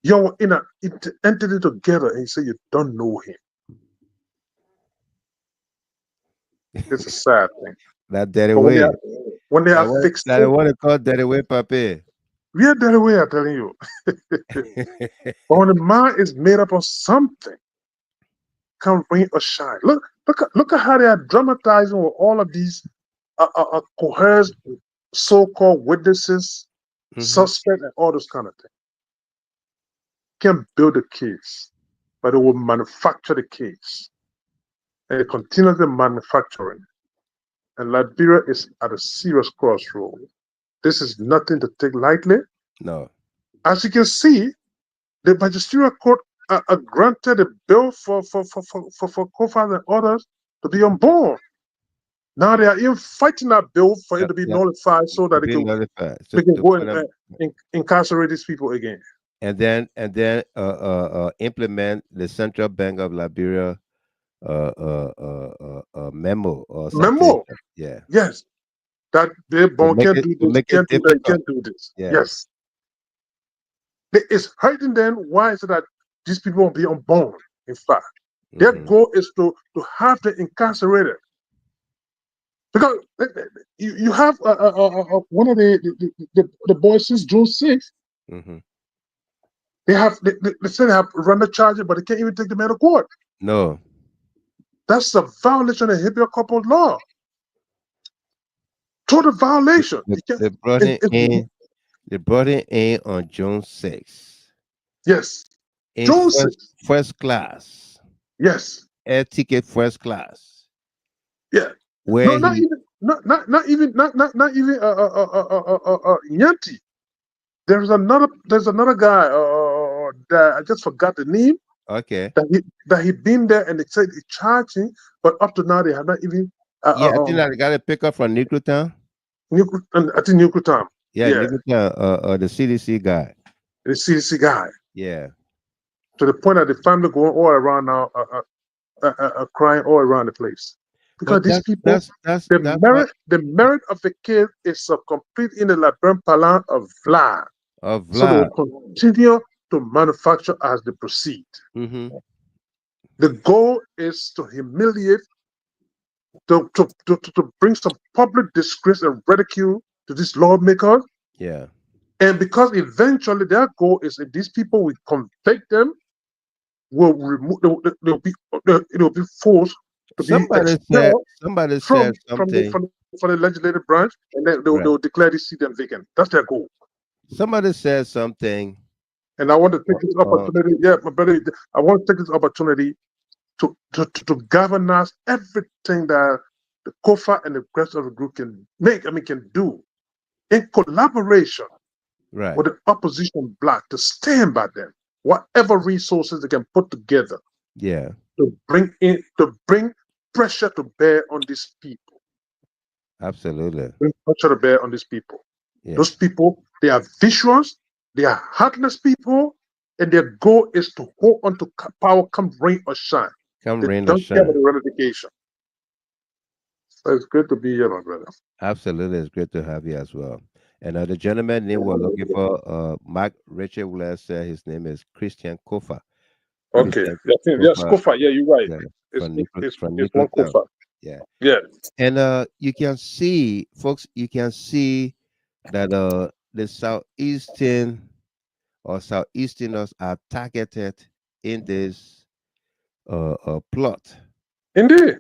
You're in an entity together and you say you don't know him. It's a sad thing. That dirty way. When they are fixed. That I want to call dirty way, papi. We are dirty way, I'm telling you. But when the mind is made up of something, come rain or shine. Look at how they are dramatizing with all of these coerced so-called witnesses, suspects, and all those kind of things. Can't build a case, but they will manufacture the case. And they continuously manufacturing. And Liberia is at a serious crossroad. This is nothing to take lightly. No. As you can see, the magisterial court granted a bill for Kofa and others to be on board. Now they are even fighting that bill for it to be nullified so that they can go and incarcerate these people again. And then implement the Central Bank of Liberia memo or something. Memo. Yeah. Yes. That they can't do this. Yeah. Yes. It's hurting them. Why is it that these people won't be on bond? In fact, their goal is to have them incarcerated. Because you have one of the boys since June 6th. They say they have run the charges, but they can't even take them out of court. No. That's a violation of habeas corpus law. Total violation. They brought it in on June 6th. Yes. June 6th. First class. Yes. Air ticket first class. Yeah. Where not even Yanti. There's another guy that I just forgot the name. Okay. That he been there and they said he charging, but up to now they have not even. I think I got a pickup from Nuclear. I think Nuclear. Yeah, Nuclear, the CDC guy. The CDC guy. Yeah. to the point that the family going all around now, crying all around the place. Because these people, the merit of the kid is a complete in the Liberian parlance of vla. So they will continue to manufacture as they proceed. The goal is to humiliate, to bring some public disgrace and ridicule to these lawmakers. Yeah. And because eventually their goal is that these people will convict them, will remove, they'll be forced to be expelled from the legislative branch, and then they'll declare this seat vacant. That's their goal. Somebody said something, and I want to take this opportunity. My brother, I want to take this opportunity to galvanize everything that the COFA and the rest of the group can do in collaboration with the opposition bloc to stand by them, whatever resources they can put together. Yeah. To bring pressure to bear on these people. Absolutely. Bring pressure to bear on these people. Yeah. Those people, they are vicious, they are heartless people, and their goal is to hold on to power come rain or shine. They don't care about the ratification. So it's good to be here, my brother. Absolutely. It's great to have you as well. And the gentleman name we're looking for, Mark Richard Willer said his name is Christian Kofa. Okay. Yes, Kofa. Yeah, you're right. Yeah, It's from one Kofa. Yeah. Yeah. And you can see, folks, that the Southeasterners are targeted in this plot. Indeed.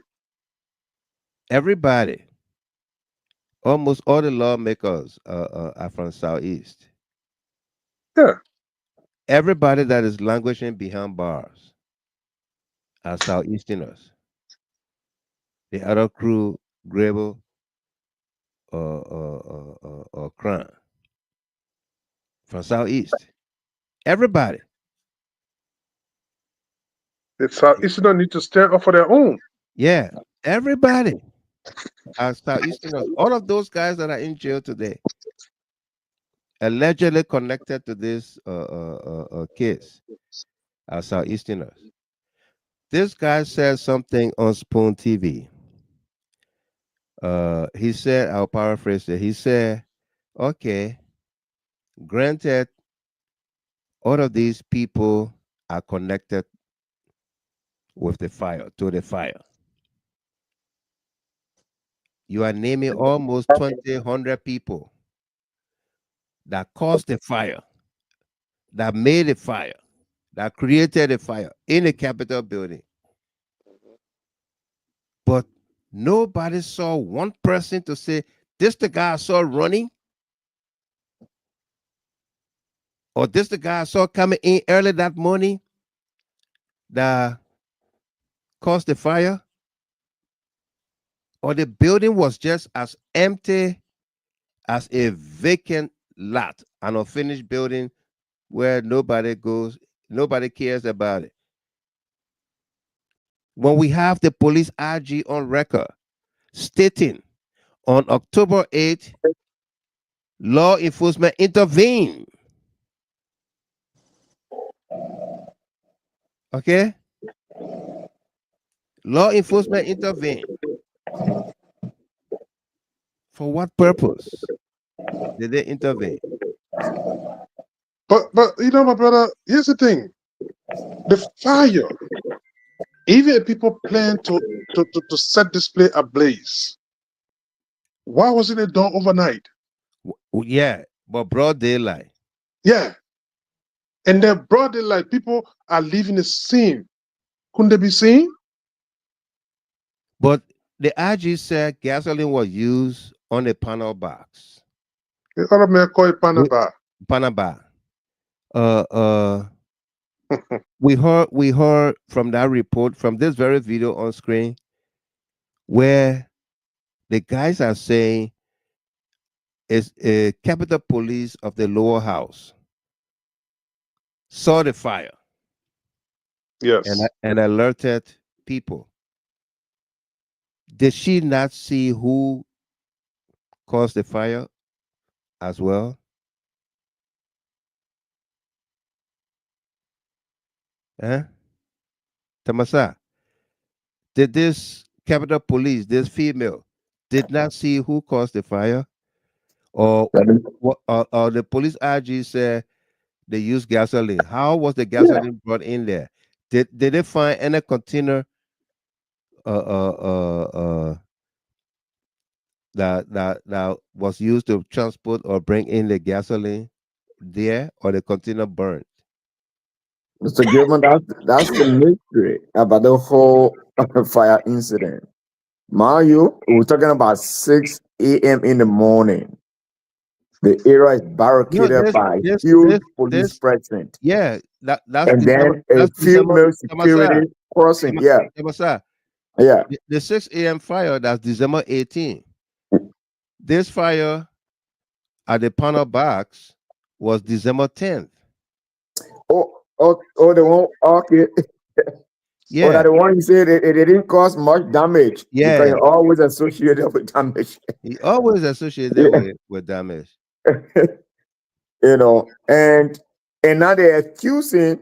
Everybody, almost all the lawmakers are from Southeast. Yeah. Everybody that is languishing behind bars are Southeasterners. The other crew, Grable or Crown, from Southeast. Everybody. The Southeasterners need to stand up for their own. Yeah, everybody are Southeasterners. All of those guys that are in jail today, allegedly connected to this case, are Southeasterners. This guy said something on Spoon TV. He said, I'll paraphrase it. He said, okay, granted, all of these people are connected with the fire, to the fire. You are naming almost 2,000 people that caused the fire, that made the fire, that created the fire in the Capitol building. But nobody saw one person to say, this the guy I saw running, or this the guy I saw coming in early that morning that caused the fire, or the building was just as empty as a vacant lot, an unfinished building where nobody goes, nobody cares about it. When we have the police IG on record stating on October 8th, law enforcement intervened. Okay? Law enforcement intervened. For what purpose did they intervene? But you know, my brother, here's the thing. The fire, even if people plan to set this place ablaze, why wasn't it done overnight? Yeah, but broad daylight. Yeah. And then broad daylight, people are leaving the scene. Couldn't they be seen? But the IG said gasoline was used on a panel box. The other man call it panel bar. Panel bar. We heard from that report, from this very video on screen, where the guys are saying it's a Capitol Police of the lower house saw the fire. Yes. And alerted people. Did she not see who caused the fire as well? Huh? Tamasa, did this Capitol Police, this female, did not see who caused the fire? Or what? Or the police IG said they used gasoline. How was the gasoline brought in there? Did they find any container that was used to transport or bring in the gasoline there, or the container burned? Mr. Gilman, that's the mystery about the whole fire incident. Mario, we're talking about 6 a.m. in the morning. The area is No, barricaded by this, huge this, police this. presence. Yeah, that's And December. then a That's December. female Tamasa, security crossing. Yeah, Tamasa. yeah. The 6 a.m. fire, that's December 18th. This fire at the panel box was December 10th. Oh, the one, okay. Oh, that Yeah, the one you said it didn't cause much damage because yeah. you're always associated with damage. He always associated Yeah. with damage. You know, and now they're accusing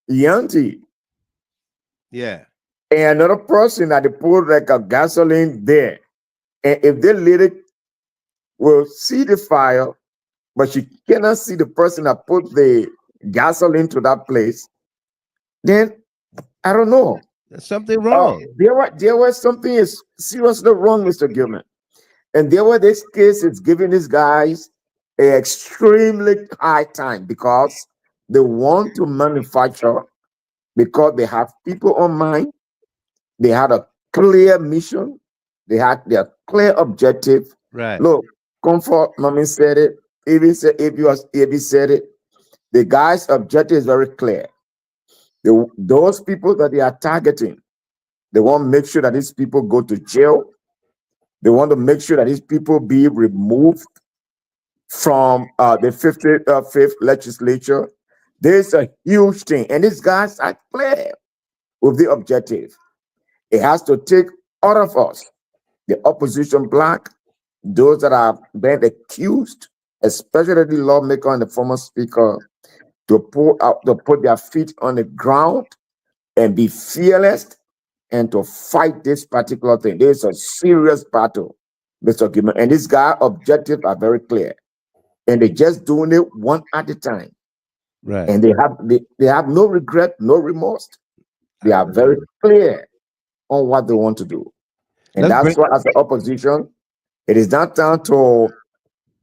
Yanti Yeah, and another person that they put like a gasoline there. And if the lady will see the fire, but she cannot see the person that put the gasoline to that place, then I don't know. there's something wrong. There was something is seriously wrong, Mr. Gilman. And there were this case is giving these guys a extremely high time because they want to manufacture, because they have people on mind, they had a clear mission, they had their clear objective. Right. Look, Comfort, Mommy said it, Evie said it. The guy's objective is very clear. Those people that they are targeting, they want to make sure that these people go to jail. They want to make sure that these people be removed from the 55th legislature. There's a huge thing, and these guys are clear with the objective. It has to take all of us, the opposition bloc, those that are being accused, especially the lawmaker and the former speaker, to put their feet on the ground and be fearless and to fight this particular thing. There's a serious battle, Mr. Gilman, and these guys' objectives are very clear. And they're just doing it one at a time. Right. And they have no regret, no remorse. They are very clear on what they want to do. And that's why, as an opposition, it is not time to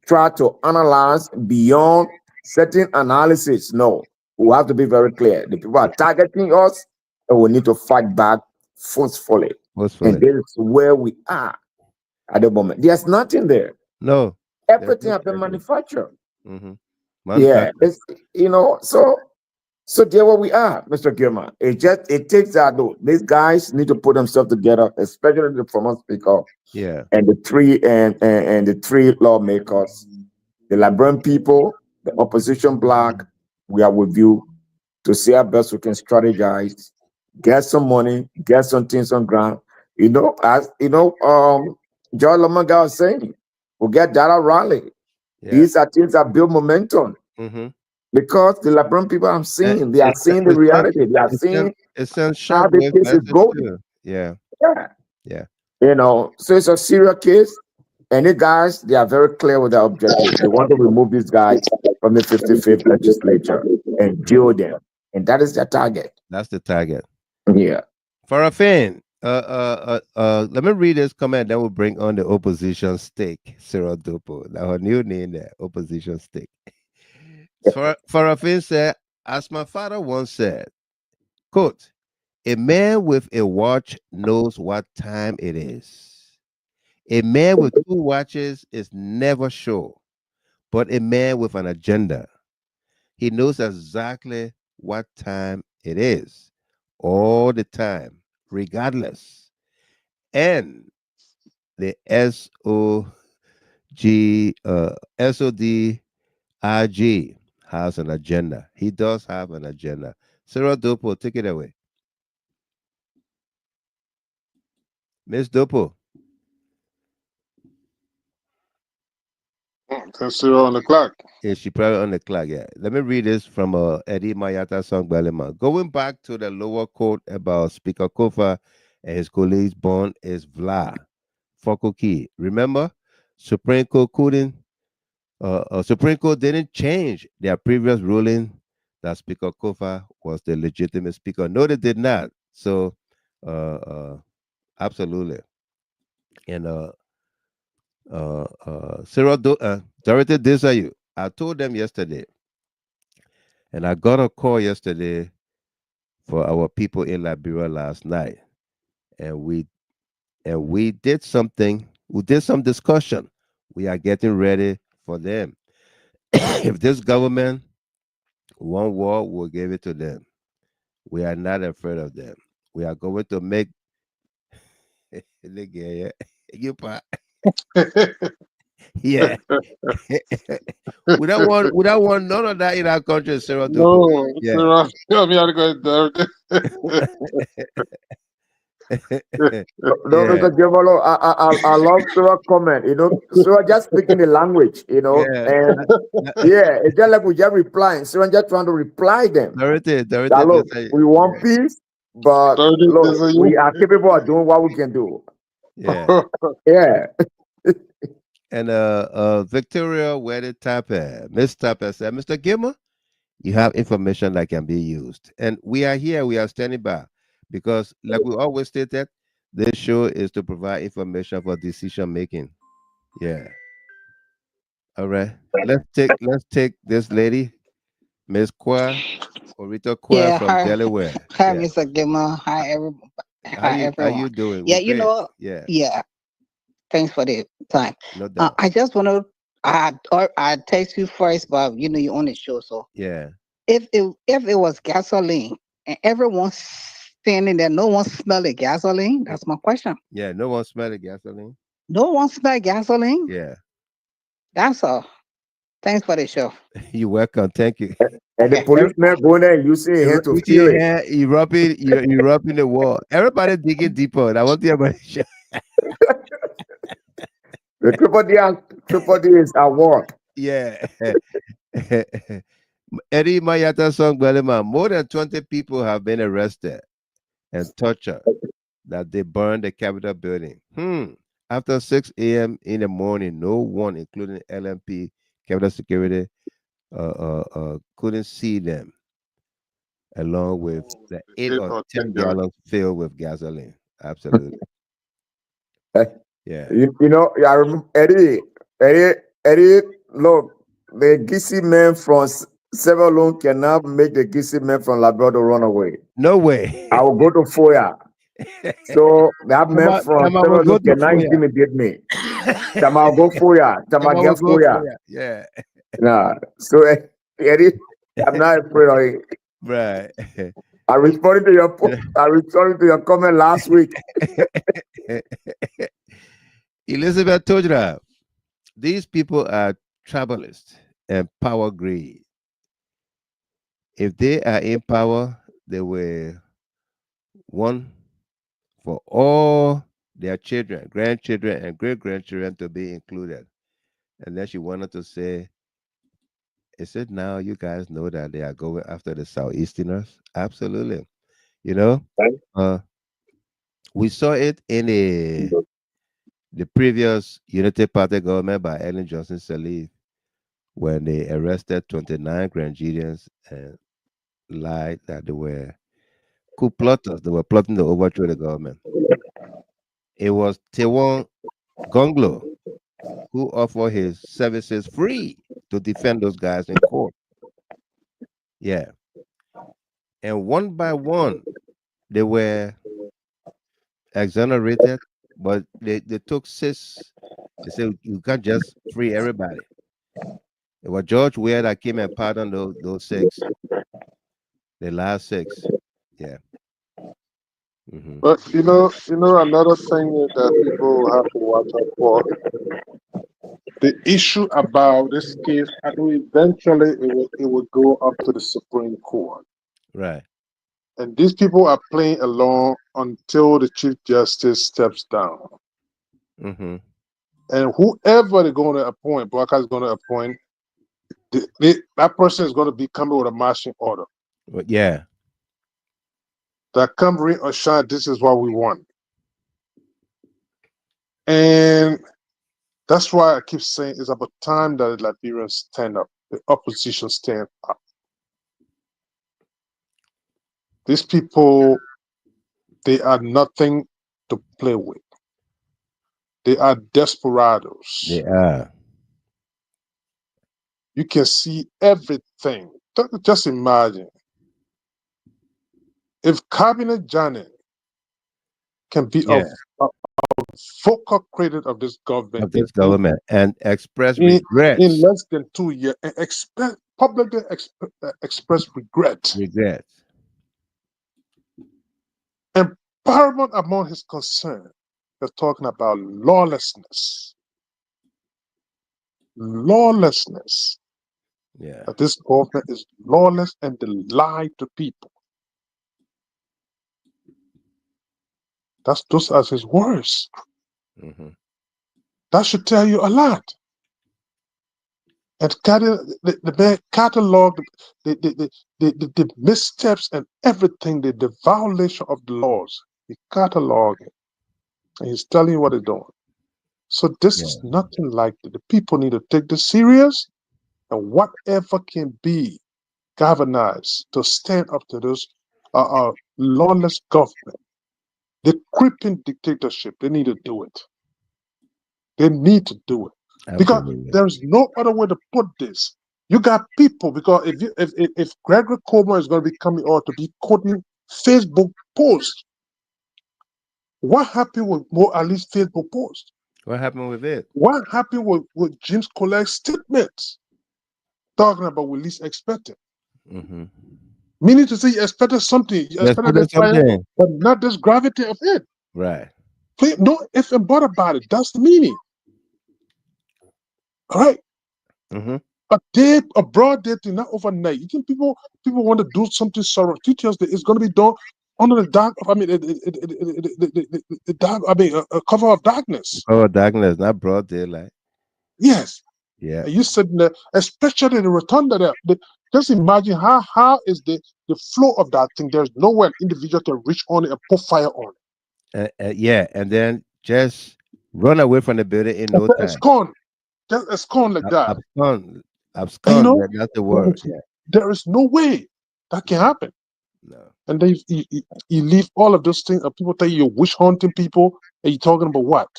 try to analyze beyond certain analysis. No, we have to be very clear. The people are targeting us, and we need to fight back forcefully. And this is where we are at the moment. There's nothing there. No. Everything has been manufactured. Mm-hmm. Yeah, it's, so there where we are, Mr. Gilman. It takes that though. These guys need to put themselves together, especially the former speaker. Yeah. And the three lawmakers, the Liberian people, the opposition bloc. We are with you to see how best we can strategize, get some money, get some things on ground. As John Lomaga was saying, we'll get data rally. Yeah. These are things that build momentum. Mm-hmm. Because the Liberian people I'm seeing, they are seeing the reality. They are seeing how the case is going. Yeah. Yeah. So it's a serious case. And the guys, they are very clear with their objective. They want to remove these guys from the 55th legislature and deal them. And that is their target. That's the target. Yeah. Farafin, let me read this comment, then we'll bring on the opposition stake, Cyril Dopo. Now her new name there, opposition stake. Farafin said, as my father once said, quote, a man with a watch knows what time it is. A man with two watches is never sure, but a man with an agenda, he knows exactly what time it is all the time, regardless. And the SODRG has an agenda. He does have an agenda. Sarah Dopo, take it away. Miss Dopo. That's 0 on the clock. Yeah, she probably on the clock. Yeah. Let me read this from Eddie Mayata song Balema. Going back to the lower court about Speaker Kofa and his colleagues born is Vla Fokoki. Remember, Supreme Court couldn't. Supreme Court didn't change their previous ruling that Speaker Kofa was the legitimate speaker. No, they did not. So, absolutely. And Dorothy Desayu, I told them yesterday, and I got a call yesterday for our people in Liberia last night, and we did something. We did some discussion. We are getting ready for them. If this government want war, we'll give it to them. We are not afraid of them. We are going to make you yeah. we don't want none of that in our country, Sarah. No, Yeah. Sarah, tell me how to go there. No, Mr. Jevalo, I love Sarah's comment. You know, Sarah just speaking the language, you know, and yeah, it's just like we just replying. Sarah just trying to reply them. Dorothy, That, look, we want peace, but look, we are capable of doing what we can do. Yeah. Yeah. And Victoria, where did Tapper? Miss Tapper said, Mr. Gilmer, you have information that can be used. And we are here, we are standing by. Because like we always stated, this show is to provide information for decision making. Yeah. All right. Let's take this lady, Miss Kwa, Orita Kwa Yeah, from hi, Delaware. hi, Yeah. Mr. Gilmer. Hi, hi, How everyone. you doing? Yeah, We're you great. know, Yeah. yeah. Thanks for the time. No doubt. I just want to, I text you first, but you know, you on the show, so Yeah. if it was gasoline and everyone's standing there, no one smell the gasoline. That's my question. Yeah. No one smell the gasoline. No one smell gasoline. Yeah. That's all. Thanks for the show. You're welcome. Thank you. And the policeman going there using his hand to feel it. You rubbing the wall. Everybody digging deeper. I want to hear about it. The triple D is at work. Yeah. Eddie Mayata song Belema. More than 20 people have been arrested and tortured that they burned the Capitol building. After 6 a.m. in the morning, no one, including LMP, Capitol Security, couldn't see them, along with the 8 or 10 gallons filled with gasoline. Absolutely. Yeah. You know, I remember Eddie, look, the Gissy man from Sierra Leone cannot make the Gissy man from Labrador run away. No way. I will go to Foya. So that man from Sierra Leone cannot intimidate me. I'll go Foya. I'll get Foya. Yeah. Nah. So Eddie, I'm not afraid of it. Right. I responded to your comment last week. Elizabeth Tojra, these people are tribalists and power greed. If they are in power, they will want for all their children, grandchildren, and great grandchildren to be included. And then she wanted to say, is it now you guys know that they are going after the Southeasterners? Absolutely. You know, we saw it in the previous Unity Party government by Ellen Johnson-Sirleaf when they arrested 29 Grand Gedeans and lied that they were coup plotters. They were plotting to overthrow the government. It was Tewan Gonglo who offered his services free to defend those guys in court. Yeah. And one by one, they were exonerated, but they took 6. They said, you can't just free everybody. It was George Weah that came and pardoned those 6. The last 6. Yeah. But you know, another thing that people have to watch out for. The issue about this case, I know eventually it will go up to the Supreme Court. Right. And these people are playing along until the Chief Justice steps down. And whoever they're going to appoint, Blanca is going to appoint, that person is going to be coming with a marching order. Yeah. That come rain or shine, this is what we want. And that's why I keep saying it's about time that the Liberians stand up, the opposition stand up. These people, they are nothing to play with. They are desperados. They are. You can see everything. Just imagine if Cabinet Janet can be a vocal critic of this government, and express regrets in less than 2 years, and publicly express regrets. And paramount among his concern, they're talking about lawlessness. Lawlessness. Yeah. That this government is lawless and they lie to people. Those are his words. That should tell you a lot. And the catalog, the missteps and everything, the violation of the laws, he catalog it. And he's telling you what they're doing. So this is nothing like that. The people need to take this serious, and whatever can be galvanized to stand up to this lawless government, the creeping dictatorship, they need to do it. They need to do it. Because there's no other way to put this. You got people, because if Gregory Coleman is going to be coming out to be quoting Facebook posts, what happened with more at least Facebook posts? What happened with it? What happened with James Kolleh's statements talking about what least expected? Meaning to say you expected something, you expected this fire, but not this gravity of it. Right. Please, no if and but about it. That's the meaning. All right. A broad day thing, not overnight. You think people want to do something surreptitiously? It's going to be done under the dark. I mean, the dark. I mean, a cover of darkness. Cover of darkness, not broad daylight. Yes. Yeah. And you said, especially the rotunda there. Just imagine how is the flow of that thing. There's nowhere an individual can reach on it and put fire on it. Yeah, and then just run away from the building in no time. It's gone. It's gone like that. Abscond, that's the word. Yeah. There is no way that can happen. No. And then you leave all of those things, and people tell you you're witch hunting people, and you're talking about what?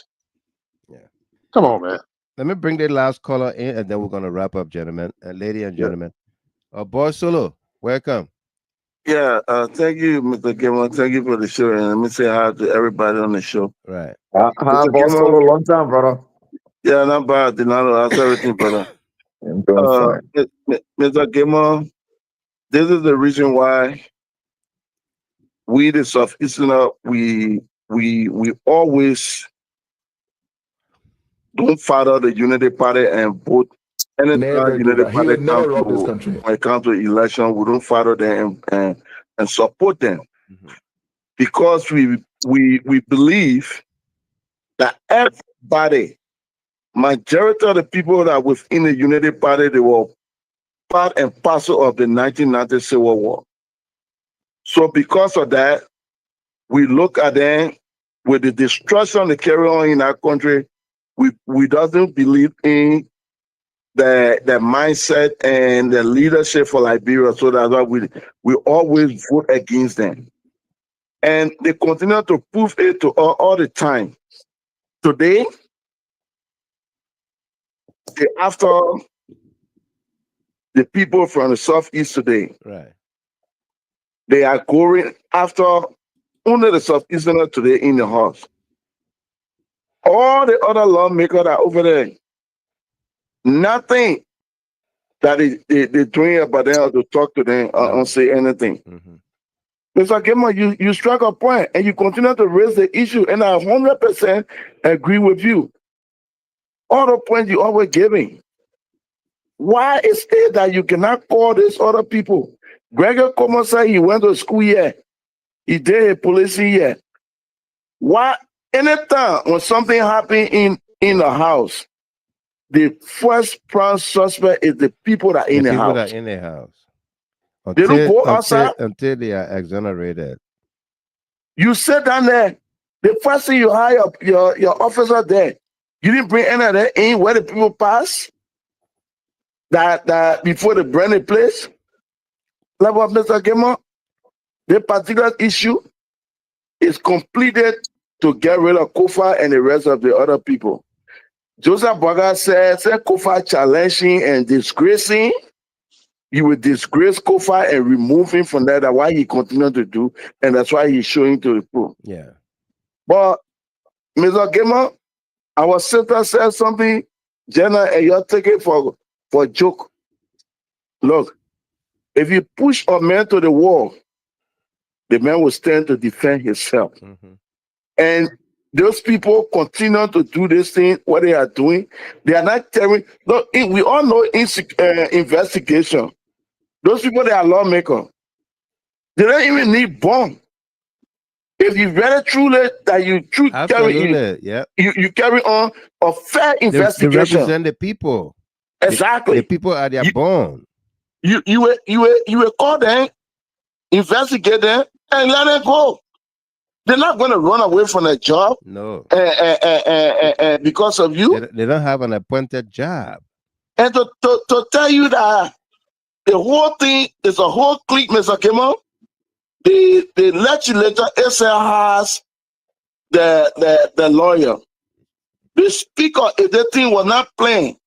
Yeah. Come on, man. Let me bring the last caller in, and then we're going to wrap up, gentlemen, and ladies and gentlemen. Boy Solo, welcome. Yeah, thank you, Mr. Gilman. Thank you for the show, and let me say hi to everybody on the show. Right. Hi, boss. Solo, long time, brother. Yeah, not bad. How's everything, brother? I'm doing fine. Mr. Gilman, this is the reason why we, the Southeasterners, we always don't follow the Unity Party and vote. Anytime Unity Party when it comes to election, we don't follow them and support them because we believe that everybody, majority of the people that are within the Unity Party, they were part and parcel of the 1990 Civil War. So because of that, we look at them with the destruction they carry on in our country. We doesn't believe in the mindset and the leadership for Liberia, so that's why we always vote against them. And they continue to prove it to all the time. Today, after the people from the Southeast today, right, they are going after only the Southeasterners today in the house. All the other lawmakers are over there. Nothing that they're doing about them or to talk to them or say anything. Mr. Gilman, you struck a point and you continue to raise the issue, and I 100% agree with you. All the points you always giving. Why is it that you cannot call these other people? Gregory Coleman said he went to school here. He did a police here. Why? Anytime when something happened in in the house, the first prime suspect is the people that are in the people house. that are in the house. They don't go outside until they are exonerated. You sit down there. The first thing you hire your officer there. You didn't bring any of that in where the people pass. That before they burn the place. Like what Mr. Gamer, the particular issue is completed to get rid of Kofa and the rest of the other people. Joseph Boga said Kofa challenging and disgracing. You will disgrace Kofa and remove him from that. That's why he continued to do, and that's why he's showing to the people. Yeah. But Mr. Gamer, our sister said something, Jenna, and you're taking for joke. Look, if you push a man to the wall, the man will stand to defend himself. And those people continue to do this thing, what they are doing. They are not telling. Look, we all know investigation. Those people, they are lawmakers. They don't even need bomb. If you really truly that you carry on a fair investigation. They represent the people. Exactly. The people are their bone. You will call them, investigate them, and let them go. They're not going to run away from their job. No. Because of you. They don't have an appointed job. And to tell you that the whole thing is a whole clique, Mr. Kimmel. The legislature itself has the lawyer. The speaker, if the thing was not playing,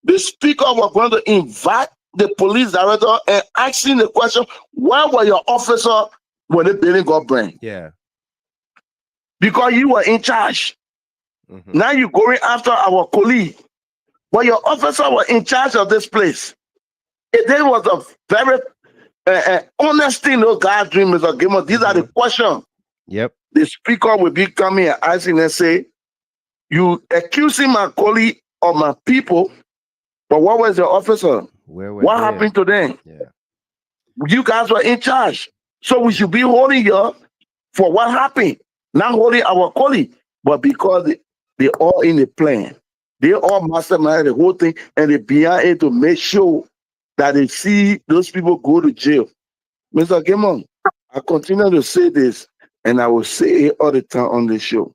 the speaker was going to invite the police director and asking the question, where were your officer when the building got burned? Yeah. Because you were in charge. Now you're going after our colleague. But your officer was in charge of this place. It was a very honest thing those guys doing, Mr. Gamer. These are the questions. Yep. The speaker will be coming and asking and say, you accusing my colleague of my people, but what was your officer? What happened to them? Yeah. You guys were in charge. So we should be holding you for what happened. Not holding our colleague, but because they all in the plan. They all mastermind the whole thing and they behind it to make sure that they see those people go to jail. Mr. Gamer, I continue to say this, and I will say it all the time on the show.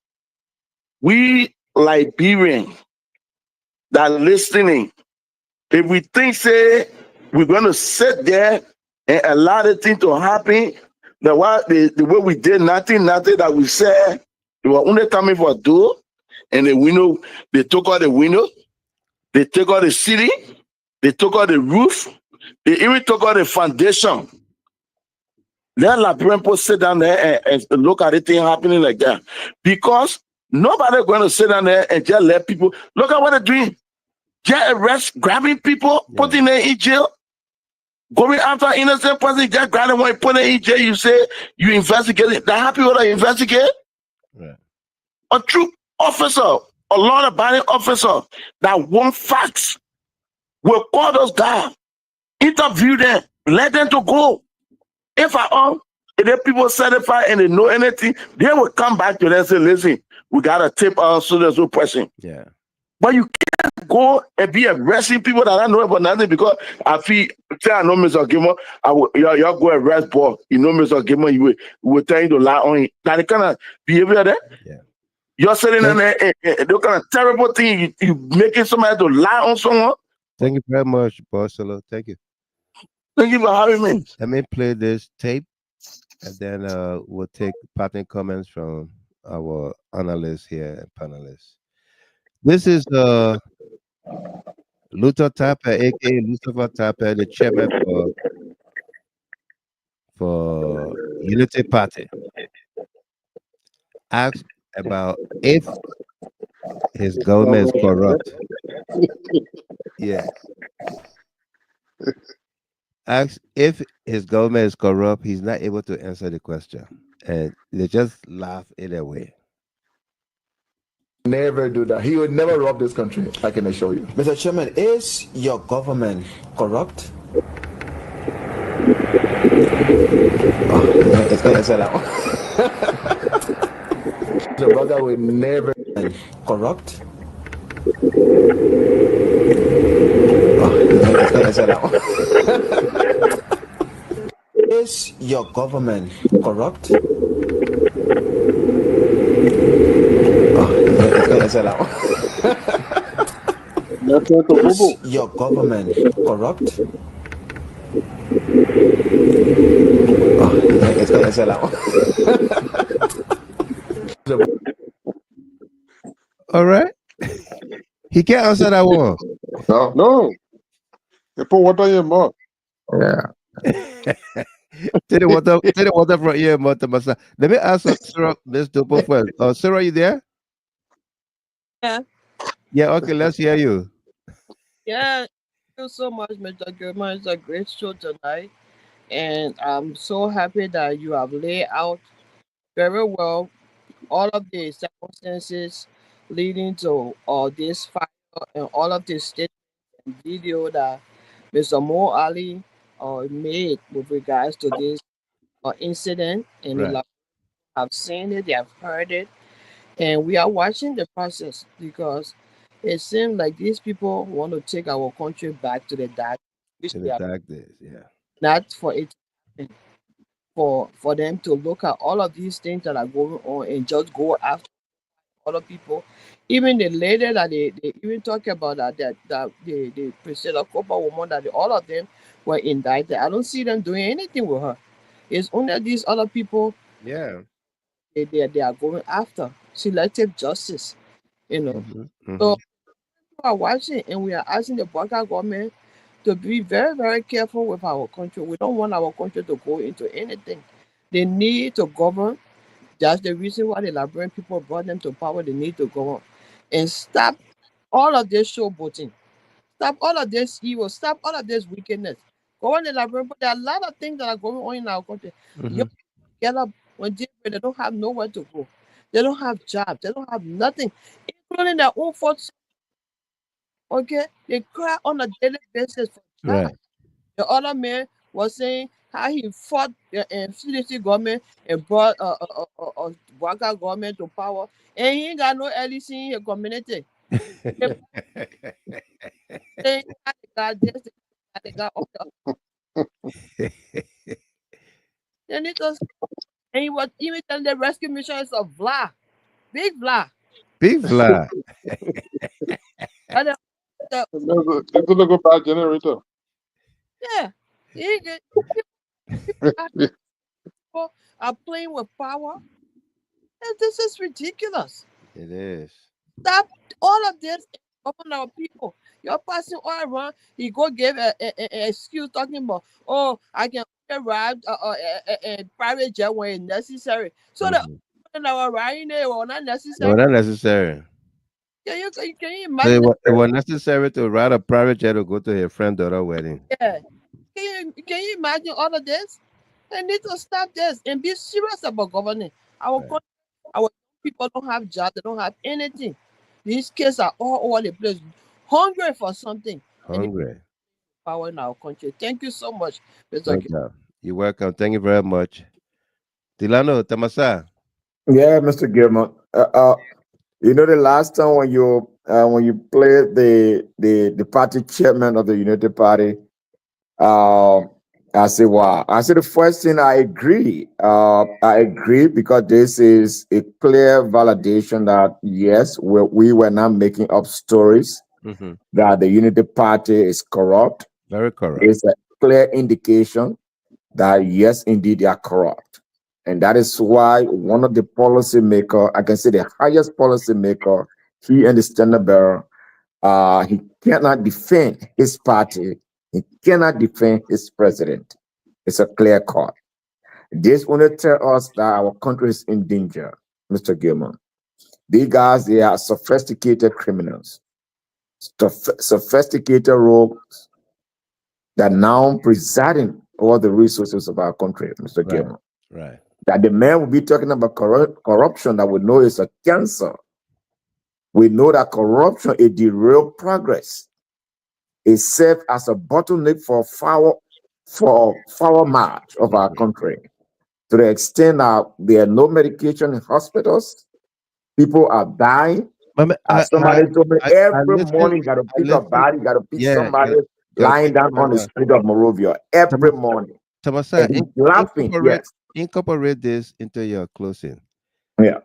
We Liberians that are listening, if we think, say, we're going to sit there and allow the thing to happen, the way we did nothing that we said, they were only coming for a door, and the window, they took out the window, they took out the city, they took out the roof, they even took out the foundation. Let Liberian people sit down there and look at the thing happening like that. Because nobody going to sit down there and just let people, look at what they're doing. Just arrest, grabbing people, putting them in jail. Going after innocent person, just grabbing one, put them in jail. You say you investigate it. The happy people that investigate. Right. A true officer, a law-abiding officer that want facts will call those guys, interview them, let them to go. If at all, if the people certify and they know anything, they will come back to them and say, listen, we got to tip our soldiers no person. Yeah. But you can't go and be arresting people that don't know about nothing because I feel, say I know Mr. Gilmore, y'all go arrest Paul. You know Mr. Gilmore, you will tell you to lie on him. That the kind of behavior there. Yeah. You're sitting in there and the kind of terrible thing, you making somebody to lie on someone. Thank you very much, Barcelo. Thank you. Thank you for having me. Let me play this tape, and then we'll take parting comments from our analysts here and panelists. This is Luther Tapper, aka Lucifer Tapper, the chairman for Unity Party. Asked about if his government is corrupt. Yeah. Asked if his government is corrupt, he's not able to answer the question. And they just laugh it away. Never do that. He would never rob this country, I can assure you. Mr. Chairman, is your government corrupt? The brother would never corrupt. Is your government corrupt? Is your government corrupt? All right. He can't answer that one. No. You put water in your mouth. Yeah. Take the water from here, Mother Masa. Let me ask Sarah, Miss Dopo first. Sarah, you there? Yeah. Yeah, okay, let's hear you. Yeah. Thank you so much, Mr. Gilman. It's a great show tonight. And I'm so happy that you have laid out very well all of the circumstances leading to this fire and all of the statements and video that Mr. Mo Ali made with regards to this incident. And a Right. lot have seen it, they have heard it, and we are watching the process because it seems like these people want to take our country back to the dark, which To they the are dark days, yeah. not for it to happen. For them to look at all of these things that are going on and just go after other people. Even the lady that they even talk about that the Priscilla Cooper woman that all of them were indicted. I don't see them doing anything with her. It's only these other people Yeah. they are going after selective justice. You know. Mm-hmm. So we are watching and we are asking the Baka government to be very, very careful with our country. We don't want our country to go into anything. They need to govern. That's the reason why the Liberian people brought them to power. They need to govern and stop all of this showboating. Stop all of this evil. Stop all of this wickedness. Govern the Liberian people. There are a lot of things that are going on in our country. Mm-hmm. Young people get up when they don't have nowhere to go. They don't have jobs. They don't have nothing, including their own folks. Okay, they cry on a daily basis for jobs. Right. The other man was saying how he fought the CDC government and brought Waka government to power, and he ain't got no LEC in his community. They got this, they got all the. They need to, and he was even telling the rescue mission is a vla, big vla. Big fly. And It's gonna go bad generator. yeah, people are playing with power, and this is ridiculous. It is. Stop all of this upon our people. You're passing all around. He go give a excuse talking about, oh, I can only ride a private jet when it's necessary. So Mm-hmm. the our riding there were not No, necessary. not necessary. Can you So imagine? it was necessary to ride a private jet to go to her friend's daughter's wedding. Yeah. Can you imagine all of this? They need to stop this and be serious about governing. Our people don't have jobs. They don't have anything. These kids are all over the place, hungry for something. Hungry. Power in our country. Thank you so much, Mr. No doubt. You're welcome. Thank you very much. Tilano, Tamasa. Yeah, Mr. Gilman. You know, the last time when you played the party chairman of the Unity Party, I say, wow. I said the first thing I agree. I agree because this is a clear validation that yes, we were not making up stories Mm-hmm. that the Unity Party is corrupt. Very corrupt. It's a clear indication that yes, indeed, they are corrupt. And that is why one of the policymaker, I can say the highest policymaker, he and the standard bearer, he cannot defend his party. He cannot defend his president. It's a clear cut. This only tell us that our country is in danger, Mr. Gilman. These guys, they are sophisticated criminals, sophisticated rogues that now presiding over the resources of our country, Mr. Gilman. Right. That the man will be talking about corruption that we know is a cancer. We know that corruption is the real progress. It serves as a bottleneck for forward march of our country. To the extent that there are no medication in hospitals, people are dying, Somebody told me every listen, morning you got to I pick a listen. body, you got to pick Yeah, somebody gotta lying pick down on somebody the up. street of Morovia every morning. Tamasa, And he's laughing, yes. incorporate this into your closing. Yeah.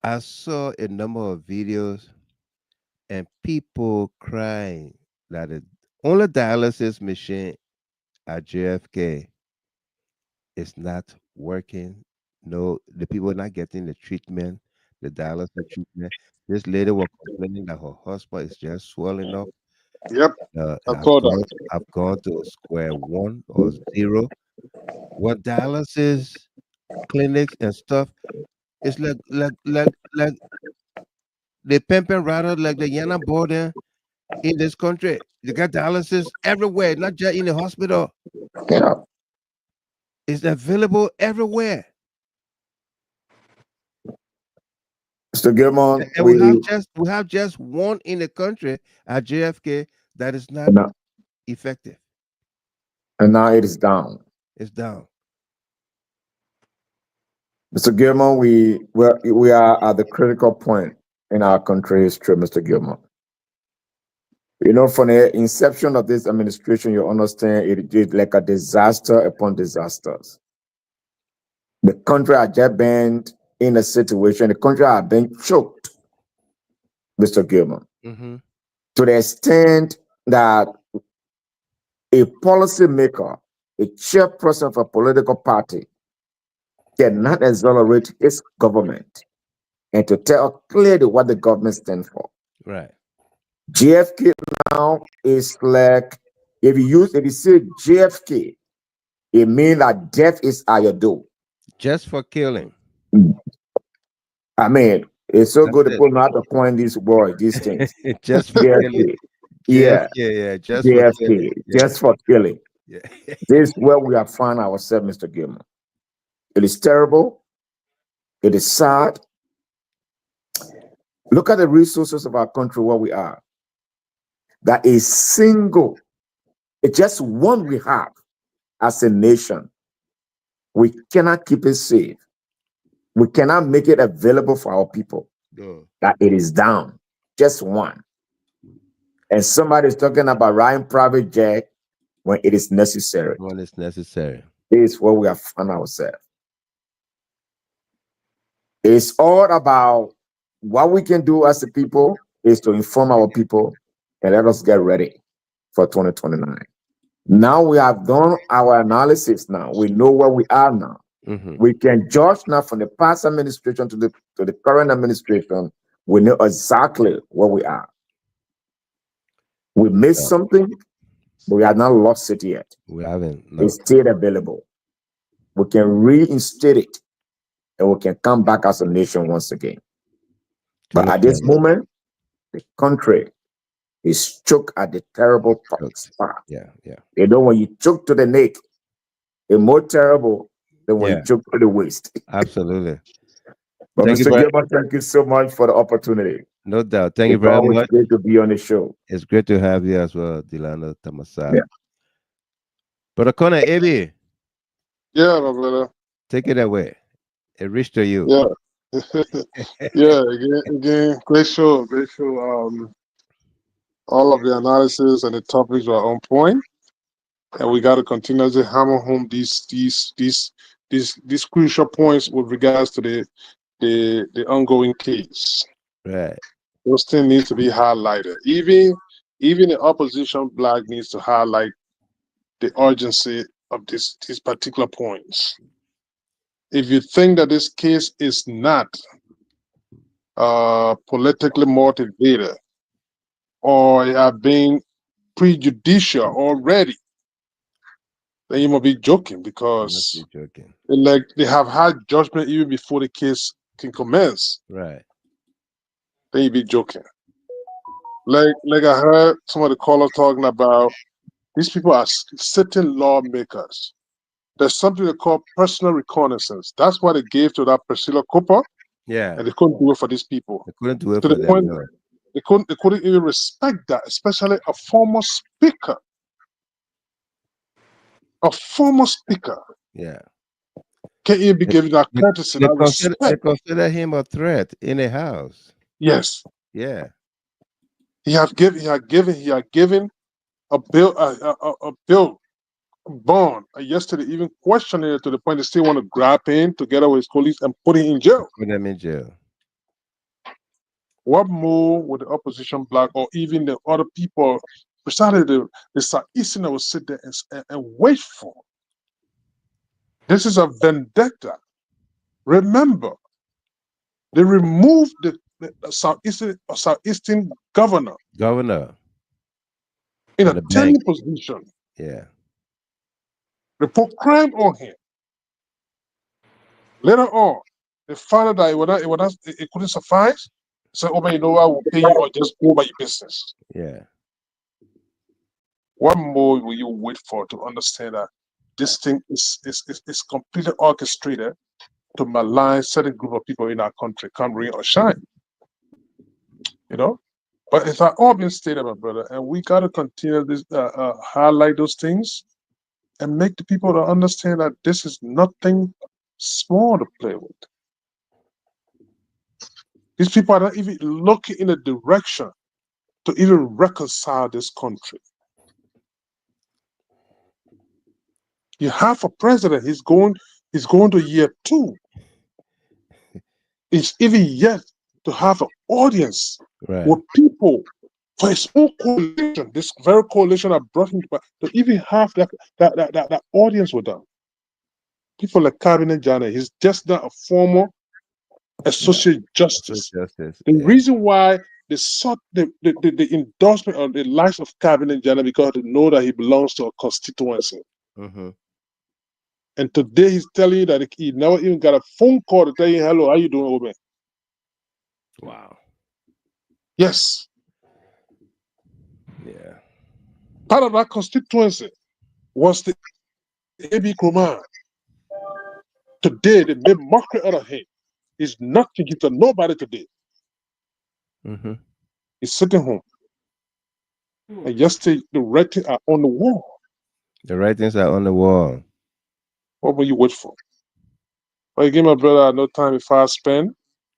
I saw a number of videos and people crying that the only dialysis machine at JFK is not working. No, the people are not getting the treatment, the dialysis treatment. This lady was complaining that her husband is just swelling up. Yep. I thought that. I've gone to square one or zero. What dialysis clinics and stuff, it's like the pimping rather like the Yana border in this country. You got dialysis everywhere, not just in the hospital. Yeah. It's available everywhere. Mr. Gilmore, And we have just one in the country at JFK that is not effective. And now it is down. It's down. Mr. Gilmore, we are at the critical point in our country history, Mr. Gilmore. You know, from the inception of this administration, you understand it is like a disaster upon disasters. The country has just been in a situation, the country has been choked, Mr. Gilmore, to the extent that a policymaker, a chairperson of a political party, cannot exonerate his government and to tell clearly what the government stands for. Right. JFK now is like, if you say JFK, it means that death is at your door. Just for killing. I mean, it's so good to put out to coin these words, these things. Just for killing. Yeah. Yeah. Just JFK, for killing. just for killing. Yeah. This is where we have found ourselves, Mr. Gilmore. It is terrible. It is sad. Look at the resources of our country where we are. That is single, it's just one we have as a nation. We cannot keep it safe. We cannot make it available for our people. That it is down. Just one. And somebody is talking about riding private jet when it is necessary. When it's necessary. This is where we have found ourselves. It's all about what we can do as a people is to inform our people and let us get ready for 2029. Now we have done our analysis now. We know where we are now. We can judge now from the past administration to the current administration. We know exactly where we are. We missed something, but we have not lost it yet. We haven't. No. It's still available. We can reinstate it and we can come back as a nation once again. But at this moment, the country is choked at the terrible spot. Yeah. You know, when you choke to the neck, it's more terrible than when you choke to the waist. Absolutely. But Mr. Gilbert, thank you so much for the opportunity. No doubt. Thank you very much. It's great to be on the show. It's great to have you as well, Delano Tamasa. Yeah. Brother Connor, Abi. Yeah, my brother. Take it away. It reached to you. Yeah. Yeah, again, great show. All of the analysis and the topics were on point, and we got to continue to hammer home these crucial points with regards to the ongoing case. Right. Those things need to be highlighted. Even the opposition bloc needs to highlight the urgency of these particular points. If you think that this case is not politically motivated or have been prejudicial already, then you must be joking, because like they have had judgment even before the case can commence. Right. Then you be joking. Like I heard some of the callers talking about, these people are sitting lawmakers. There's something they call personal reconnaissance. That's what they gave to that Priscilla Cooper. Yeah. And they couldn't do it for these people. They couldn't do it to for the them. point No. they couldn't even respect that, especially a former speaker. A former speaker Yeah. can't even be given that courtesy, They that respect. consider him a threat in a house. Yes. Yeah. He had given a bill, a bond yesterday, even questioning it to the point they still want to grab him together with his colleagues and put him in jail. Put them in jail. What more would the opposition bloc or even the other people, precisely the Southeasterners, will sit there and wait for? This is a vendetta. Remember, they removed the Southeastern governor in a tiny position. Yeah. They put crime on him. Later on, they found out that it couldn't suffice. Said, "Oh man, you know what? I will pay you or just go by your business." Yeah. What more will you wait for to understand that this thing is completely orchestrated to malign certain group of people in our country, come rain or shine? You know? But it's all been stated, my brother, and we got to continue this, highlight those things and make the people to understand that this is nothing small to play with. These people are not even looking in a direction to even reconcile this country. You have a president, he's going to year 2. He's even yet to have an audience with people for his own coalition, this very coalition that brought him to even have that audience with them. People like Cabinet Jana, he's just not a former associate justice. The reason why they sought the endorsement of the likes of Cabinet Jana because they know that he belongs to a constituency. And today he's telling you that he never even got a phone call to tell you, "Hello, how you doing, old man?" Wow. Yes. Yeah. Part of that constituency was the A.B. Kromah. Today they made mockery out of him. He's nothing. He's a nobody today. He's sitting home. And yesterday the writings are on the wall. The writings are on the wall. What will you wait for? Well, again, my brother, no time if I spend.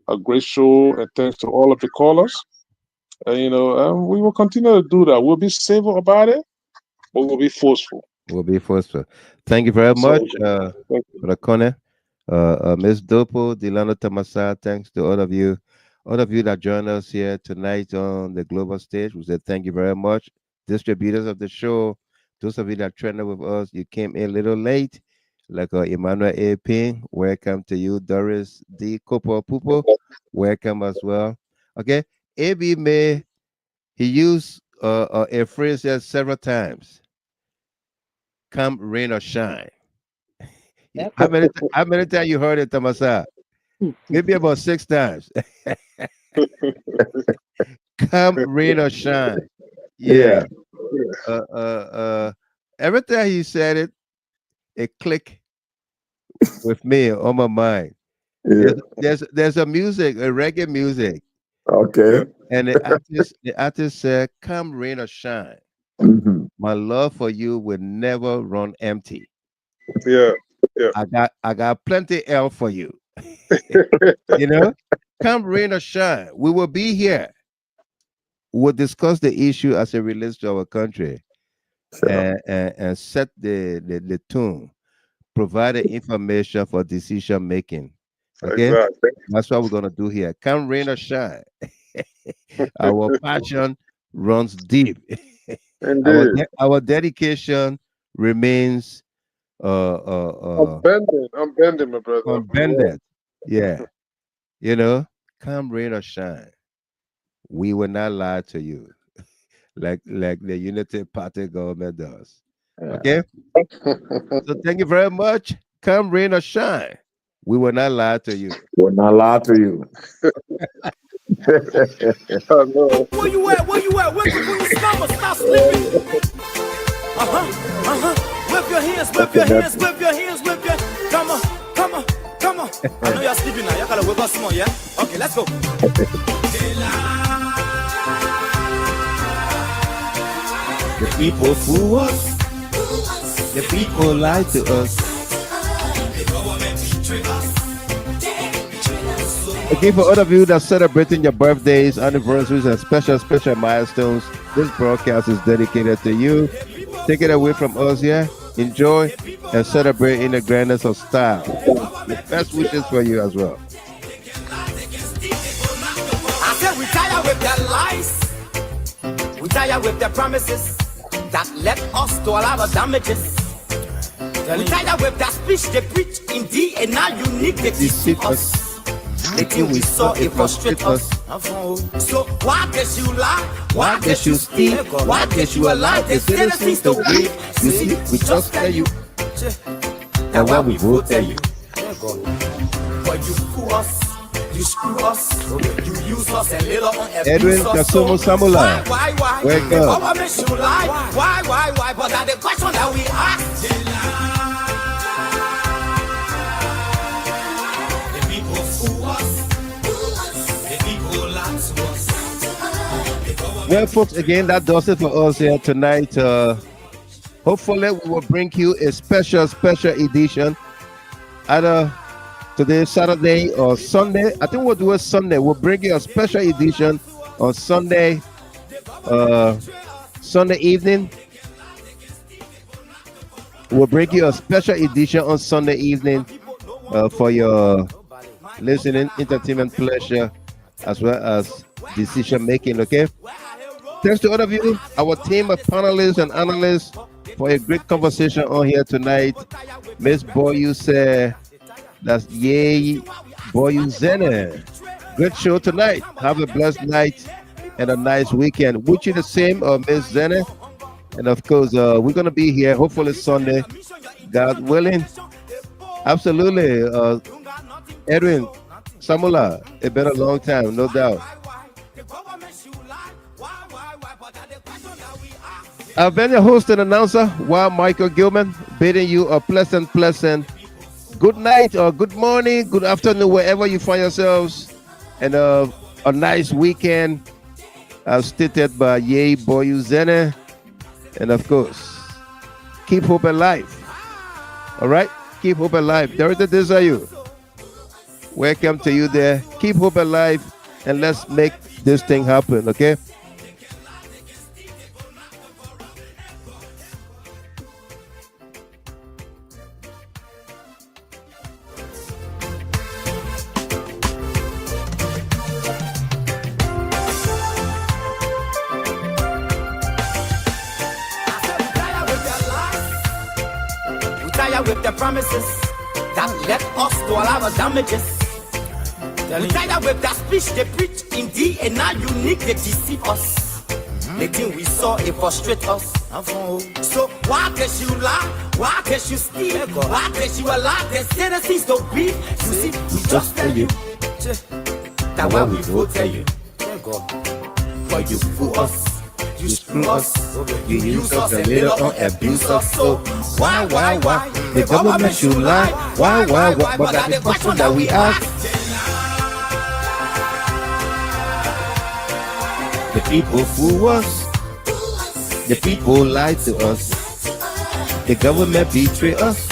A great show, and thanks to all of the callers. We will continue to do that. We'll be civil about it, but we'll be forceful. We'll be forceful. Thank you very much, Brother Kolleh. Ms. Dopo, Delano Tamasa, thanks to all of you that joined us here tonight on the global stage. We said thank you very much. Distributors of the show, those of you that trained with us, you came in a little late, like Emmanuel A. Ping, welcome to you. Doris D. Kopo Pupo, welcome as well. Okay, A.B. May, he used a phrase here several times. Come rain or shine. How many times you heard it, Tamasa? Maybe about 6 times. Come rain or shine. Yeah. Every time he said it, it clicked with me on my mind. Yeah. There's a music, a reggae music. Okay. And the artist said, "Come rain or shine, my love for you will never run empty." Yeah. I got plenty L for you. Come rain or shine, we will be here. We'll discuss the issue as it relates to our country, and set the tune, provide the information for decision making. Okay, exactly. That's what we're gonna do here. Come rain or shine, our passion runs deep. Our dedication remains unbending, my brother. Unbended. Yeah. Come rain or shine, we will not lie to you, like the Unity Party Government does. Okay. So thank you very much. Come rain or shine, we will not lie to you. We'll not lie to you. Where you at? Where you at? Where you stop sleeping? Whip your hands, whip your hands, whip your hands, whip your. Come on. I know you're sleeping now. You gotta whip us more, yeah? Okay, let's go. The people fool us. The people lie to us. Again, for all of you that celebrating your birthdays, anniversaries, and special milestones, this broadcast is dedicated to you. Take it away from us here. Enjoy and celebrate in the grandness of style. The best wishes for you as well. I said we tired with their lies. We tired with their promises that led us to a lot of damages. We tired with that speech they preach indeed, and now you need to deceive us. The thing we saw, it frustrate us. So why did you lie? Why did you steal? Why did you allow the citizens to breathe? You see, we just tell you, and when we will tell you, but you fool us, you screw us, you use us and later on Edwin Kasumu Samula. Why? Wake The up. government should lie. Why? But that's the question that we ask. The people fool us. The people lie to us. Well, folks, again, that does it for us here tonight. Hopefully, we will bring you a special edition either today, Saturday, or Sunday. I think we'll do it Sunday. We'll bring you a special edition on Sunday, Sunday evening. We'll bring you a special edition on Sunday evening for your listening, entertainment, pleasure, as well as decision making. Okay. Thanks to all of you, our team of panelists and analysts, for a great conversation on here tonight. Miss Boyu said, that's yay, Boyu Zene. Good show tonight. Have a blessed night and a nice weekend. Wish you the same, Miss Zene. And of course, we're going to be here hopefully Sunday, God willing. Absolutely. Edwin Samula, it's been a long time, no doubt. I've been your host and announcer, Wild Michael Gilman, bidding you a pleasant good night or good morning, good afternoon, wherever you find yourselves, and a nice weekend, as stated by Ye Boyu Zene. And of course, keep hope alive. All right? Keep hope alive. There is a desire. Welcome to you there. Keep hope alive, and let's make this thing happen, okay? With the promises that led us to a lot of damages. We tired with that speech they preach indeed, and now you need to deceive us. The thing we saw, it frustrate us. So why did you lie? Why did you steal? Why did you allow the citizens to breathe? You see, we just tell you that why we will tell you. But you fool us. You screw us, you use us and later on abuse us. So why? The government should lie. Why? But that's the question that we ask. The people fool us. The people lie to us. The government betray us.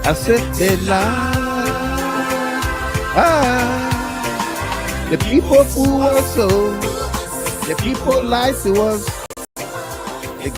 I said they lie. The people fool us, so the people lie to us.